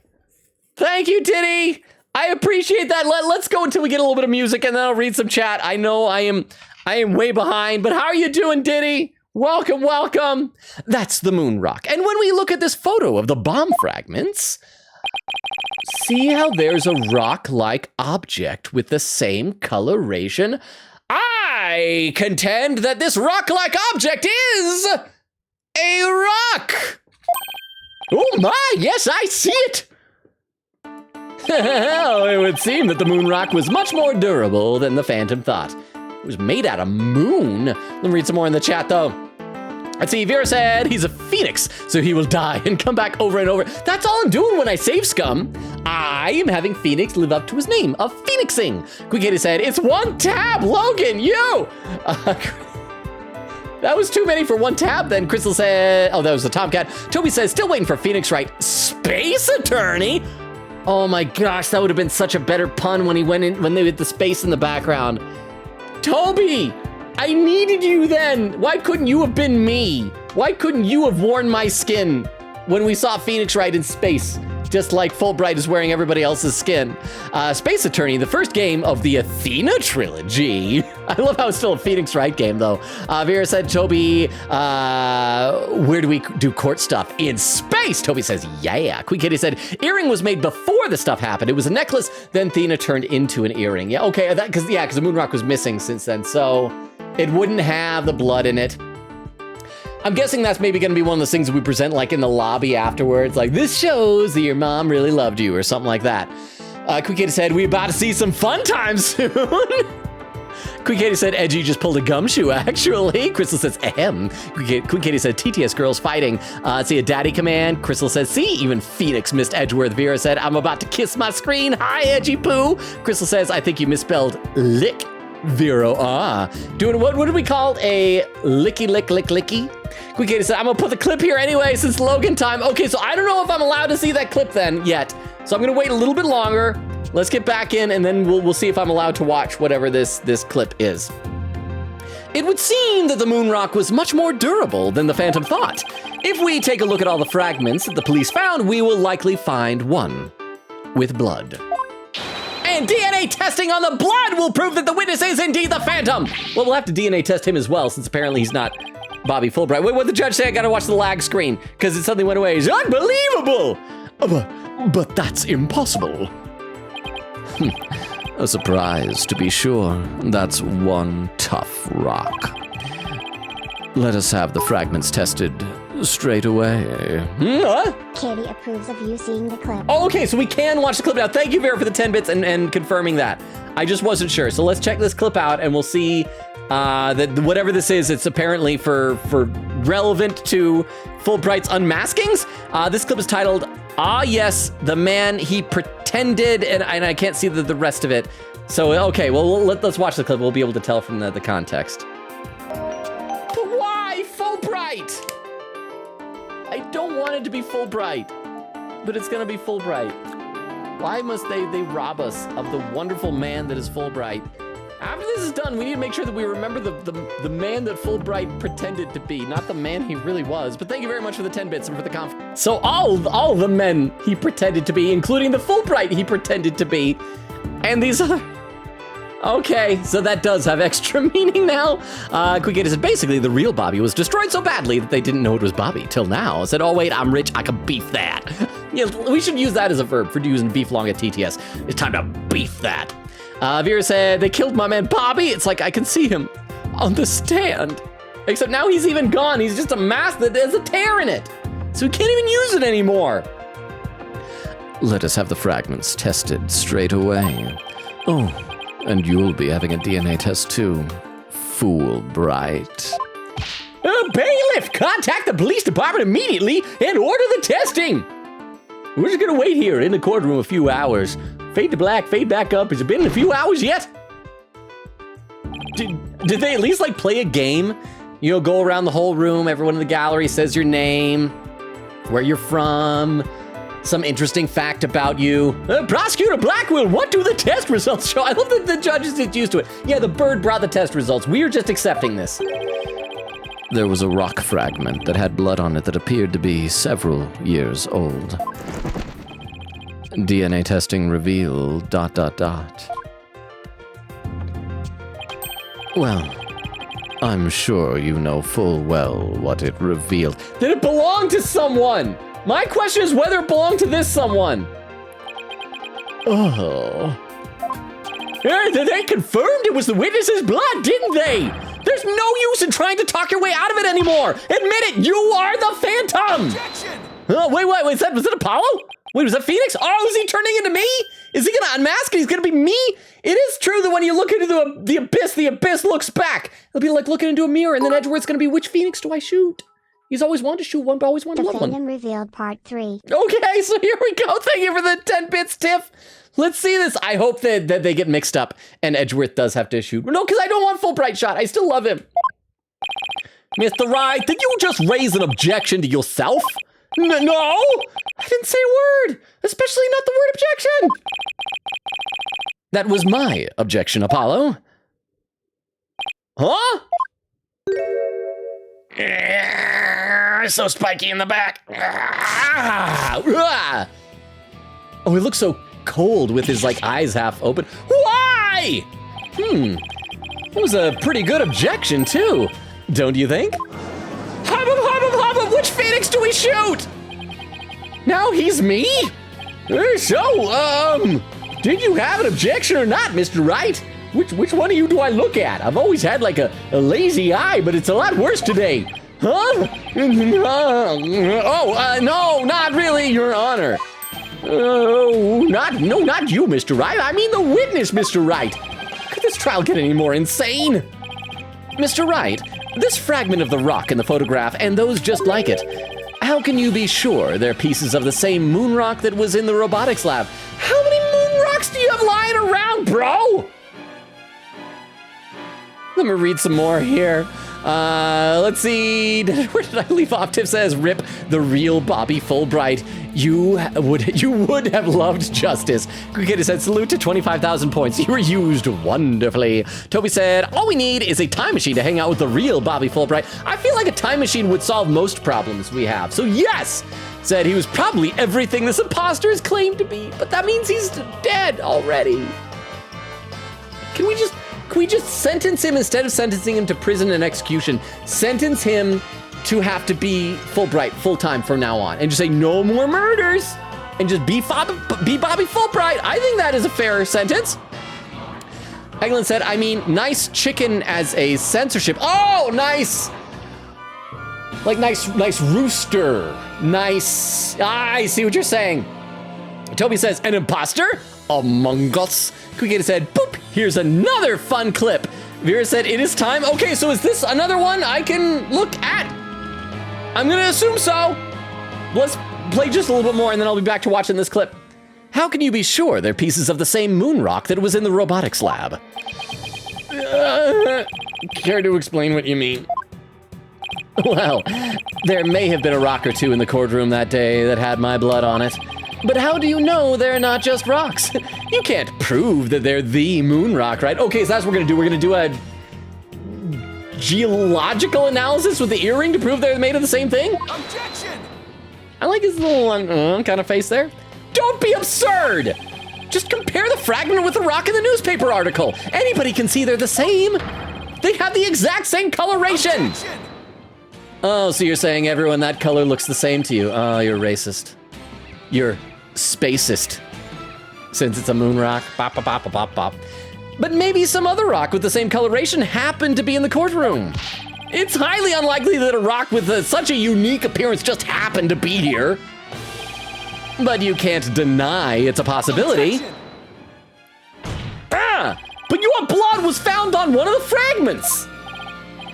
Thank you, Diddy! I appreciate that. Let's go until we get a little bit of music and then I'll read some chat. I know I am way behind, but how are you doing, Diddy? Welcome, welcome. That's the moon rock. And when we look at this photo of the bomb fragments, see how there's a rock-like object with the same coloration? I contend that this rock-like object is a rock. Oh my, yes, I see it. It would seem that the moon rock was much more durable than the Phantom thought. It was made out of moon. Let me read some more in the chat, though. Let's see, Vera said he's a phoenix, so he will die and come back over and over. That's all I'm doing when I save scum. I am having Phoenix live up to his name of phoenixing. Quick said, it's one tab, Logan, you! That was too many for one tab, then Crystal said, oh, that was the Tomcat. Toby says, still waiting for Phoenix, right? Space Attorney? Oh my gosh, that would have been such a better pun when he went in, when they had the space in the background. Toby, I needed you then. Why couldn't you have been me? Why couldn't you have worn my skin when we saw Phoenix Wright in space? Just like Fulbright is wearing everybody else's skin. Space Attorney, the first game of the Athena trilogy. I love how it's still a Phoenix Wright game, though. Vera said, Toby, where do we do court stuff? In space, Toby says, yeah. Quick Kitty said, earring was made before the stuff happened. It was a necklace, then Athena turned into an earring. Yeah, okay, because the moon rock was missing since then, so it wouldn't have the blood in it. I'm guessing that's maybe gonna be one of those things that we present like in the lobby afterwards, like this shows that your mom really loved you or something like that. Quick Katie said, we about to see some fun times soon. Quick Katie said, Edgy just pulled a gumshoe, actually. Crystal says, ahem. Quick Katie said, TTS girls fighting. See a daddy command. Crystal says, see, even Phoenix missed Edgeworth. Vera said, I'm about to kiss my screen. Hi, Edgy Poo. Crystal says, I think you misspelled lick. Vero, doing what did we call it? A licky lick lick licky? Quick Katie said, I'm gonna put the clip here anyway since Logan time. Okay, so I don't know if I'm allowed to see that clip then yet. So I'm gonna wait a little bit longer. Let's get back in and then we'll see if I'm allowed to watch whatever this clip is. It would seem that the moon rock was much more durable than the Phantom thought. If we take a look at all the fragments that the police found, we will likely find one with blood. And DNA testing on the blood will prove that the witness is indeed the Phantom. Well, we'll have to DNA test him as well, since apparently he's not Bobby Fulbright. Wait, what did the judge say? I gotta watch the lag screen, because it suddenly went away. It's unbelievable! But that's impossible. A surprise, to be sure. That's one tough rock. Let us have the fragments tested straight away. Kitty approves of you seeing the clip. Oh, okay, so we can watch the clip now. Thank you, Vera, for the 10 bits and confirming that. I just wasn't sure. So let's check this clip out and we'll see that whatever this is, it's apparently for relevant to Fulbright's unmaskings. This clip is titled, Ah, yes, the man he pretended, and I can't see the rest of it. So, okay, well, let's watch the clip. We'll be able to tell from the context. But why Fulbright? I don't want it to be Fulbright, but it's gonna be Fulbright. Why must they rob us of the wonderful man that is Fulbright? After this is done, we need to make sure that we remember the man that Fulbright pretended to be, not the man he really was. But thank you very much for the 10 bits and for the conf. So all the men he pretended to be, including the Fulbright he pretended to be, and these other. Okay, so that does have extra meaning now. Quick Gator said, basically, the real Bobby was destroyed so badly that they didn't know it was Bobby till now. I said, oh, wait, I'm rich, I can beef that. Yeah, we should use that as a verb for using beef long at TTS. It's time to beef that. Vera said, they killed my man Bobby. It's like I can see him on the stand. Except now he's even gone. He's just a mask that has a tear in it. so he can't even use it anymore. Let us have the fragments tested straight away. Oh, and you'll be having a DNA test too. Fool Bright. Bailiff, contact the police department immediately and order the testing. We're just gonna wait here in the courtroom a few hours. Fade to black, fade back up. Has it been a few hours yet? Did they at least like play a game? You know, go around the whole room, everyone in the gallery says your name, where you're from, some interesting fact about you. Prosecutor Blackwell, what do the test results show? I love that the judges get used to it. Yeah, the bird brought the test results. We are just accepting this. There was a rock fragment that had blood on it that appeared to be several years old. DNA testing revealed ... Well, I'm sure you know full well what it revealed. Did it belong to someone? My question is whether it belonged to this someone. Oh. They confirmed it was the witness's blood, didn't they? There's no use in trying to talk your way out of it anymore. Admit it, you are the Phantom. Objection! Oh, wait, was it Apollo? Wait, was that Phoenix? Oh, is he turning into me? Is he gonna unmask and he's gonna be me? It is true that when you look into the abyss looks back. It'll be like looking into a mirror, and then Edgeworth's gonna be, which Phoenix do I shoot? He's always wanted to shoot one, but always wanted to The love one. Phantom Revealed Part 3. Okay, so here we go. Thank you for the 10 bits, Tiff. Let's see this. I hope that they get mixed up and Edgeworth does have to shoot. No, because I don't want Fulbright shot. I still love him. Mr. Wright, did you just raise an objection to yourself? No, I didn't say a word, especially not the word objection. That was my objection, Apollo. Huh? So spiky in the back. Oh, he looks so cold with his like eyes half open. Why? That was a pretty good objection too, don't you think? Which Phoenix do we shoot? Now he's me? So, did you have an objection or not, Mr. Wright? Which one of you do I look at? I've always had like a lazy eye, but it's a lot worse today. Huh? No, not really, Your Honor. Not you, Mr. Wright. I mean the witness, Mr. Wright. Could this trial get any more insane? Mr. Wright, this fragment of the rock in the photograph and those just like it, how can you be sure they're pieces of the same moon rock that was in the robotics lab? How many moon rocks do you have lying around, bro? Let me read some more here. Let's see. Where did I leave off? Tiff says, "Rip the real Bobby Fulbright. You would have loved justice." Kukita said, "Salute to 25,000 points. You were used wonderfully." Toby said, "All we need is a time machine to hang out with the real Bobby Fulbright." I feel like a time machine would solve most problems we have. So yes, said he was probably everything this imposter is claimed to be, but that means he's dead already. Can we just sentence him instead of sentencing him to prison and execution? Sentence him to have to be Fulbright full-time from now on and just say no more murders and just be Bobby Fulbright. I think that is a fair sentence. Eglin said, "I mean, nice chicken as a censorship." Oh, nice. Like nice rooster. Nice. I see what you're saying. Toby says, "An imposter among us." Kukita said, "Boop, here's another fun clip." Vera said, "It is time." Okay, so is this another one I can look at? I'm gonna assume so. Let's play just a little bit more and then I'll be back to watching this clip. How can you be sure they're pieces of the same moon rock that was in the robotics lab? Care to explain what you mean? Well, there may have been a rock or two in the courtroom that day that had my blood on it. But how do you know they're not just rocks? You can't prove that they're the moon rock, right? Okay, so that's what we're gonna do. We're gonna do a geological analysis with the earring to prove they're made of the same thing? Objection! I like his little kind of face there. Don't be absurd! Just compare the fragment with the rock in the newspaper article. Anybody can see they're the same. They have the exact same coloration. Objection! Oh, so you're saying everyone that color looks the same to you. Oh, you're racist. You're spacist. Since it's a moon rock. Bop, bop, bop, bop, bop. But maybe some other rock with the same coloration happened to be in the courtroom. It's highly unlikely that a rock with such a unique appearance just happened to be here. But you can't deny it's a possibility. Objection! But your blood was found on one of the fragments.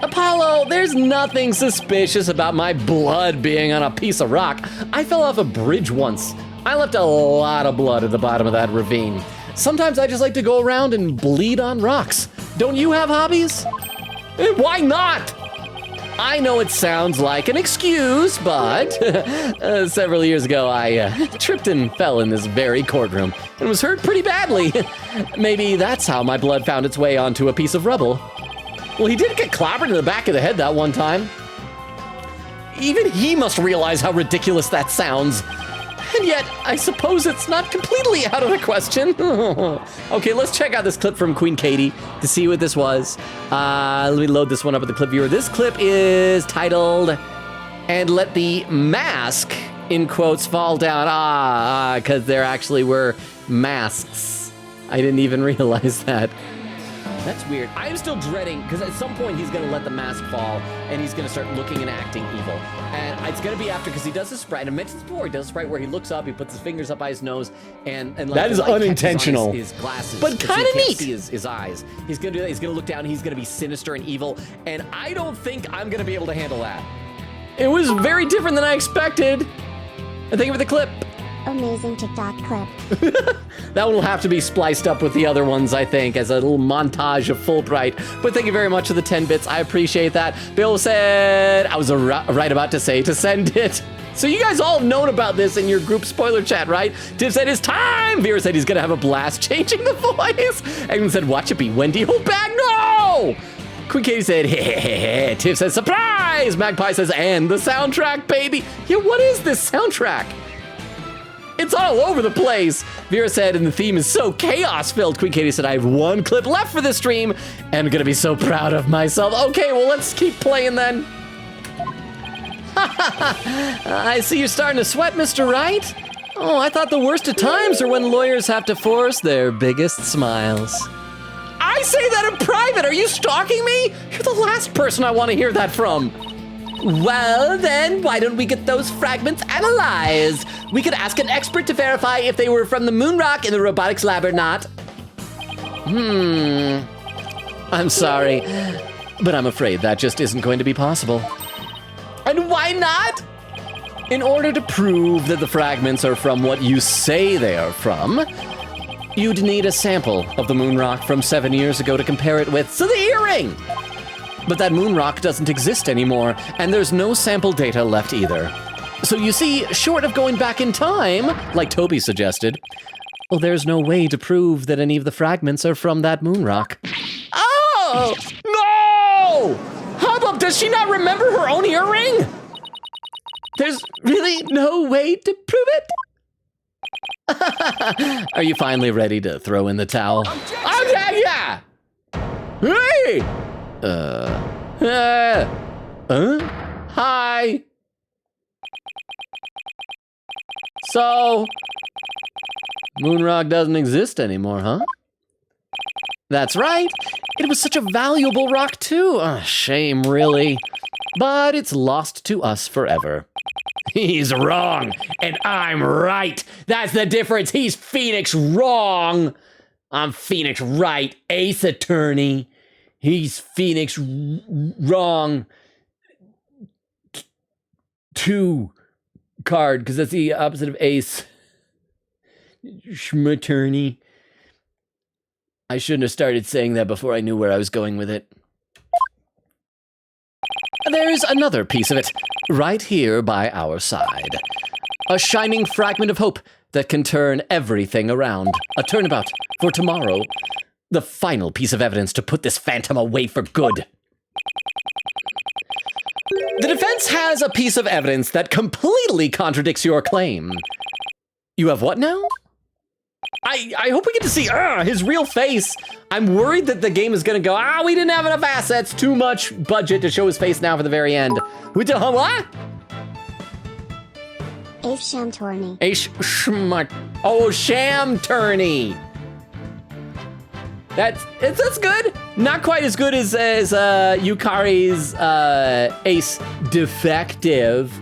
Apollo, there's nothing suspicious about my blood being on a piece of rock. I fell off a bridge once. I left a lot of blood at the bottom of that ravine. Sometimes I just like to go around and bleed on rocks. Don't you have hobbies? Why not? I know it sounds like an excuse, but several years ago I tripped and fell in this very courtroom and was hurt pretty badly. Maybe that's how my blood found its way onto a piece of rubble. Well, he did get clobbered in the back of the head that one time. Even he must realize how ridiculous that sounds. And yet, I suppose it's not completely out of the question. Okay, let's check out this clip from Queen Katie to see what this was. Let me load this one up with the clip viewer. This clip is titled, "And Let the Mask," in quotes, "fall down." Because there actually were masks. I didn't even realize that. That's weird. I am still dreading, because at some point he's going to let the mask fall, and he's going to start looking and acting evil. And it's going to be after, because he does a sprite, and I mentioned this before, he does a sprite where he looks up, he puts his fingers up by his nose, and like that is unintentional. His glasses, but kind of neat. See his eyes. He's going to do that. He's going to look down, and he's going to be sinister and evil, and I don't think I'm going to be able to handle that. It was very different than I expected. And thank you for the clip. Amazing TikTok clip. That one will have to be spliced up with the other ones, I think, as a little montage of Fulbright. But thank you very much for the 10 bits. I appreciate that. Bill said, I was right about to say to send it. So you guys all have known about this in your group spoiler chat, right? Tiff said, it's time! Vera said he's gonna have a blast changing the voice. Egan said, watch it be Wendy. Hold back, no! Queen Katie said, hey. Tiff says, surprise! Magpie says, and the soundtrack, baby. Yeah, what is this soundtrack? It's all over the place. Vera said, and the theme is so chaos-filled. Queen Katie said, I have one clip left for this stream, and I'm gonna be so proud of myself. Okay, well, let's keep playing then. I see you're starting to sweat, Mr. Wright. Oh, I thought the worst of times are when lawyers have to force their biggest smiles. I say that in private. Are you stalking me? You're the last person I want to hear that from. Well, then, why don't we get those fragments analyzed? We could ask an expert to verify if they were from the moon rock in the robotics lab or not. I'm sorry, but I'm afraid that just isn't going to be possible. And why not? In order to prove that the fragments are from what you say they are from, you'd need a sample of the moon rock from 7 years ago to compare it with. So the earring! But that moon rock doesn't exist anymore, and there's no sample data left either. So you see, short of going back in time, like Toby suggested, well, there's no way to prove that any of the fragments are from that moon rock. Oh! No! How about, does she not remember her own earring? There's really no way to prove it? Are you finally ready to throw in the towel? Okay, yeah! Hey! Hi. So, Moonrock doesn't exist anymore, huh? That's right. It was such a valuable rock, too. Shame, really. But it's lost to us forever. He's wrong, and I'm right. That's the difference. He's Phoenix wrong. I'm Phoenix right, Ace Attorney. He's Phoenix wrong. 2 card, because that's the opposite of ace. Schmaterney. I shouldn't have started saying that before I knew where I was going with it. There's another piece of it, right here by our side. A shining fragment of hope that can turn everything around. A turnabout for tomorrow. The final piece of evidence to put this phantom away for good. The defense has a piece of evidence that completely contradicts your claim. You have what now? I hope we get to see his real face. I'm worried that the game is gonna go, we didn't have enough assets, too much budget to show his face now for the very end. We did, what? Ace Sham Tourney. Sham Tourney. That's good. Not quite as good as Yukari's Ace Defective,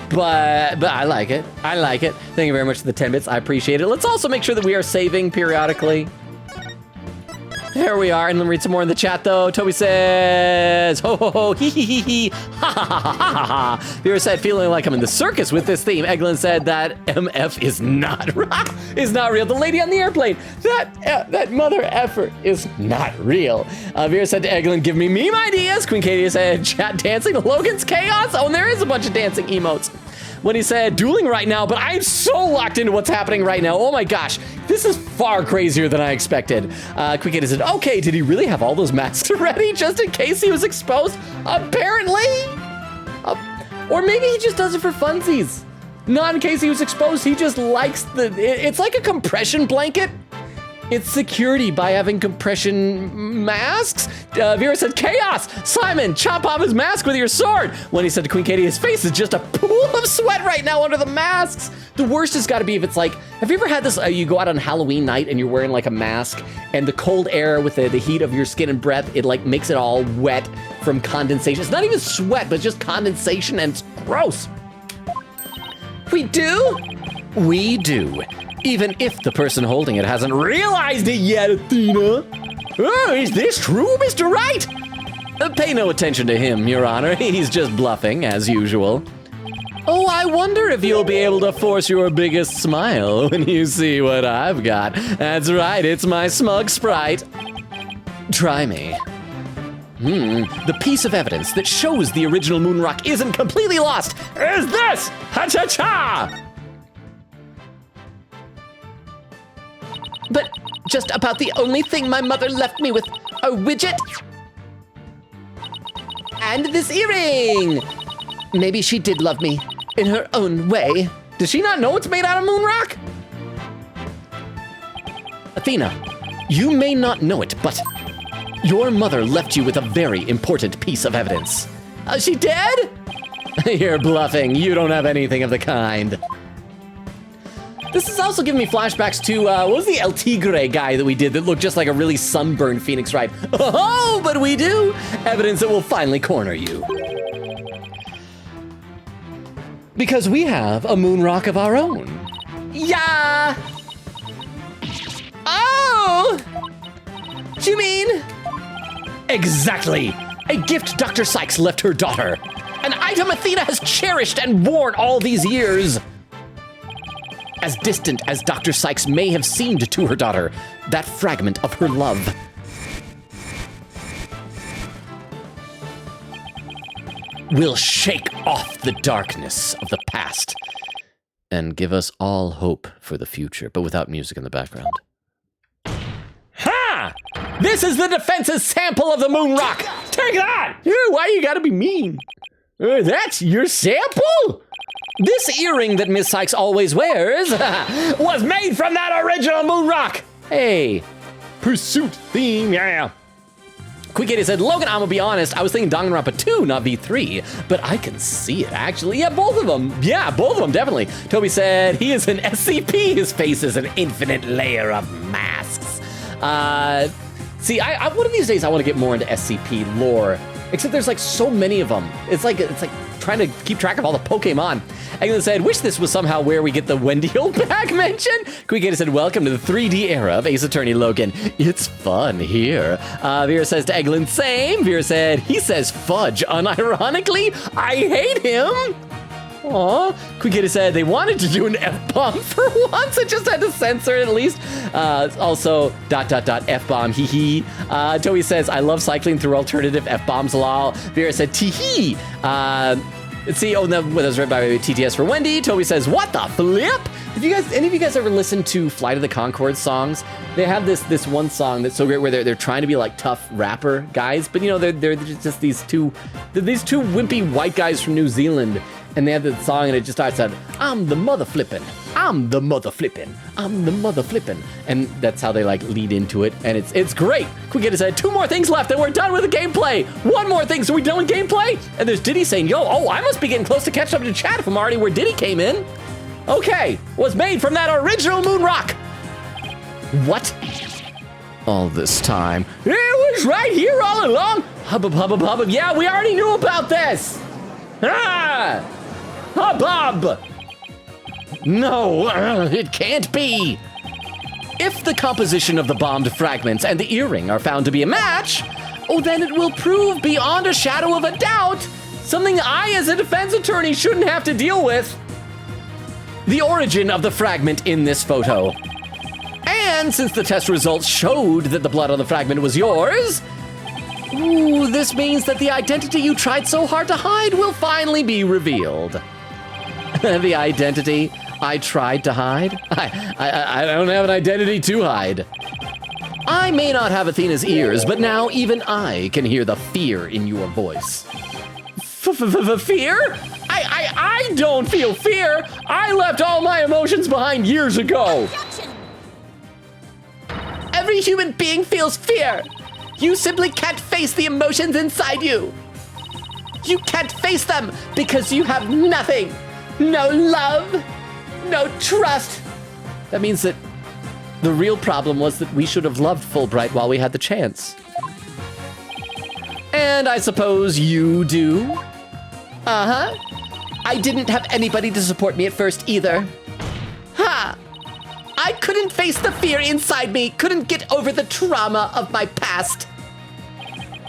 but I like it. I like it. Thank you very much for the 10 bits. I appreciate it. Let's also make sure that we are saving periodically. There we are, and let me read some more in the chat, though. Toby says, ho, ho, ho, hee, hee, hee, hee, ha, ha, ha, ha, ha, ha. Vera said, feeling like I'm in the circus with this theme. Eglin said that MF is not real. The lady on the airplane, that mother effer is not real. Vera said to Eglin, give me meme ideas. Queen Katie said, chat dancing, Logan's chaos. Oh, and there is a bunch of dancing emotes. When he said dueling right now, but I'm so locked into what's happening right now. Oh my gosh, this is far crazier than I expected. Quick Kid said, okay, did he really have all those masks ready just in case he was exposed? Apparently. Or maybe he just does it for funsies. Not in case he was exposed, he just likes it's like a compression blanket. It's security by having compression masks. Vera said, chaos! Simon, chop off his mask with your sword! When he said to Queen Katie, his face is just a pool of sweat right now under the masks. The worst has got to be if it's like, have you ever had this, you go out on Halloween night and you're wearing like a mask and the cold air with the heat of your skin and breath, it like makes it all wet from condensation. It's not even sweat, but just condensation and it's gross. We do? We do. Even if the person holding it hasn't realized it yet, Athena. Oh, is this true, Mr. Right? Pay no attention to him, Your Honor. He's just bluffing, as usual. Oh, I wonder if you'll be able to force your biggest smile when you see what I've got. That's right, it's my smug sprite. Try me. The piece of evidence that shows the original moon rock isn't completely lost is this! Ha-cha-cha! But just about the only thing my mother left me with, a widget. And this earring. Maybe she did love me in her own way. Does she not know it's made out of moon rock? Athena, you may not know it, but your mother left you with a very important piece of evidence. She dead? You're bluffing. You don't have anything of the kind. This is also giving me flashbacks to, what was the El Tigre guy that we did that looked just like a really sunburned Phoenix Wright? Oh, but we do! Evidence that will finally corner you. Because we have a moon rock of our own. Yeah! Oh! Do you mean? Exactly! A gift Dr. Sykes left her daughter. An item Athena has cherished and worn all these years. As distant as Dr. Sykes may have seemed to her daughter, that fragment of her love will shake off the darkness of the past and give us all hope for the future, but without music in the background. Ha! This is the defense's sample of the moon rock! Take that! Why you gotta be mean? That's your sample? This earring that Miss Sykes always wears was made from that original moon rock. Hey, pursuit theme, yeah. Quick Kitty said, Logan, I'm gonna be honest, I was thinking Danganronpa 2, not V3, but I can see it actually. Yeah, both of them. Yeah, both of them, definitely. Toby said, he is an SCP. His face is an infinite layer of masks. See, I one of these days I want to get more into SCP lore, except there's like so many of them. It's like trying to keep track of all the Pokemon. Eglin said, wish this was somehow where we get the Wendy Oldback mention. Quick said, welcome to the 3D era of Ace Attorney Logan. It's fun here. Vera says to Eglin, same. Vera said, he says fudge unironically. I hate him. Aw. Quick said, they wanted to do an F-bomb for once. I just had to censor it at least. Also, ... F-bomb, hee hee. Toby says, I love cycling through alternative F-bombs, lol. Vera said, tee hee. Let's see, that was read by TTS for Wendy. Toby says, what the flip? Have you guys, any of you guys ever listened to Flight of the Conchords songs? They have this one song that's so great where they're trying to be like tough rapper guys, but you know, they're just these two wimpy white guys from New Zealand, and they have the song and it just starts out, I'm the mother flippin', I'm the mother flippin', I'm the mother flippin'. And that's how they like lead into it, and it's great. Quick said, 2 more things left and we're done with the gameplay. 1 more thing, so we done with gameplay? And there's Diddy saying, I must be getting close to catching up to chat if I'm already where Diddy came in. Okay, was made from that original moon rock. What? all this time? It was right here all along. Hubbub, hubbub, hubbub. Yeah, we already knew about this. Ah! Hubbub! No, it can't be. If the composition of the bombed fragments and the earring are found to be a match, oh, then it will prove beyond a shadow of a doubt something I, as a defense attorney, shouldn't have to deal with. The origin of the fragment in this photo. And since the test results showed that the blood on the fragment was yours, ooh, this means that the identity you tried so hard to hide will finally be revealed. The identity I tried to hide? I don't have an identity to hide. I may not have Athena's ears, but now even I can hear the fear in your voice. Fear? I don't feel fear. I left all my emotions behind years ago. Every human being feels fear. You simply can't face the emotions inside you. You can't face them because you have nothing. No love, no trust. That means that the real problem was that we should have loved Fulbright while we had the chance. And I suppose you do? Uh-huh. I didn't have anybody to support me at first either. Ha! I couldn't face the fear inside me, couldn't get over the trauma of my past.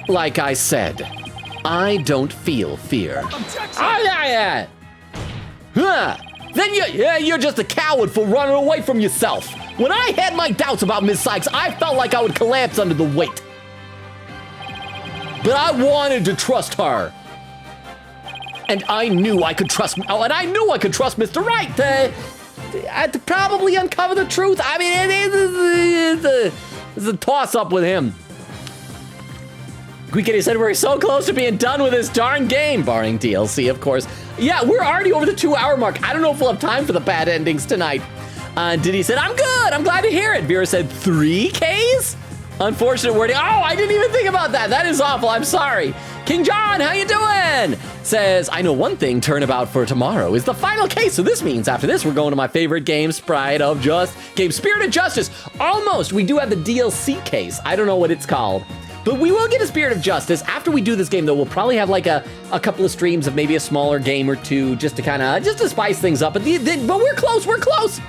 Like I said, I don't feel fear. Yeah. Huh. Then you're just a coward for running away from yourself. When I had my doubts about Miss Sykes, I felt like I would collapse under the weight. But I wanted to trust her. And I knew I could trust, Mr. Wright to probably uncover the truth. I mean, it's a toss-up with him. Quick Kitty said we're so close to being done with this darn game, barring DLC, of course. Yeah, we're already over the 2-hour mark. I don't know if we'll have time for the bad endings tonight. Diddy said, I'm good. I'm glad to hear it. Vera said, 3Ks? Unfortunate wording. Oh, I didn't even think about that. That is awful. I'm sorry. King John, how you doing? Says, I know one thing, Turnabout for tomorrow is the final case. So this means after this, we're going to my favorite game, Spirit of Justice. Almost. We do have the DLC case. I don't know what it's called. But we will get a Spirit of Justice. After we do this game, though, we'll probably have like a couple of streams of maybe a smaller game or two just to spice things up. But we're close.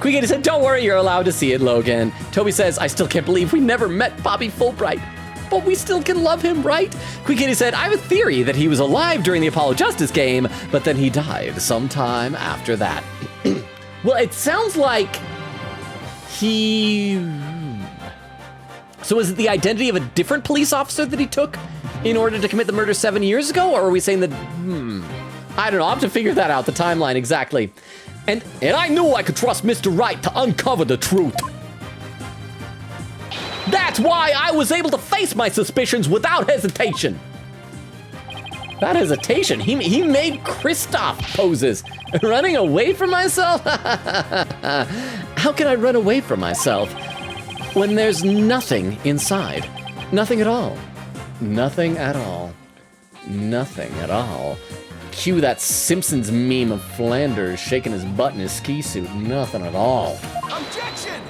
Quick said, don't worry, you're allowed to see it, Logan. Toby says, I still can't believe we never met Bobby Fulbright. But we still can love him, right? Quick Kitty said, I have a theory that he was alive during the Apollo Justice game, but then he died sometime after that. Well, it sounds like So is it the identity of a different police officer that he took in order to commit the murder 7 years ago? Or are we saying that, I don't know, I'll have to figure that out, the timeline exactly. And I knew I could trust Mr. Wright to uncover the truth. That's why I was able to face my suspicions without hesitation. Without hesitation? He made Kristoff poses. Running away from myself? How can I run away from myself when there's nothing inside? Nothing at all. Nothing at all. Nothing at all. Cue that Simpsons meme of Flanders shaking his butt in his ski suit. Nothing at all. Objection!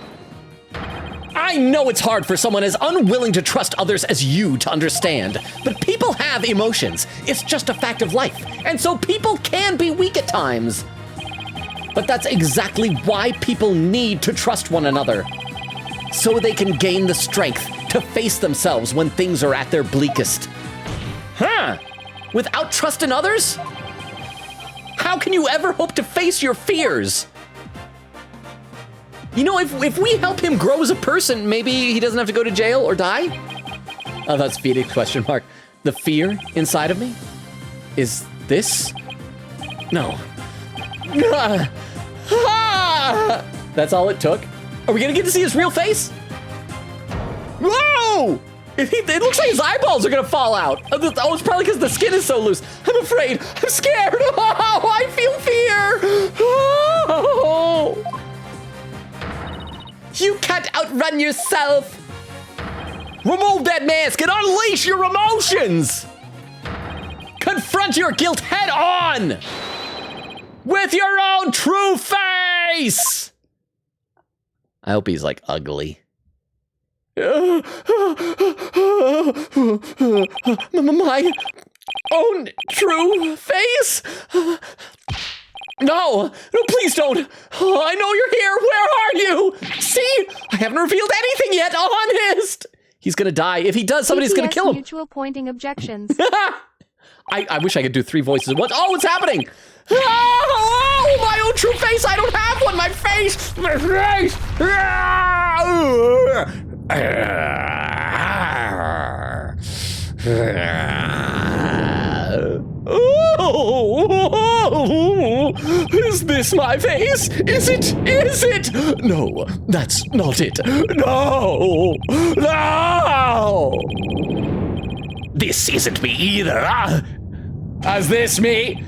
I know it's hard for someone as unwilling to trust others as you to understand, but people have emotions. It's just a fact of life, and so people can be weak at times. But that's exactly why people need to trust one another, so they can gain the strength to face themselves when things are at their bleakest. Huh? Without trust in others? How can you ever hope to face your fears? You know, if we help him grow as a person, maybe he doesn't have to go to jail or die? Oh, that's Phoenix question mark. The fear inside of me? Is this? No. That's all it took? Are we gonna get to see his real face? Whoa! It looks like his eyeballs are gonna fall out. Oh, it's probably because the skin is so loose. I'm afraid. I'm scared. Oh, I feel fear. Oh. You can't outrun yourself. Remove that mask and unleash your emotions. Confront your guilt head on with your own true face. I hope he's like ugly. My own true face? No, please don't. Oh, I know you're here. Where are you? See, I haven't revealed anything yet. Honest. He's gonna die. If he does, somebody's gonna kill him. Mutual pointing objections. I wish I could do 3 voices at once. Oh, what's happening? Oh, my own true face. I don't have one. My face. My face. Oh, is this my face? Is it? Is it? No, that's not it. No, no. This isn't me either. Is this me?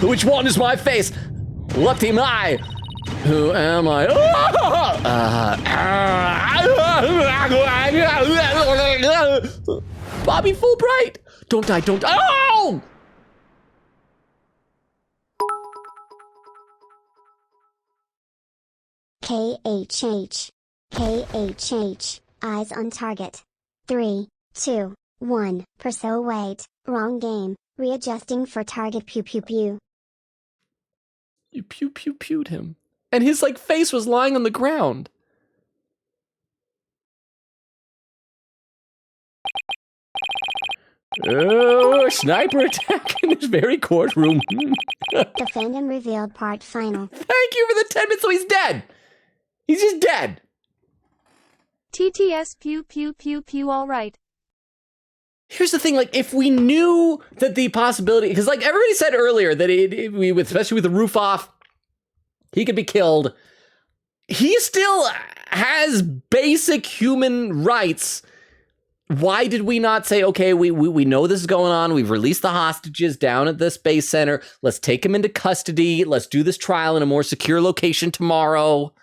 Which one is my face? What am I? Who am I? Bobby Fulbright! Don't die, don't die. Oh! KHH. KHH. Eyes on target. 3, 2, 1. Perso wait. Wrong game. Readjusting for target. Pew pew pew. You pew pew pewed him. And his face was lying on the ground. Oh, sniper attack in this very courtroom. The fandom revealed part final. Thank you for the 10 minutes, so he's dead. He's just dead. TTS pew pew pew pew all right. Here's the thing, if we knew that the possibility, because everybody said earlier that especially with the roof off, he could be killed. He still has basic human rights. Why did we not say, okay, we know this is going on. We've released the hostages down at the Space Center. Let's take him into custody. Let's do this trial in a more secure location tomorrow.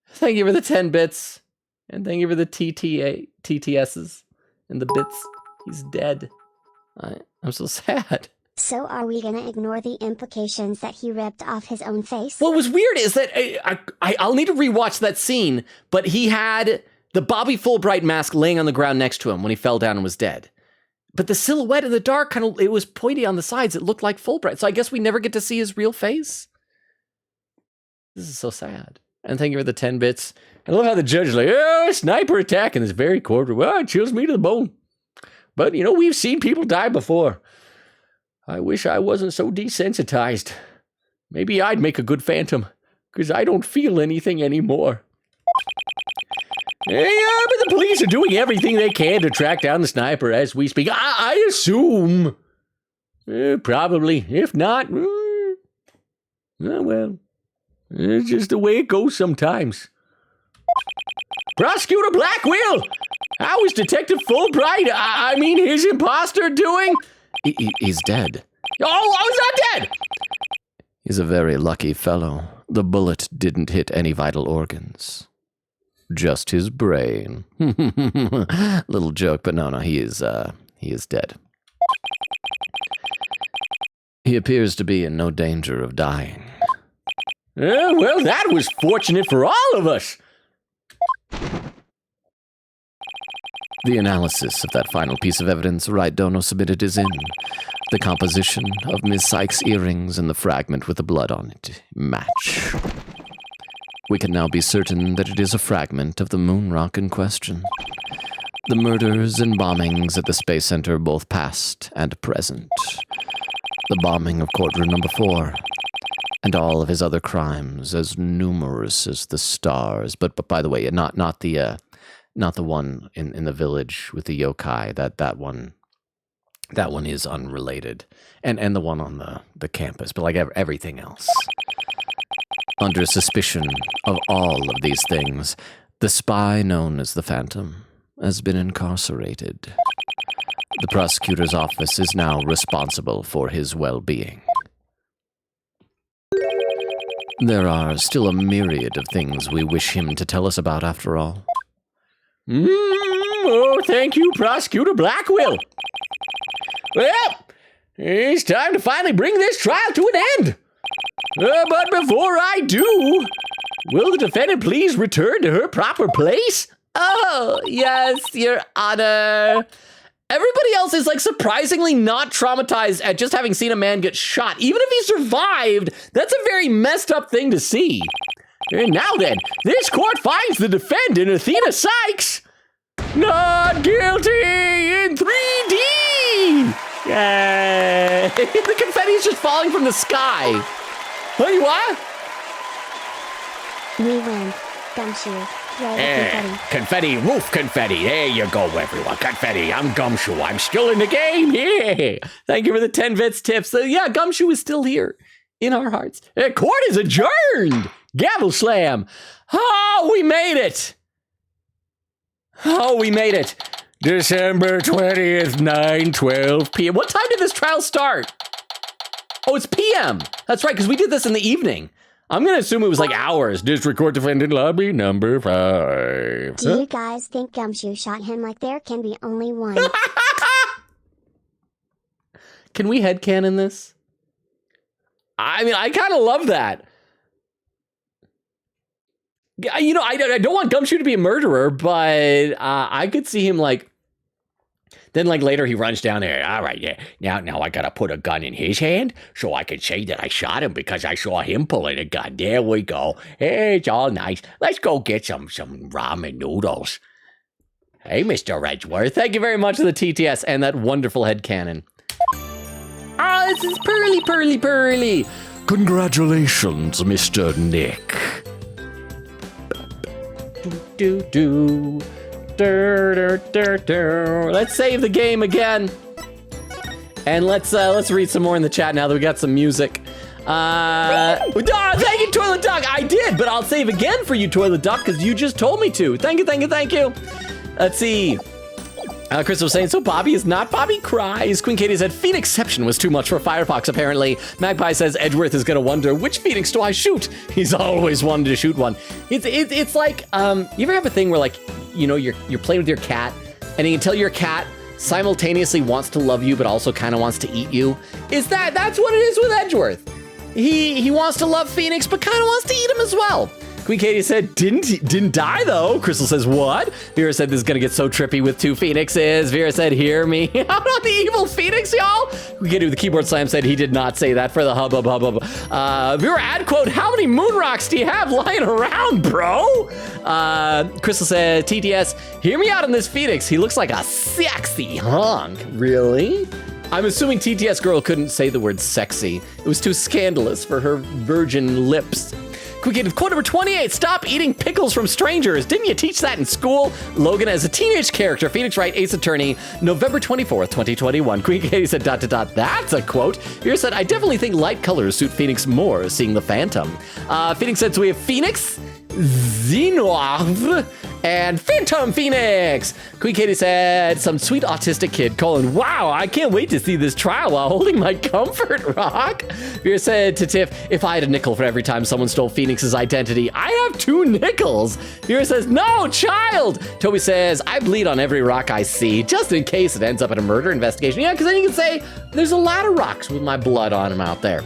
Thank you for the 10 bits. And thank you for the TTSs and the bits. He's dead. I'm so sad. So are we gonna ignore the implications that he ripped off his own face? What was weird is that I'll need to rewatch that scene, but he had the Bobby Fulbright mask laying on the ground next to him when he fell down and was dead. But the silhouette in the dark, it was pointy on the sides. It looked like Fulbright. So I guess we never get to see his real face. This is so sad. And thank you for the 10 bits. I love how the judge is like, oh, sniper attack in this very courtroom. Well, it chills me to the bone. But, we've seen people die before. I wish I wasn't so desensitized. Maybe I'd make a good phantom, because I don't feel anything anymore. Yeah, but the police are doing everything they can to track down the sniper as we speak. I assume. Probably. If not, well, it's just the way it goes sometimes. Prosecutor Blackwell! How is Detective Fulbright, his imposter doing? He's dead. Oh, he's not dead! He's a very lucky fellow. The bullet didn't hit any vital organs. Just his brain. Little joke, but no, he is dead. He appears to be in no danger of dying. Well, that was fortunate for all of us. The analysis of that final piece of evidence Right Dono submitted is in. The composition of Miss Sykes' earrings and the fragment with the blood on it match. We can now be certain that it is a fragment of the moon rock in question. The murders and bombings at the Space Center, both past and present. The bombing of courtroom number 4. And all of his other crimes, as numerous as the stars. But by the way, not the one in the village with the yokai. That one is unrelated, and the one on the campus. But everything else, under suspicion of all of these things, the spy known as the Phantom has been incarcerated. The prosecutor's office is now responsible for his well-being. There are still a myriad of things we wish him to tell us about, after all. Oh, thank you, Prosecutor Blackwell. Well, it's time to finally bring this trial to an end. But before I do, will the defendant please return to her proper place? Oh, yes, Your Honor. Everybody else is like surprisingly not traumatized at just having seen a man get shot. Even if he survived, that's a very messed up thing to see. And now then, this court finds the defendant, Athena Sykes, not guilty in 3D. Yay. The confetti is just falling from the sky. Hey, what? We win. Gumshoe. Throw the confetti. Confetti, roof confetti. There you go, everyone. Confetti. I'm Gumshoe. I'm still in the game. Yeah. Thank you for the 10 bits tips. So yeah, Gumshoe is still here in our hearts. Court is adjourned. Gavel slam. Oh, we made it. Oh, we made it. December 20th, 9:12 p.m. What time did this trial start? Oh, it's p.m. That's right, because we did this in the evening. I'm going to assume it was like hours. District Court Defendant Lobby number 5. Do you guys think Gumshoe shot him like there can be only one? Can we headcanon this? I mean, I kind of love that. You know, I don't want Gumshoe to be a murderer, but I could see him like, then like later he runs down there. All right, yeah. Now I got to put a gun in his hand so I can say that I shot him because I saw him pulling a gun. There we go. Hey, it's all nice. Let's go get some ramen noodles. Hey, Mr. Edgeworth, thank you very much for the TTS and that wonderful headcanon. Oh, this is Pearly. Congratulations, Mr. Nick. Do. Let's save the game again. And let's read some more in the chat now that we got some music. Thank you, Toilet Duck. I did, but I'll save again for you, Toilet Duck, because you just told me to. Thank you. Let's see. Chris was saying, so Bobby is not Bobby cries. Queen Katie said, Phoenixception was too much for Firefox, apparently. Magpie says, Edgeworth is gonna wonder, which Phoenix do I shoot? He's always wanted to shoot one. It's like, you ever have a thing where like, you know, you're playing with your cat, and you can tell your cat simultaneously wants to love you, but also kind of wants to eat you? That's what it is with Edgeworth. He wants to love Phoenix, but kind of wants to eat him as well. Queen Katie said, didn't die though. Crystal says, what? Vera said, this is gonna get so trippy with 2 Phoenixes. Vera said, hear me. How about the evil Phoenix, y'all? Queen Katie with the keyboard slam said he did not say that for the hubbub. Vera ad quote, how many moon rocks do you have lying around, bro? Crystal said, TTS, hear me out on this Phoenix. He looks like a sexy hunk. Really? I'm assuming TTS girl couldn't say the word sexy. It was too scandalous for her virgin lips. Quote number 28, stop eating pickles from strangers. Didn't you teach that in school? Logan as a teenage character, Phoenix Wright, Ace Attorney, November 24th, 2021. Queen Katie said, ... That's a quote. Vera said, I definitely think light colors suit Phoenix more, seeing the Phantom. Phoenix said, so we have Phoenix, Xenoir, and Phantom Phoenix. Queen Katie said, some sweet autistic kid calling, wow, I can't wait to see this trial while holding my comfort rock. Vera said to Tiff, if I had a nickel for every time someone stole Phoenix's identity, I have 2 nickels. Vera says, no, child. Toby says, I bleed on every rock I see, just in case it ends up in a murder investigation. Yeah, because then you can say, there's a lot of rocks with my blood on them out there.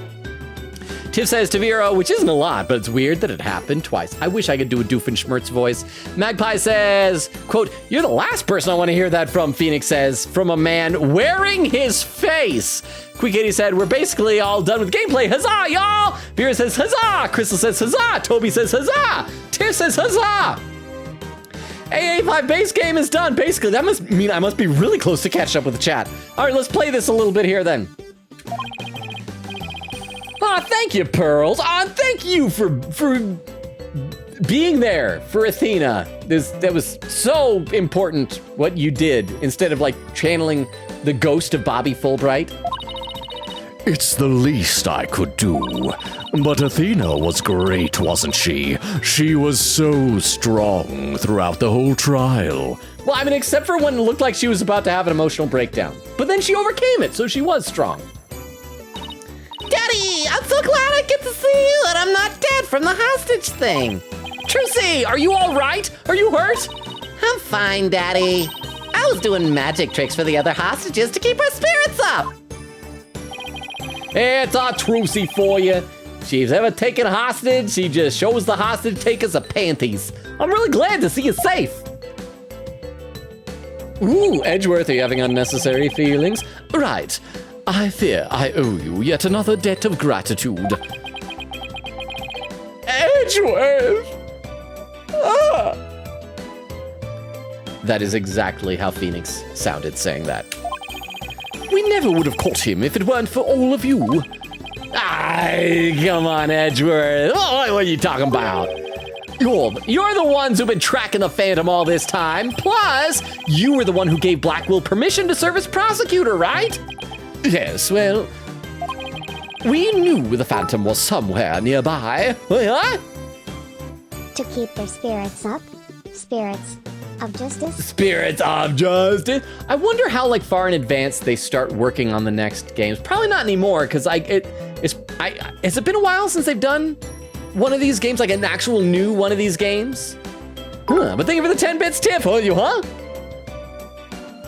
Tiff says to Vera, which isn't a lot, but it's weird that it happened twice. I wish I could do a Doofenshmirtz voice. Magpie says, quote, you're the last person I want to hear that from, Phoenix says, from a man wearing his face. Queen Katie said, we're basically all done with gameplay. Huzzah, y'all! Vera says, huzzah! Crystal says, huzzah! Toby says, huzzah! Tiff says, huzzah! AA5 base game is done. Basically, that must mean I must be really close to catching up with the chat. All right, let's play this a little bit here then. Thank you, Pearls. Thank you for being there for Athena. That was so important what you did instead of like channeling the ghost of Bobby Fulbright. It's the least I could do. But Athena was great, wasn't she? She was so strong throughout the whole trial. Well, I mean, except for when it looked like she was about to have an emotional breakdown. But then she overcame it, so she was strong. Daddy, I'm so glad I get to see you and I'm not dead from the hostage thing. Trucy, are you all right? Are you hurt? I'm fine, Daddy. I was doing magic tricks for the other hostages to keep our spirits up. It's our Trucy for you. If she's ever taken a hostage, she just shows the hostage takers a panties. I'm really glad to see you safe. Ooh, Edgeworth, are you having unnecessary feelings? Right. I fear I owe you yet another debt of gratitude. Edgeworth! Ah. That is exactly how Phoenix sounded saying that. We never would have caught him if it weren't for all of you. Ay, come on, Edgeworth. What are you talking about? You're the ones who've been tracking the Phantom all this time. Plus, you were the one who gave Blackwell permission to serve as prosecutor, right? Yes, well, we knew the Phantom was somewhere nearby. Huh? To keep their spirits up. Spirits of justice. Spirits of justice. I wonder how far in advance they start working on the next games. Probably not anymore, because has it been a while since they've done one of these games, like an actual new one of these games? But thank you for the 10 bits tip, huh?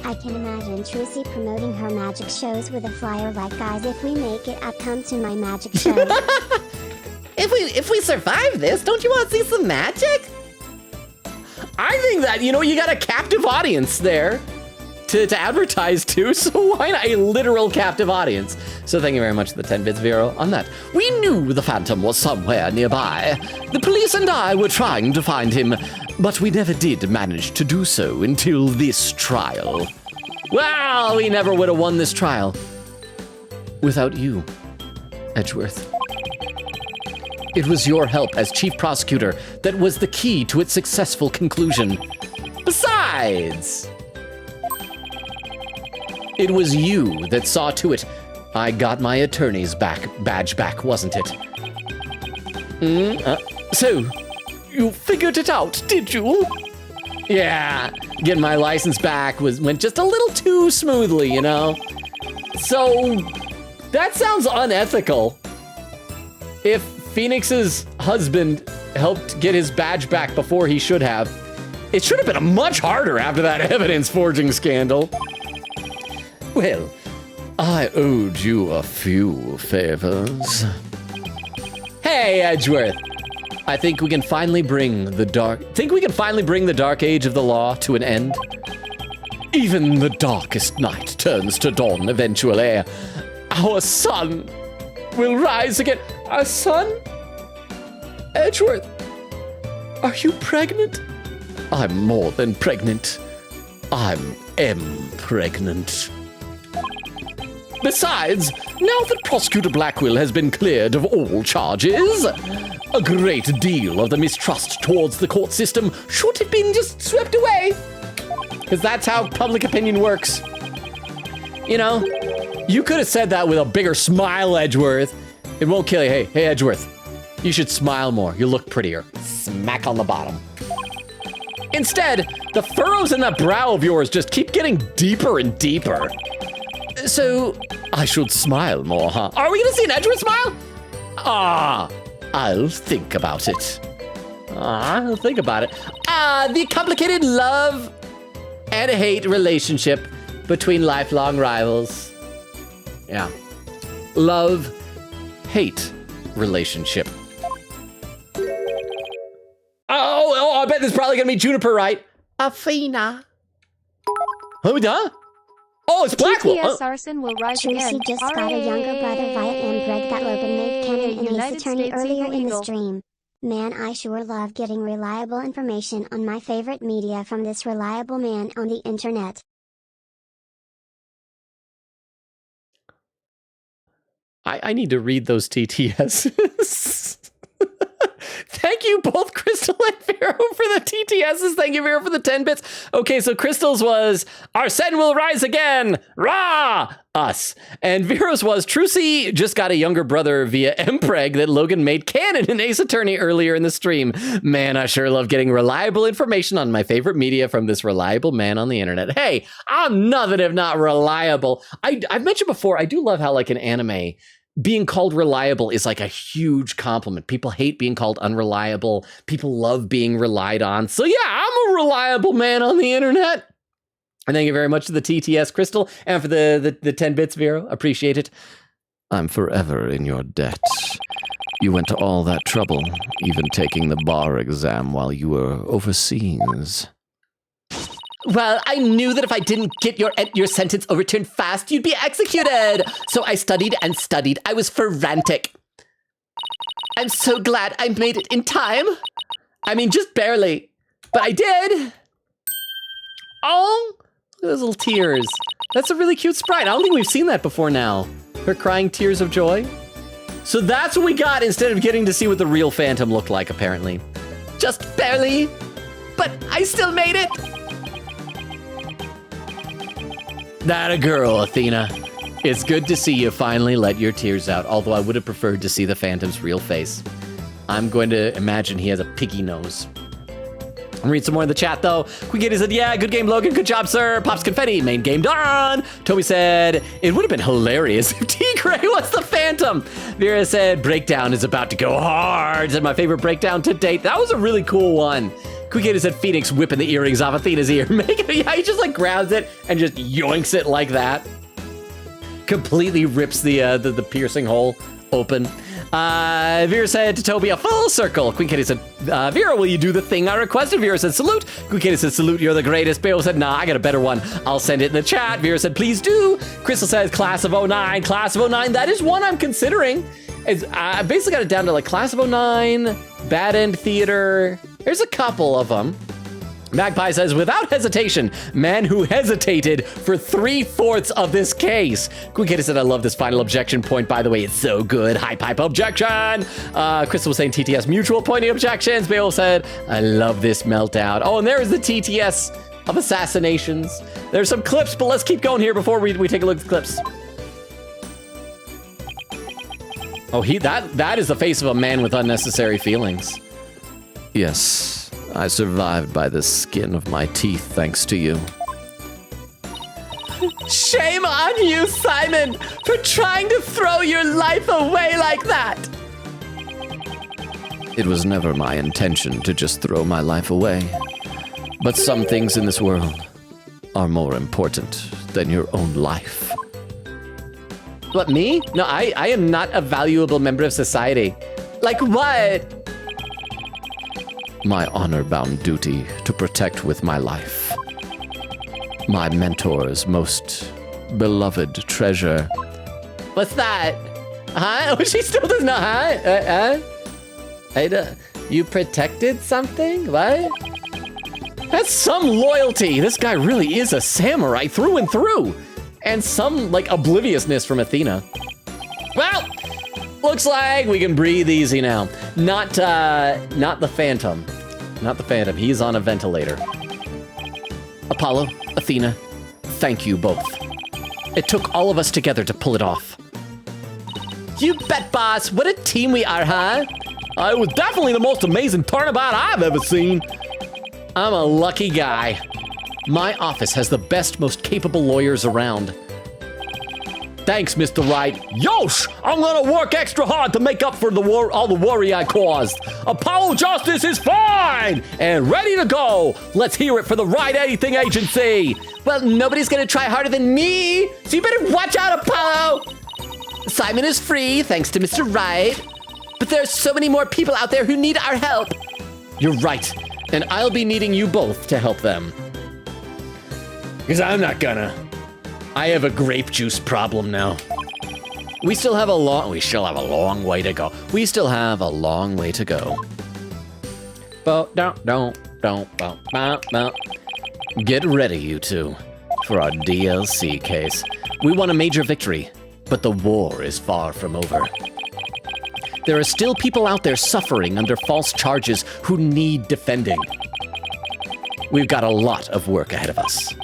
I can imagine Trucy promoting her magic shows with a flyer like, guys, if we make it, come to my magic show. If we survive this, don't you want to see some magic? I think that, you got a captive audience there to advertise to, so why not a literal captive audience? So thank you very much for the 10 bits, Vero, on that. We knew the Phantom was somewhere nearby. The police and I were trying to find him, but we never did manage to do so until this trial. Well, we never would have won this trial Without you, Edgeworth. It was your help as chief prosecutor that was the key to its successful conclusion. Besides, it was you that saw to it I got my attorney's badge back, wasn't it? So, you figured it out, did you? Yeah, getting my license back went just a little too smoothly, So, that sounds unethical. If Phoenix's husband helped get his badge back before he should have, it should have been much harder after that evidence forging scandal. Well, I owed you a few favors. Hey, Edgeworth. I think we can finally bring the dark age of the law to an end. Even the darkest night turns to dawn eventually. Our sun will rise again. Our son? Edgeworth, are you pregnant? I'm more than pregnant. I am pregnant. Besides, now that Prosecutor Blackwell has been cleared of all charges, a great deal of the mistrust towards the court system should have been just swept away. Because that's how public opinion works. You could have said that with a bigger smile, Edgeworth. It won't kill you. Hey, Edgeworth, you should smile more. You look prettier. Smack on the bottom. Instead, the furrows in that brow of yours just keep getting deeper and deeper. So, I should smile more, huh? Are we gonna see an Edgeworth smile? I'll think about it. I'll think about it. The complicated love and hate relationship between lifelong rivals. Yeah. Love-hate relationship. Oh, I bet this is probably gonna be Juniper, right? Athena. Who done? Oh, it's Blackwell. TTS Arson will rise Trucy again. just got a younger brother via Ambreg that Logan made canon in his United attorney States earlier in the illegal. stream. Man, I sure love getting reliable information on my favorite media from this reliable man on the internet. I need to read those TTSs. Thank you both, Crystal and Vero, for the TTSs. Thank you, Vero, for the 10 bits. Okay, so Crystal's was, Arsene will rise again. Rah! Us. And Vero's was, Trucy just got a younger brother via Mpreg that Logan made canon in Ace Attorney earlier in the stream. Man, I sure love getting reliable information on my favorite media from this reliable man on the internet. Hey, I'm nothing if not reliable. I've mentioned before, I do love how, like, in anime, being called reliable is like a huge compliment. People hate being called unreliable. People love being relied on. So yeah, I'm a reliable man on the internet. And thank you very much to the TTS Crystal and for the 10 bits, Vero. Appreciate it. I'm forever in your debt. You went to all that trouble, even taking the bar exam while you were overseas. Well, I knew that if I didn't get your sentence overturned fast, you'd be executed. So I studied and studied. I was frantic. I'm so glad I made it in time. I mean, just barely. But I did. Oh, look at those little tears. That's a really cute sprite. I don't think we've seen that before now. Her crying tears of joy. So that's what we got instead of getting to see what the real Phantom looked like, apparently. Just barely. But I still made it. That a girl, Athena. It's good to see you finally let your tears out, although I would have preferred to see the Phantom's real face. I'm going to imagine he has a piggy nose. I'll read some more in the chat, though. Quickity said, yeah, good game, Logan. Good job, sir. Pops confetti. Main game done. Toby said, it would have been hilarious if T-Gray was the Phantom. Vera said, breakdown is about to go hard. Said my favorite breakdown to date. That was a really cool one. Quickity said, Phoenix whipping the earrings off Athena's ear. Yeah, he just like grabs it and just yoinks it like that. Completely rips the piercing hole open. Vera said to Toby, a full circle. Queen Kitty said, Vera, will you do the thing I requested? Vera said, salute. Queen Kitty said, salute, you're the greatest. Bale said, nah, I got a better one. I'll send it in the chat. Vera said, please do. Crystal says, class of 09, class of 09. That is one I'm considering. I basically got it down to like class of 09, Bad End Theater. There's a couple of them. Magpie says, without hesitation, man who hesitated for 3/4 of this case. Quickhead said, I love this final objection point. By the way, it's so good. High pipe objection. Crystal was saying TTS mutual pointing objections. Bale said, I love this meltdown. Oh, and there's the TTS of assassinations. There's some clips, but let's keep going here before we take a look at the clips. Oh, that is the face of a man with unnecessary feelings. Yes. I survived by the skin of my teeth, thanks to you. Shame on you, Simon, for trying to throw your life away like that. It was never my intention to just throw my life away. But some things in this world are more important than your own life. What, me? No, I am not a valuable member of society. Like what? My honor-bound duty to protect with my life. My mentor's most beloved treasure. What's that? Huh? Oh, she still does not, huh? You protected something? What? That's some loyalty. This guy really is a samurai through and through. And some, like, obliviousness from Athena. Well, looks like we can breathe easy now. Not the Phantom. Not the Phantom. He's on a ventilator. Apollo, Athena, thank you both. It took all of us together to pull it off. You bet, boss. What a team we are, huh? It was definitely the most amazing turnabout I've ever seen. I'm a lucky guy. My office has the best, most capable lawyers around. Thanks, Mr. Wright. Yosh! I'm gonna work extra hard to make up for all the worry I caused. Apollo Justice is fine and ready to go. Let's hear it for the Right Anything Agency. Well, nobody's gonna try harder than me, so you better watch out, Apollo. Simon is free, thanks to Mr. Wright. But there's so many more people out there who need our help. You're right, and I'll be needing you both to help them. Because I'm not gonna. I have a grape juice problem now. We still have a long way to go. We still have a long way to go. Get ready, you two, for our DLC case. We won a major victory, but the war is far from over. There are still people out there suffering under false charges who need defending. We've got a lot of work ahead of us.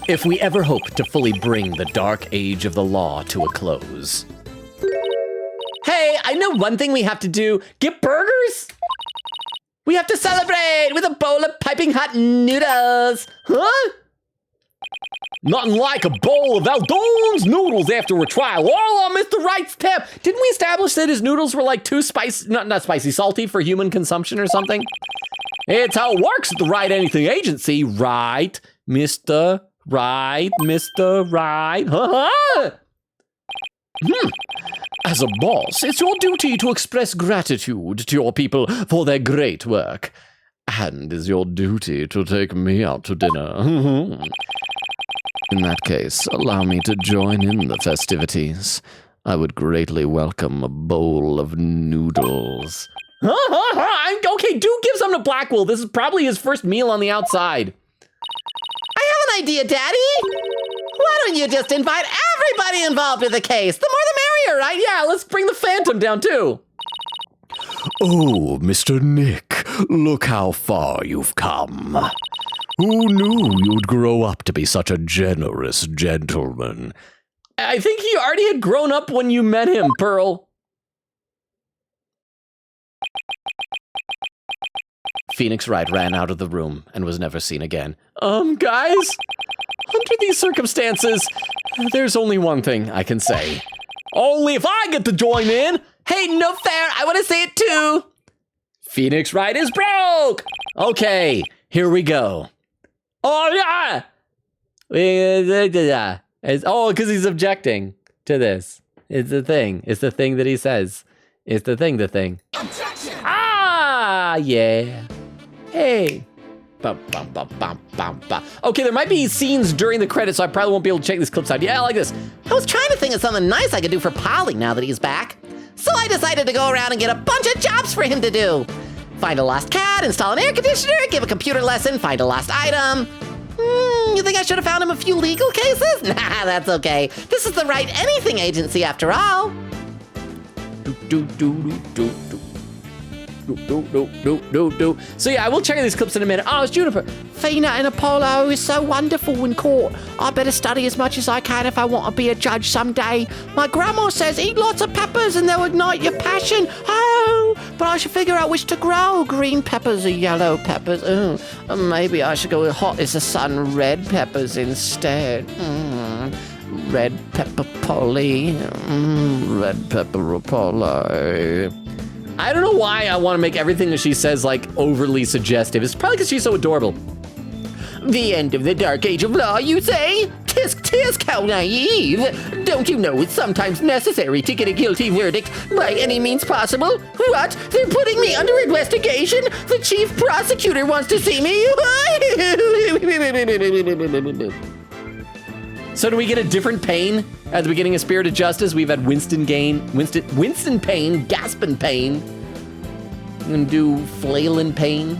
If we ever hope to fully bring the dark age of the law to a close. Hey, I know one thing we have to do. Get burgers? We have to celebrate with a bowl of piping hot noodles. Huh? Nothing like a bowl of Aldon's noodles after a trial, all on Mr. Wright's tip. Didn't we establish that his noodles were like too spicy, not spicy, salty for human consumption or something? It's how it works at the Right Anything Agency, right, Mr. Right, Mr. Right. As a boss, it's your duty to express gratitude to your people for their great work. And is your duty to take me out to dinner? In that case, allow me to join in the festivities. I would greatly welcome a bowl of noodles. Okay, do give some to Blackwell. This is probably his first meal on the outside. I have an idea, Daddy. Why don't you just invite everybody involved in the case? The more the merrier, right? Yeah, let's bring the Phantom down too. Oh, Mr. Nick, look how far you've come. Who knew you'd grow up to be such a generous gentleman? I think he already had grown up when you met him, Pearl. Phoenix Wright ran out of the room and was never seen again. Guys, under these circumstances, there's only one thing I can say. Only if I get to join in. Hey, no fair. I want to say it too. Phoenix Wright is broke. Okay, here we go. Oh, yeah. Oh, because he's objecting to this. It's the thing. It's the thing that he says. It's the thing. Objection! Ah, yeah. Hey. Bum, bum, bum, bum, bum, bum. Okay, there might be scenes during the credits, so I probably won't be able to check these clips out. Yeah, like this. I was trying to think of something nice I could do for Polly now that he's back. So I decided to go around and get a bunch of jobs for him to do. Find a lost cat, install an air conditioner, give a computer lesson, find a lost item. You think I should have found him a few legal cases? Nah, that's okay. This is the Right Anything Agency after all. So yeah, I will check these clips in a minute. Oh, it's Juniper. Fina and Apollo is so wonderful in court. I better study as much as I can if I want to be a judge someday. My grandma says eat lots of peppers and they'll ignite your passion. Oh, but I should figure out which to grow. Green peppers or yellow peppers. Maybe I should go with hot as the sun, red peppers instead. Red pepper Polly. Red pepper Apollo. I don't know why I want to make everything that she says like overly suggestive. It's probably because she's so adorable. The end of the dark age of law, you say? Tisk tisk, how naive! Don't you know it's sometimes necessary to get a guilty verdict by any means possible? What? They're putting me under investigation? The chief prosecutor wants to see me? So do we get a different Payne at the beginning of Spirit of Justice? We've had Winston Payne, Gaspin Payne. I'm gonna do Flailin Payne.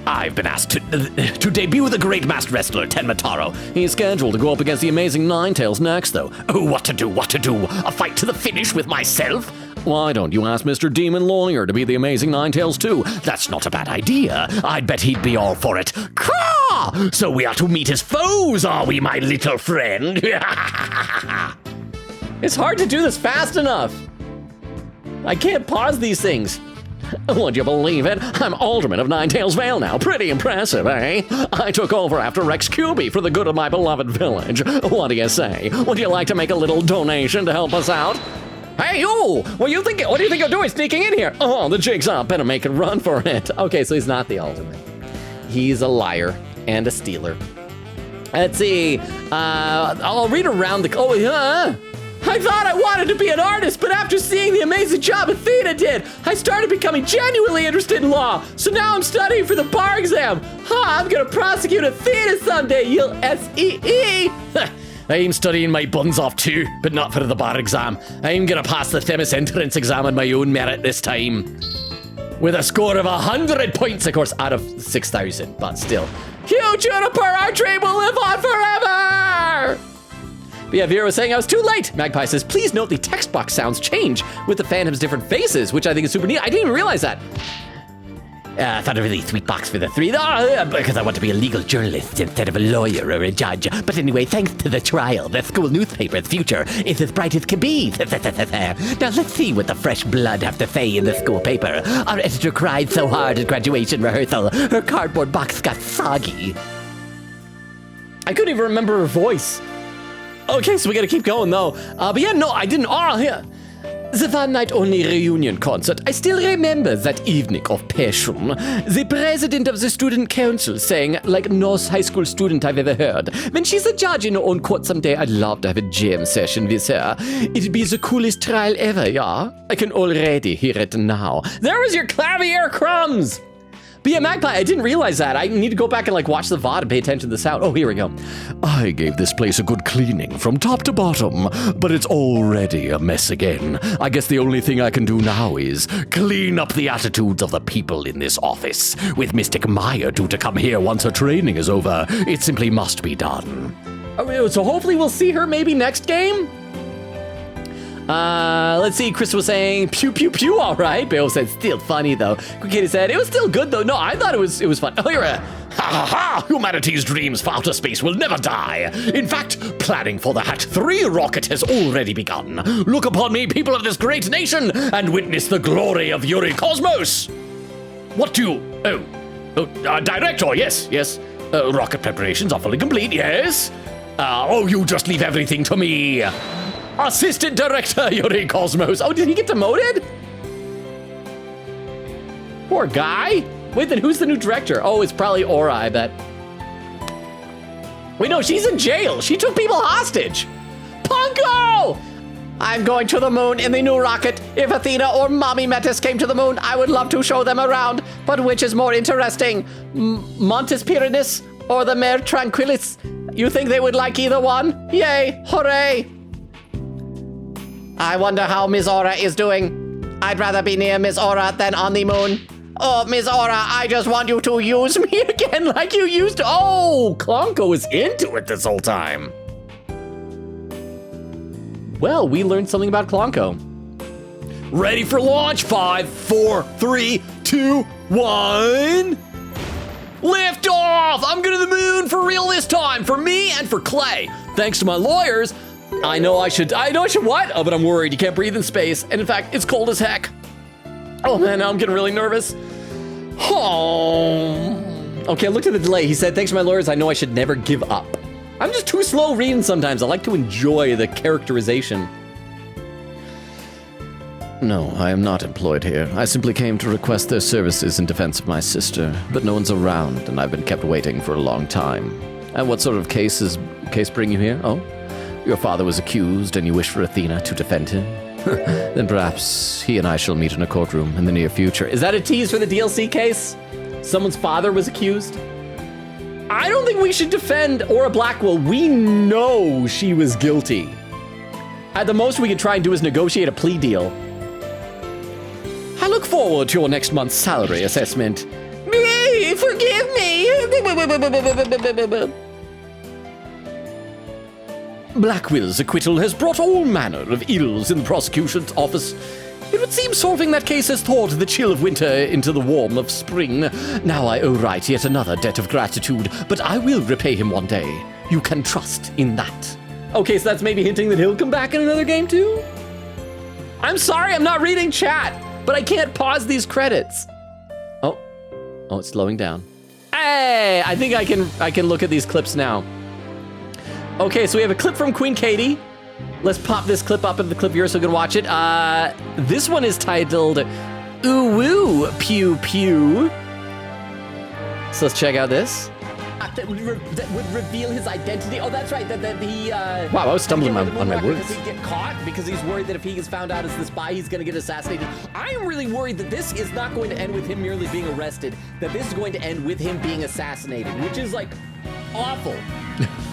I've been asked to debut the great masked wrestler, Tenmataro. He's scheduled to go up against the amazing Ninetales next, though. Oh, what to do? A fight to the finish with myself? Why don't you ask Mr. Demon Lawyer to be the amazing Ninetales too? That's not a bad idea. I'd bet he'd be all for it. Caw! So we are to meet his foes, are we, my little friend? It's hard to do this fast enough. I can't pause these things. Would you believe it? I'm Alderman of Ninetales Vale now. Pretty impressive, eh? I took over after Rex Cuby for the good of my beloved village. What do you say? Would you like to make a little donation to help us out? Hey, you! What do you think you're doing sneaking in here? Oh, the jig's up. Better make a run for it. Okay, so he's not the Alderman. He's a liar and a stealer. Let's see. I'll read around the... Oh, yeah. I thought I wanted to be an artist, but after seeing the amazing job Athena did, I started becoming genuinely interested in law. So now I'm studying for the bar exam. I'm gonna prosecute Athena someday, you S-E-E. I'm studying my buns off too, but not for the bar exam. I'm gonna pass the Themis entrance exam on my own merit this time. With a score of 100 points, of course, out of 6,000, but still. Hugh Juniper, our dream will live on forever! But yeah, Vera was saying I was too late. Magpie says, please note the text box sounds change with the Phantom's different faces, which I think is super neat. I didn't even realize that. I thought a really sweet box for the three, because I want to be a legal journalist instead of a lawyer or a judge. But anyway, thanks to the trial, the school newspaper's future is as bright as can be. Now let's see what the fresh blood have to say in the school paper. Our editor cried so hard at graduation rehearsal, her cardboard box got soggy. I couldn't even remember her voice. Okay, so we gotta keep going though. But yeah, no, I didn't. Oh, yeah. The one-night-only reunion concert. I still remember that evening of passion. The president of the student council sang like no high school student I've ever heard. When she's a judge in her own court someday, I'd love to have a jam session with her. It'd be the coolest trial ever, yeah? I can already hear it now. There was your clavier crumbs! But yeah, Magpie, I didn't realize that. I need to go back and like watch the VOD and pay attention to the sound. Oh, here we go. I gave this place a good cleaning from top to bottom, but it's already a mess again. I guess the only thing I can do now is clean up the attitudes of the people in this office. With Mystic Maya due to come here once her training is over, it simply must be done. Oh, so hopefully we'll see her maybe next game? Let's see, Chris was saying, pew, pew, pew, all right. Bale said, still funny, though. Kitty said, it was still good, though. No, I thought it was fun. Oh, you're Ha ha ha! Humanity's dreams for outer space will never die. In fact, planning for the Hat 3 rocket has already begun. Look upon me, people of this great nation, and witness the glory of Yuri Cosmos. What do you... Director, yes. Rocket preparations are fully complete, yes. You just leave everything to me. Assistant Director Yuri Cosmos. Oh, did he get demoted? Poor guy. Wait, then who's the new director? Oh, it's probably Aura, I bet. Wait, no, she's in jail. She took people hostage. Punko! I'm going to the moon in the new rocket. If Athena or Mommy Metis came to the moon, I would love to show them around. But which is more interesting? Montes Pyrenees or the Mare Tranquillis? You think they would like either one? Yay, hooray. I wonder how Ms. Aura is doing. I'd rather be near Ms. Aura than on the moon. Oh, Ms. Aura, I just want you to use me again like you used to. Oh, Klonko was into it this whole time. Well, we learned something about Klonko. Ready for launch. 5, 4, 3, 2, 1. Lift off! I'm going to the moon for real this time, for me and for Clay. Thanks to my lawyers, I know I should what? Oh, but I'm worried. You can't breathe in space. And in fact, it's cold as heck. Oh man, now I'm getting really nervous. Oh. Okay, I looked at the delay. He said, thanks to my lawyers, I know I should never give up. I'm just too slow reading sometimes. I like to enjoy the characterization. No, I am not employed here. I simply came to request their services in defense of my sister, but no one's around, and I've been kept waiting for a long time. And what sort of case bring you here? Oh? Your father was accused, and you wish for Athena to defend him? Then perhaps he and I shall meet in a courtroom in the near future. Is that a tease for the DLC case? Someone's father was accused? I don't think we should defend Aura Blackwell. We know she was guilty. At the most we could try and do is negotiate a plea deal. I look forward to your next month's salary assessment. Forgive me. Blackwell's acquittal has brought all manner of ills in the prosecution's office. It would seem solving that case has thawed the chill of winter into the warmth of spring. Now I owe Wright yet another debt of gratitude, but I will repay him one day. You can trust in that. Okay, so that's maybe hinting that he'll come back in another game too? I'm sorry, I'm not reading chat, but I can't pause these credits. Oh, it's slowing down. Hey, I think I can look at these clips now. Okay, so we have a clip from Queen Katie. Let's pop this clip up in the clip viewer so you can watch it. This one is titled Ooh Woo Pew Pew. So let's check out this. That would reveal his identity. Oh, that's right. That he. Wow, I was stumbling on my words. Because he'd get caught because he's worried that if he gets found out as the spy, he's going to get assassinated. I am really worried that this is not going to end with him merely being arrested. That this is going to end with him being assassinated, which is like awful.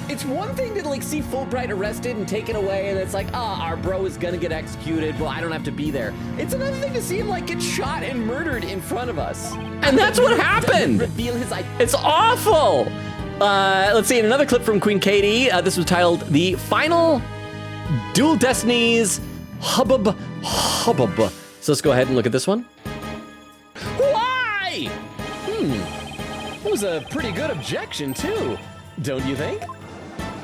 It's one thing to like see Fulbright arrested and taken away, and it's like, our bro is gonna get executed. Well, I don't have to be there. It's another thing to see him like get shot and murdered in front of us. And that's what happened. It's awful. Let's see, in another clip from Queen Katie, this was titled "The Final Dual Destinies Hubbub." So let's go ahead and look at this one. Why? That was a pretty good objection too. Don't you think?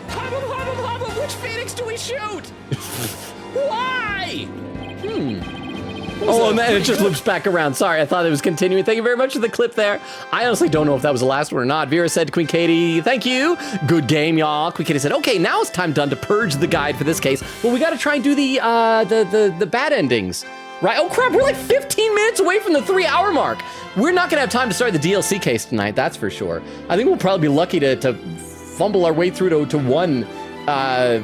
Hubbub, which Phoenix do we shoot? Why? Oh, and then it just loops back around. Sorry, I thought it was continuing. Thank you very much for the clip there. I honestly don't know if that was the last one or not. Vera said to Queen Katie, thank you. Good game, y'all. Queen Katie said, okay, now it's time done to purge the guide for this case. Well, we got to try and do the bad endings, right? Oh, crap, we're like 15 minutes away from the 3-hour mark. We're not going to have time to start the DLC case tonight, that's for sure. I think we'll probably be lucky to fumble our way through to one bad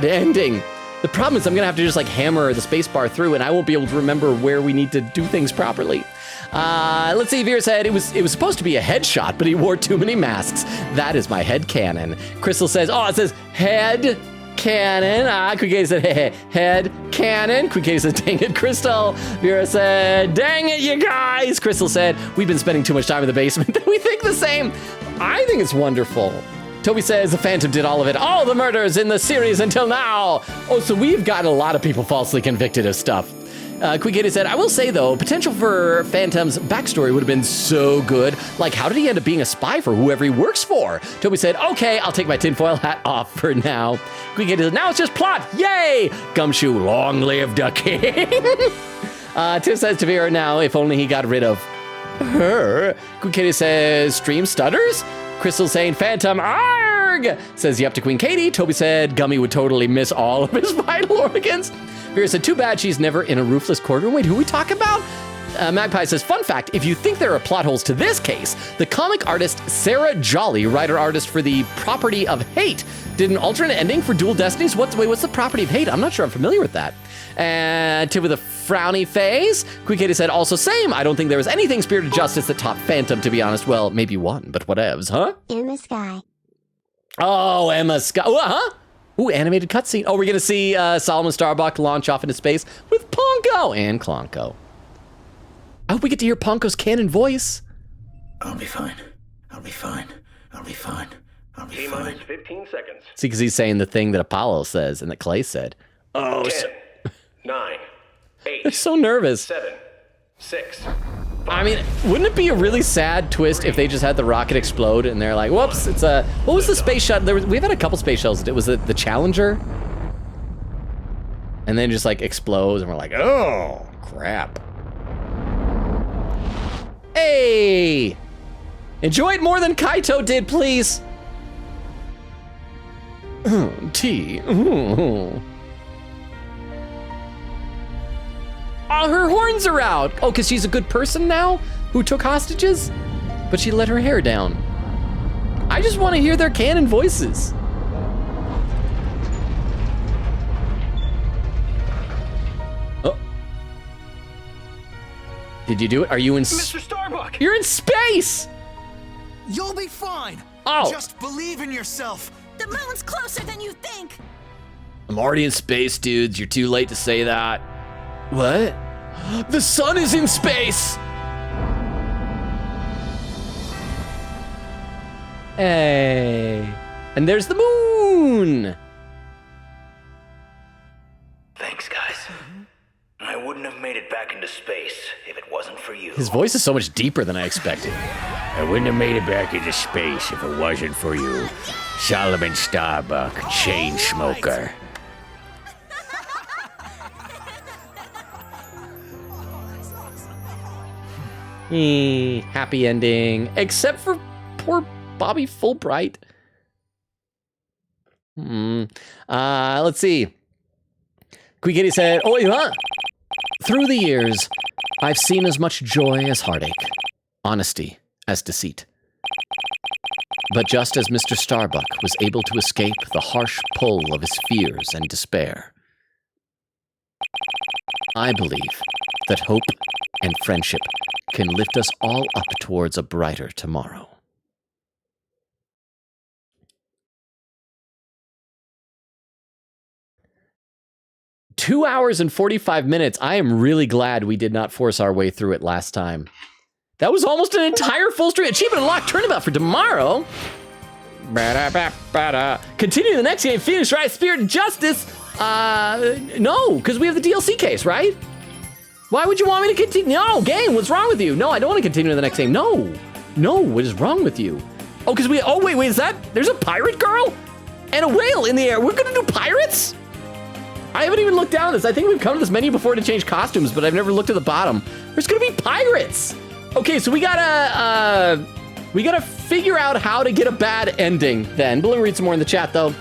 ending. The problem is I'm gonna have to just like hammer the spacebar through and I won't be able to remember where we need to do things properly. Let's see, Vera said it was supposed to be a headshot, but he wore too many masks. That is my head cannon. Crystal says, oh, it says head cannon. Queen Katie said, hey, head cannon. Queen Katie said, dang it, Crystal. Vera said, dang it, you guys. Crystal said, we've been spending too much time in the basement. We think the same. I think it's wonderful. Toby says the Phantom did all of it. All the murders in the series until now. Oh, so we've got a lot of people falsely convicted of stuff. Queen Katie said, I will say though, potential for Phantom's backstory would have been so good. Like, how did he end up being a spy for whoever he works for? Toby said, okay, I'll take my tinfoil hat off for now. Queen Katie said, now it's just plot. Yay! Gumshoe, long live the king. Tim says to Vera, now, if only he got rid of her. Queen Katie says, stream stutters? Crystal saying, Phantom, arg! Says yep to Queen Katie. Toby said Gummy would totally miss all of his vital organs. Vera said, too bad she's never in a roofless courtroom. Wait, who we talk about? Magpie says, fun fact, if you think there are plot holes to this case, the comic artist Sarah Jolly, writer-artist for The Property of Hate, did an alternate ending for Dual Destinies. What's The Property of Hate? I'm not sure I'm familiar with that. And Tim with a frowny face. Queen Katie said, also same. I don't think there was anything Spirit of Justice that topped Phantom, to be honest. Well, maybe one, but whatevs, huh? Emma Sky. Oh, Emma Sky. Ooh, animated cutscene. Oh, we're going to see Solomon Starbuck launch off into space with Ponko and Klonko. I hope we get to hear Ponko's canon voice. I'll be fine. I'll be fine. I'll be fine. I'll be fine. 15 seconds. See, because he's saying the thing that Apollo says and that Clay said. Oh, 10, 9, 8. They're so nervous. 7, 6. I mean, wouldn't it be a really sad twist if they just had the rocket explode and they're like, whoops, it's a... What was the space shuttle? We've had a couple space shuttles. It was the Challenger. And then just like explodes and we're like, oh, crap. Hey! Enjoy it more than Kaito did, please. Tea. Oh, her horns are out. Oh, because she's a good person now who took hostages? But she let her hair down. I just want to hear their canon voices. Oh. Did you do it? Are you in... Mr. Starbuck! You're in space! You'll be fine! Oh. Just believe in yourself! The moon's closer than you think. I'm already in space, dudes. You're too late to say that. What? The sun is in space! Hey. And there's the moon! Thanks, guys. I wouldn't have made it back into space if it wasn't for you. His voice is so much deeper than I expected. I wouldn't have made it back into space if it wasn't for you. Solomon Starbuck, chain smoker. Happy ending, except for poor Bobby Fulbright. Let's see. Queen Kitty said, oh, yeah. Through the years, I've seen as much joy as heartache, honesty as deceit. But just as Mr. Starbuck was able to escape the harsh pull of his fears and despair, I believe that hope and friendship can lift us all up towards a brighter tomorrow. Two hours and 45 minutes. I am really glad we did not force our way through it last time. That was almost an entire full stream. Achievement unlocked Turnabout for tomorrow. Continue the next game, Phoenix Wright, Spirit and Justice. No, because we have the DLC case, right? Why would you want me to continue? No, game, what's wrong with you? No, I don't want to continue to the next game. No, what is wrong with you? Oh, because wait, is that, there's a pirate girl and a whale in the air. We're gonna do pirates? I haven't even looked down this. I think we've come to this menu before to change costumes, but I've never looked at the bottom. There's gonna be pirates. Okay, so we gotta figure out how to get a bad ending then. But let me read some more in the chat though.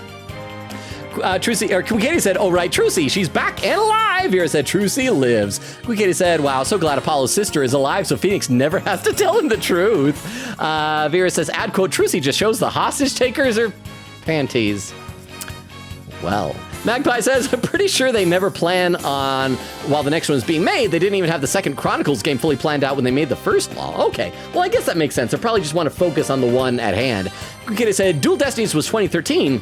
Trucy, or Katie said, oh right, Trucy, she's back and alive. Vera said, Trucy lives. Katie said, wow, so glad Apollo's sister is alive so Phoenix never has to tell him the truth. Vera says, ad quote, Trucy just shows the hostage takers are panties. Well, Magpie says, I'm pretty sure they never plan on, while the next one's being made, they didn't even have the second Chronicles game fully planned out when they made the first law. Okay, well, I guess that makes sense. They probably just want to focus on the one at hand. Katie said, Dual Destinies was 2013.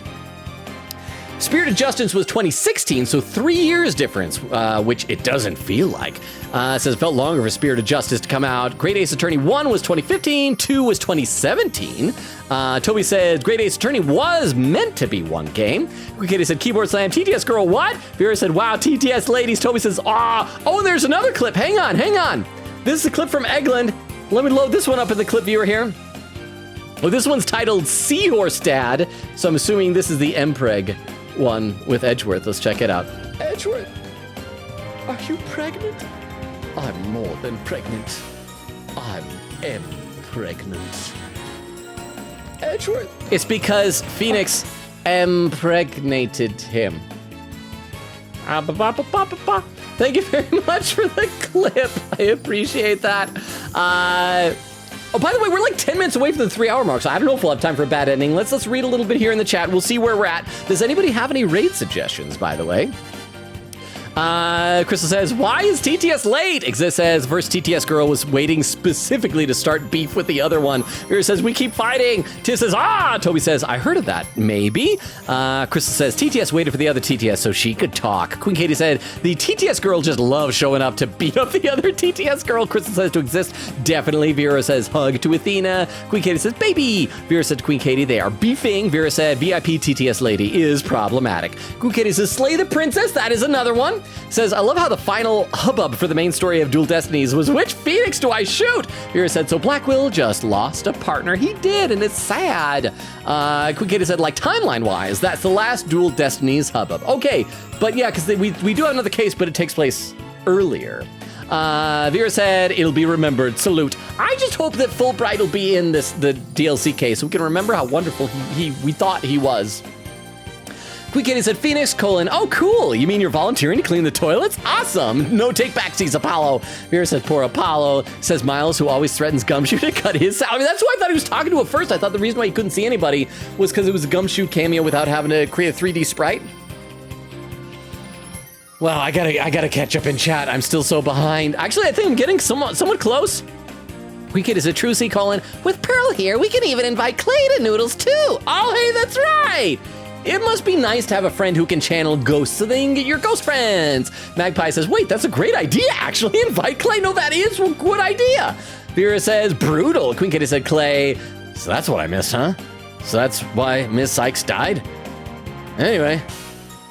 Spirit of Justice was 2016, so 3 years difference, which it doesn't feel like. Says it felt longer for Spirit of Justice to come out. Great Ace Attorney 1 was 2015, 2 was 2017. Toby said Great Ace Attorney was meant to be one game. Katie said Keyboard Slam, TTS Girl, what? Vera said, wow, TTS ladies. Toby says, oh, there's another clip. Hang on. This is a clip from Eggland. Let me load this one up in the clip viewer here. Well, this one's titled Seahorse Dad, so I'm assuming this is the Mpreg one with Edgeworth. Let's check it out. Edgeworth, are you pregnant? I'm more than pregnant. I am pregnant. Edgeworth. It's because Phoenix impregnated him. Thank you very much for the clip. I appreciate that. Oh, by the way, we're like 10 minutes away from the 3 hour mark, so I don't know if we'll have time for a bad ending. Let's read a little bit here in the chat. We'll see where we're at. Does anybody have any raid suggestions, by the way? Crystal says, why is TTS late? Exist says, first TTS girl was waiting specifically to start beef with the other one. Vera says, we keep fighting. Tia says, Toby says, I heard of that. Maybe. Crystal says, TTS waited for the other TTS so she could talk. Queen Katie said, the TTS girl just loves showing up to beat up the other TTS girl. Crystal says, to exist, definitely. Vera says, hug to Athena. Queen Katie says, baby. Vera said to Queen Katie, they are beefing. Vera said, VIP TTS lady is problematic. Queen Katie says, slay the princess. That is another one. Says, I love how the final hubbub for the main story of Dual Destinies was, which Phoenix do I shoot? Vera said, so Blackwell just lost a partner. He did, and it's sad. Quick Kid said, like timeline-wise, that's the last Dual Destinies hubbub. Okay, but yeah, because we do have another case, but it takes place earlier. Vera said, it'll be remembered. Salute. I just hope that Fulbright will be in the DLC case so we can remember how wonderful we thought he was. Quick Kitty said, Phoenix, oh, cool. You mean you're volunteering to clean the toilets? Awesome. No take backsies, Apollo. Vera said, poor Apollo. Says Miles, who always threatens Gumshoe to cut his salary. I mean, that's who I thought he was talking to at first. I thought the reason why he couldn't see anybody was because it was a Gumshoe cameo without having to create a 3D sprite. Well, I gotta catch up in chat. I'm still so behind. Actually, I think I'm getting somewhat close. Quick Kid is a Trucy, with Pearl here, we can even invite Clay to Noodles too. Oh, hey, that's right. It must be nice to have a friend who can channel ghosts so they can get your ghost friends. Magpie says, wait, that's a great idea, actually. Invite Clay. No, that is a good idea. Vera says, brutal. Queen Kitty said, Clay. So that's what I missed, huh? So that's why Miss Sykes died? Anyway,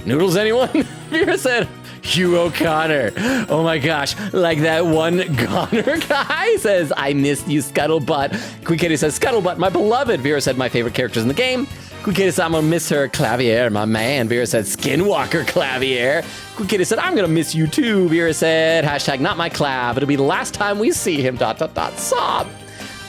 Noodles, anyone? Vera said, Hugh O'Connor. Oh my gosh, like that one goner guy says, I missed you, Scuttlebutt. Queen Kitty says, Scuttlebutt, my beloved. Vera said, my favorite characters in the game. Quick Kitty said, I'm gonna miss her, Clavier, my man. Vera said, Skinwalker, Clavier. Quick Kitty said, I'm gonna miss you too. Vera said, hashtag not my Clav. It'll be the last time we see him, ... sob.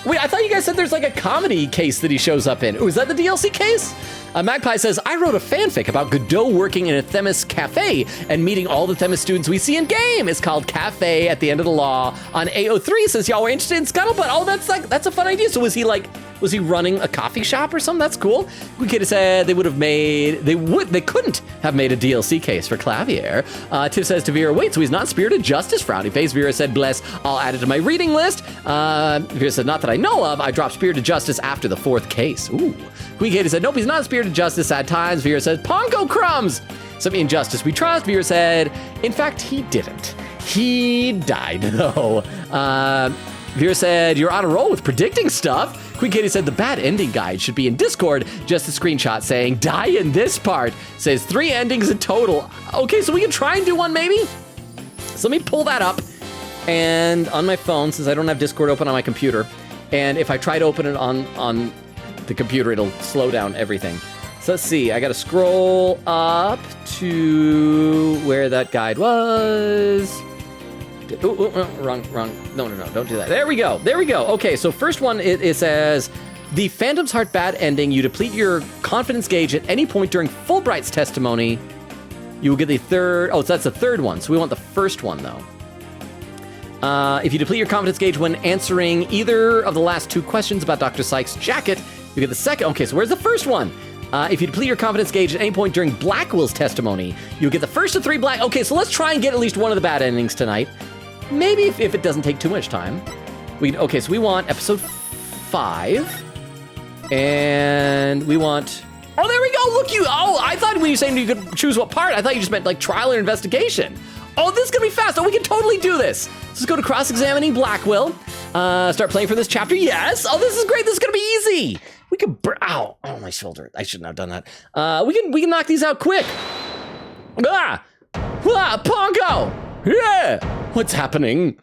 Wait, I thought you guys said there's like a comedy case that he shows up in. Oh, is that the DLC case? Magpie says, I wrote a fanfic about Godot working in a Themis cafe and meeting all the Themis students we see in game. It's called Cafe at the End of the Law on AO3. Says y'all were interested in Scuttlebutt. Oh, that's a fun idea. So was he running a coffee shop or something? That's cool. Good Kid said they couldn't have made a DLC case for Clavier. Tiff says to Vera, wait, so he's not Spirit of Justice? Frowny face. Vera said, bless, I'll add it to my reading list. Vera said, not that I know of. I dropped Spirit of Justice after the 4th case. Ooh. Queen Katie said, nope, he's not Spirit of Justice at times. Vera said, Pongo crumbs. Some injustice we trust. Vera said, in fact, he didn't. He died, though. Vera said, you're on a roll with predicting stuff. Queen Katie said, the bad ending guide should be in Discord. Just a screenshot saying, die in this part. Says 3 endings in total. Okay, so we can try and do one maybe? So let me pull that up. And on my phone, since I don't have Discord open on my computer, and if I try to open it on the computer, it'll slow down everything. So let's see. I got to scroll up to where that guide was. Wrong. No, don't do that. There we go. Okay, so first one, it says, the Phantom's Heart bad ending. You deplete your confidence gauge at any point during Fulbright's testimony. You will get the third. Oh, so that's the third one. So we want the first one, though. If you deplete your confidence gauge when answering either of the last 2 questions about Dr. Sykes' jacket, you get the second. Okay, so where's the first one? If you deplete your confidence gauge at any point during Blackwell's testimony, you'll get the first of 3 black. Okay, so let's try and get at least one of the bad endings tonight. Maybe if it doesn't take too much time. Okay, so we want episode 5. And we want... Oh, there we go. Look, I thought when you were saying you could choose what part, I thought you just meant like trial or investigation. Oh, this is going to be fast. Oh, we can totally do this. Let's go to cross-examining Blackwell. Start playing for this chapter. Yes. Oh, this is great. This is going to be easy. We can... Ow. Oh, my shoulder. I shouldn't have done that. We can knock these out quick. Pongo. Yeah. What's happening?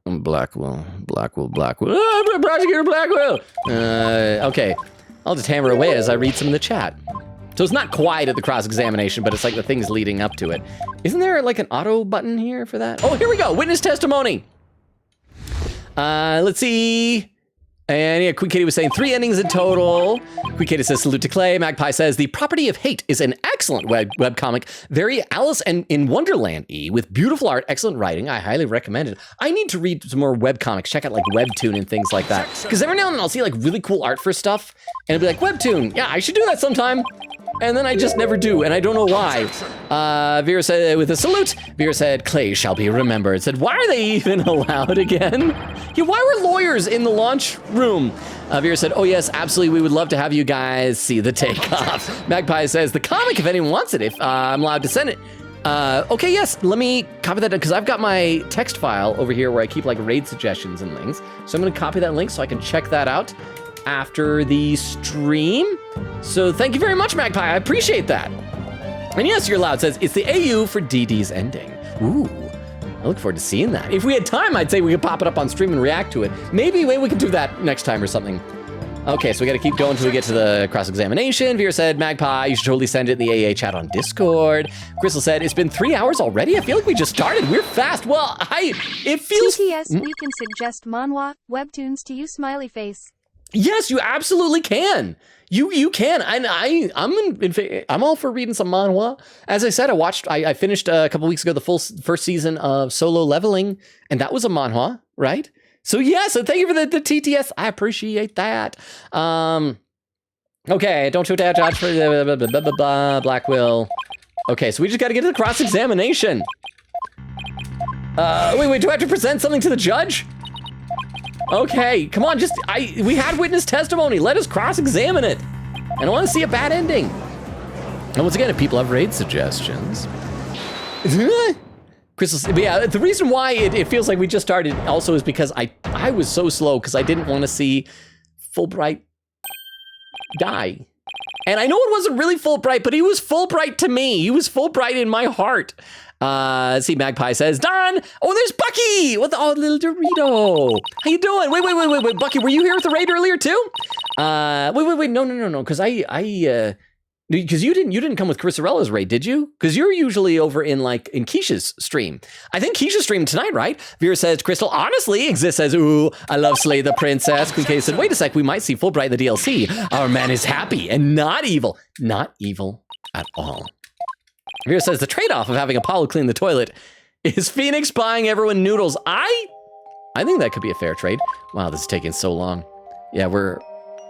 Blackwell. Prosecutor Blackwell. Okay. I'll just hammer away as I read some in the chat. So it's not quite at the cross-examination, but it's like the things leading up to it. Isn't there like an auto button here for that? Oh, here we go. Witness testimony. Let's see. And yeah, Queen Katie was saying 3 endings in total. Queen Katie says, salute to Clay. Magpie says, The Property of Hate is an excellent webcomic. Very Alice in Wonderland-y with beautiful art, excellent writing. I highly recommend it. I need to read some more webcomics. Check out like Webtoon and things like that. Because every now and then I'll see like really cool art for stuff. And it'll be like, Webtoon, yeah, I should do that sometime. And then I just never do, and I don't know why. Vera said, with a salute, Vera said, Clay shall be remembered. Said, why are they even allowed again? Yeah, why were lawyers in the launch room? Vera said, oh yes, absolutely, we would love to have you guys see the takeoff. Magpie says, the comic, if anyone wants it, if I'm allowed to send it. Okay, yes, let me copy that, because I've got my text file over here where I keep like raid suggestions and links. So I'm gonna copy that link so I can check that out after the stream. So thank you very much, Magpie. I appreciate that. And yes, you're loud says, it's the AU for DD's ending. Ooh, I look forward to seeing that. If we had time, I'd say we could pop it up on stream and react to it. Maybe we could do that next time or something. Okay, so we gotta keep going until we get to the cross-examination. Vera said, Magpie, you should totally send it in the AA chat on Discord. Crystal said, it's been 3 hours already? I feel like we just started. We're fast. Well, it feels... TTS, we can suggest manhwa, webtoons to you, smiley face. Yes, you absolutely can. You can. And I'm all for reading some manhwa. As I said, I finished a couple weeks ago the full first season of Solo Leveling, and that was a manhwa, right? So yeah, so thank you for the TTS. I appreciate that. Okay, don't shoot that judge for the Blackwell. Okay, so we just got to get to the cross-examination. Wait, do I have to present something to the judge? Okay, come on, we had witness testimony. Let us cross-examine it. And I want to see a bad ending. And once again, if people have raid suggestions. Crystal, but yeah, the reason why it feels like we just started also is because I was so slow because I didn't want to see Fulbright die. And I know it wasn't really Fulbright, but he was Fulbright to me. He was Fulbright in my heart. Let's see, Magpie says, Don! Oh, there's Bucky! What the, oh, little Dorito. How you doing? Wait, Bucky, were you here with the raid earlier too? Wait, no, because because you didn't come with Carissarella's raid, did you? Because you're usually over in Keisha's stream. I think Keisha's stream tonight, right? Vera says, Crystal, honestly, Exist says, ooh, I love Slay the Princess. Queen K said, wait a sec, we might see Fulbright in the DLC. Our man is happy and not evil. Not evil at all. Vera says, the trade-off of having Apollo clean the toilet is Phoenix buying everyone noodles. I think that could be a fair trade. Wow, this is taking so long. Yeah, we're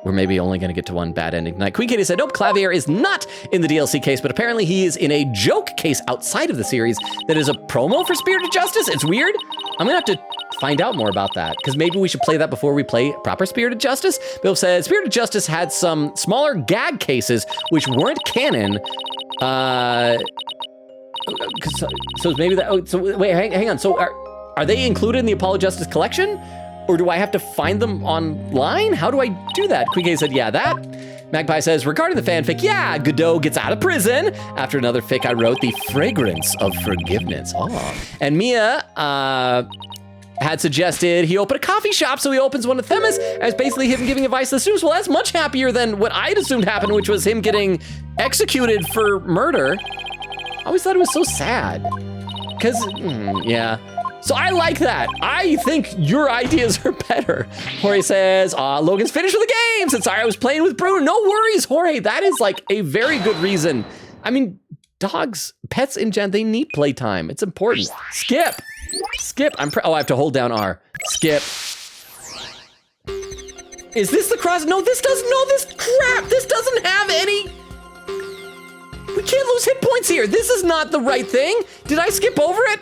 maybe only going to get to one bad ending tonight. Queen Katie said, nope, Clavier is not in the DLC case, but apparently he is in a joke case outside of the series that is a promo for Spirit of Justice. It's weird. I'm going to have to find out more about that, because maybe we should play that before we play proper Spirit of Justice. Bill said, Spirit of Justice had some smaller gag cases which weren't canon. So maybe that, oh, so wait, hang on. So are they included in the Apollo Justice collection? Or do I have to find them online? How do I do that? Queen K said, yeah, that. Magpie says, regarding the fanfic, yeah, Godot gets out of prison after another fic I wrote, The Fragrance of Forgiveness. Oh. And Mia had suggested he open a coffee shop, so he opens one with Themis, as basically him giving advice to the students. Well, that's much happier than what I'd assumed happened, which was him getting executed for murder. I always thought it was so sad. Because, yeah. So I like that. I think your ideas are better. Jorge says, Logan's finished with the game since I was playing with Bruno. No worries, Jorge. That is like a very good reason. I mean, dogs, pets in general, they need playtime. It's important. Skip. I have to hold down R. Skip. Is this the cross? No, this doesn't. No, this crap. This doesn't have any. We can't lose hit points here. This is not the right thing. Did I skip over it?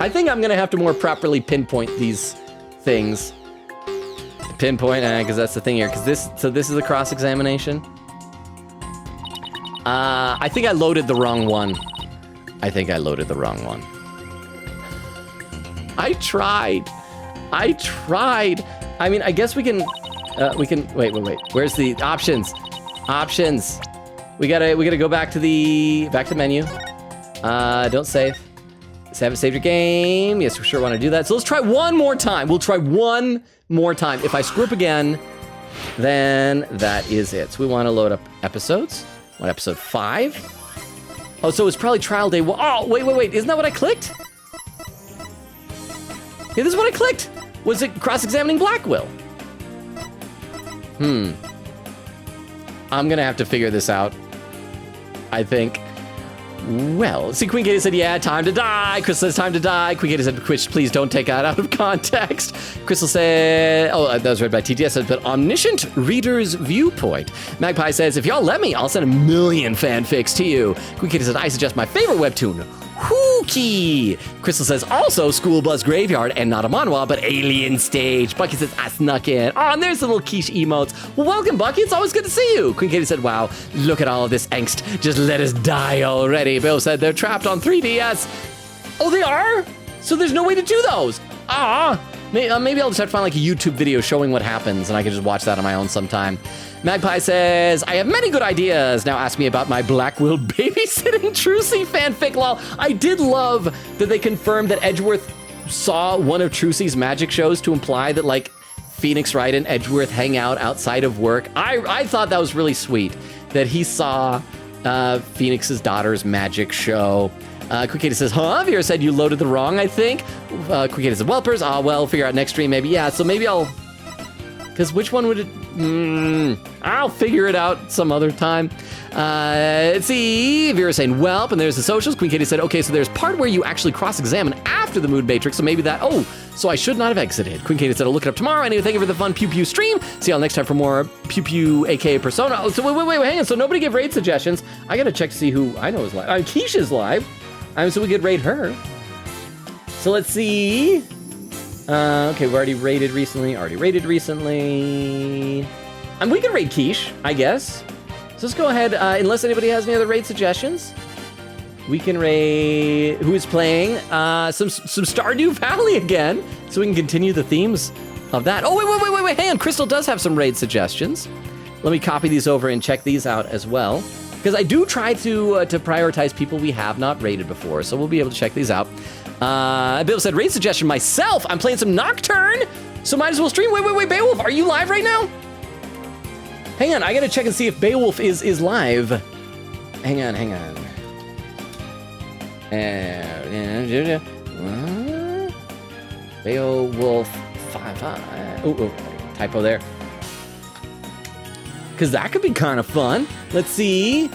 I think I'm gonna have to more properly pinpoint these things. Pinpoint, because that's the thing here. Because this is a cross-examination. I think I loaded the wrong one. I tried. I mean, I guess we can, wait. Where's the options? We gotta go back to the menu. Don't save. Haven't saved your game. Yes, we sure want to do that. So let's try one more time. We'll try one more time. If I screw up again, then that is it. So we want to load up episodes. What, episode 5? Oh, so it's probably trial day 1. Oh, wait. Isn't that what I clicked? Yeah, this is what I clicked. Was it cross-examining Blackwill? I'm gonna have to figure this out, I think. Well, see, Queen Katie said, yeah, time to die. Crystal says, time to die. Queen Katie said, please don't take that out of context. Crystal said, that was read by TTS, said, but omniscient reader's viewpoint. Magpie says, if y'all let me, I'll send 1 million fanfics to you. Queen Katie said, I suggest my favorite webtoon, Hookie. Crystal says, also School Bus Graveyard and not a manhwa, but Alien Stage. Bucky says, I snuck in. Oh, and there's the little quiche emotes. Well, welcome, Bucky. It's always good to see you. Queen Katie said, wow, look at all of this angst. Just let us die already. Bill said, they're trapped on 3DS. Oh, they are? So there's no way to do those. Maybe I'll just have to find like a YouTube video showing what happens and I can just watch that on my own sometime. Magpie says, I have many good ideas. Now ask me about my Blackwill babysitting Trucy fanfic. Lol. I did love that they confirmed that Edgeworth saw one of Trucy's magic shows to imply that like Phoenix Wright and Edgeworth hang out outside of work. I thought that was really sweet that he saw Phoenix's daughter's magic show. Quick Katie says, Vera said you loaded the wrong, I think. Quick Katie says, Welpers. Well, figure out next stream maybe. Yeah, so maybe I'll... Because which one would it... I'll figure it out some other time. Let's see. Vera's saying, Welp, and there's the socials. Queen Katie said, okay, so there's part where you actually cross-examine after the mood matrix, so maybe that... Oh, so I should not have exited. Queen Katie said, I'll look it up tomorrow. Anyway, thank you for the fun Pew Pew stream. See y'all next time for more Pew Pew, aka Persona. Oh, so wait, hang on. So nobody gave raid suggestions. I gotta check to see who I know is live. Keisha's live. So we could raid her. So let's see. Okay, we already raided recently. And we can raid Quiche, I guess. So let's go ahead, unless anybody has any other raid suggestions. We can raid who's playing some Stardew Valley again, so we can continue the themes of that. Oh, wait, hang on. Crystal does have some raid suggestions. Let me copy these over and check these out as well. Because I do try to prioritize people we have not raided before, so we'll be able to check these out. Bill said, raid suggestion myself. I'm playing some Nocturne, so might as well stream. Wait, Beowulf, are you live right now? Hang on, I gotta check and see if Beowulf is live. Hang on. Beowulf 5. Oh, typo there. Because that could be kind of fun. Let's see.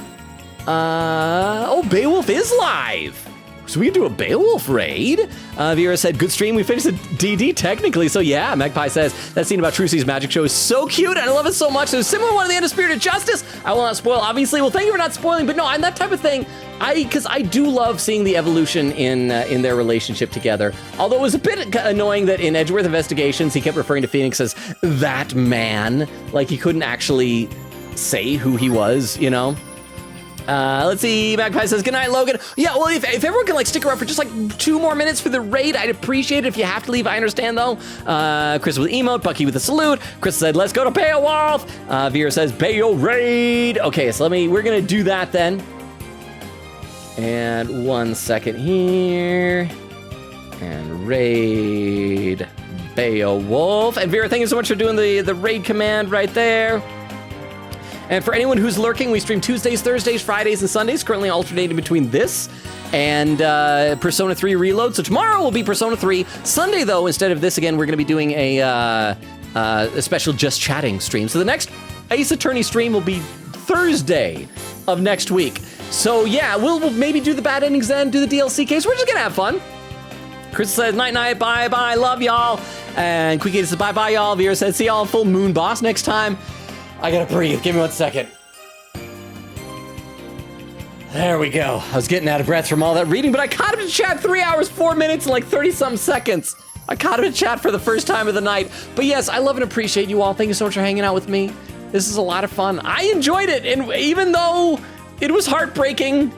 Beowulf is live. So we can do a Beowulf raid. Vera said, good stream. We finished the DD technically. So yeah, Magpie says, that scene about Trucy's magic show is so cute. And I love it so much. There's a similar one in the End of Spirited Justice. I will not spoil, obviously. Well, thank you for not spoiling. But no, I'm that type of thing. Because I do love seeing the evolution in their relationship together. Although it was a bit annoying that in Edgeworth Investigations, he kept referring to Phoenix as that man. Like he couldn't actually say who he was, you know? Let's see, Magpie says, good night, Logan. Yeah, well, if everyone can, like, stick around for just, like, 2 more minutes for the raid, I'd appreciate it. If you have to leave, I understand, though. Chris with emote, Bucky with a salute. Chris said, let's go to Beowulf. Vera says, Beow raid. Okay, so we're gonna do that then. And 1 second here. And raid Beowulf. And Vera, thank you so much for doing the raid command right there. And for anyone who's lurking, we stream Tuesdays, Thursdays, Fridays, and Sundays, currently alternating between this and Persona 3 Reload. So tomorrow will be Persona 3. Sunday, though, instead of this, again, we're going to be doing a special Just Chatting stream. So the next Ace Attorney stream will be Thursday of next week. So yeah, we'll maybe do the bad endings then, do the DLC case. We're just going to have fun. Chris says, night-night, bye-bye, love y'all. And Quickie says, bye-bye, y'all. Vera says, see y'all full moon boss next time. I gotta breathe. Give me 1 second. There we go. I was getting out of breath from all that reading, but I caught him to chat 3 hours, 4 minutes, and like 30-something seconds. I caught him to chat for the first time of the night. But yes, I love and appreciate you all. Thank you so much for hanging out with me. This is a lot of fun. I enjoyed it, and even though it was heartbreaking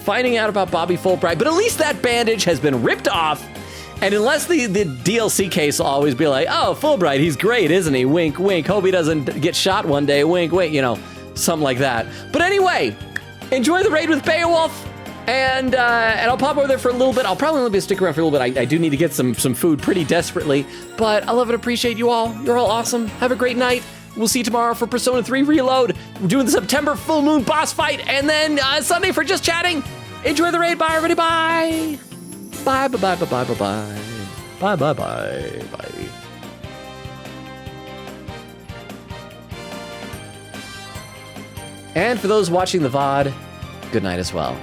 finding out about Bobby Fulbright, but at least that bandage has been ripped off. And unless the DLC case will always be like, oh, Fulbright, he's great, isn't he? Wink, wink. Hope he doesn't get shot one day. Wink, wink. You know, something like that. But anyway, enjoy the raid with Beowulf. And I'll pop over there for a little bit. I'll probably only be sticking around for a little bit. I do need to get some food pretty desperately. But I love and appreciate you all. You're all awesome. Have a great night. We'll see you tomorrow for Persona 3 Reload. We're doing the September full moon boss fight. And then Sunday for Just Chatting. Enjoy the raid. Bye, everybody. Bye. Bye, bye, bye, bye, bye, bye, bye. Bye, bye, bye, bye. And for those watching the VOD, good night as well.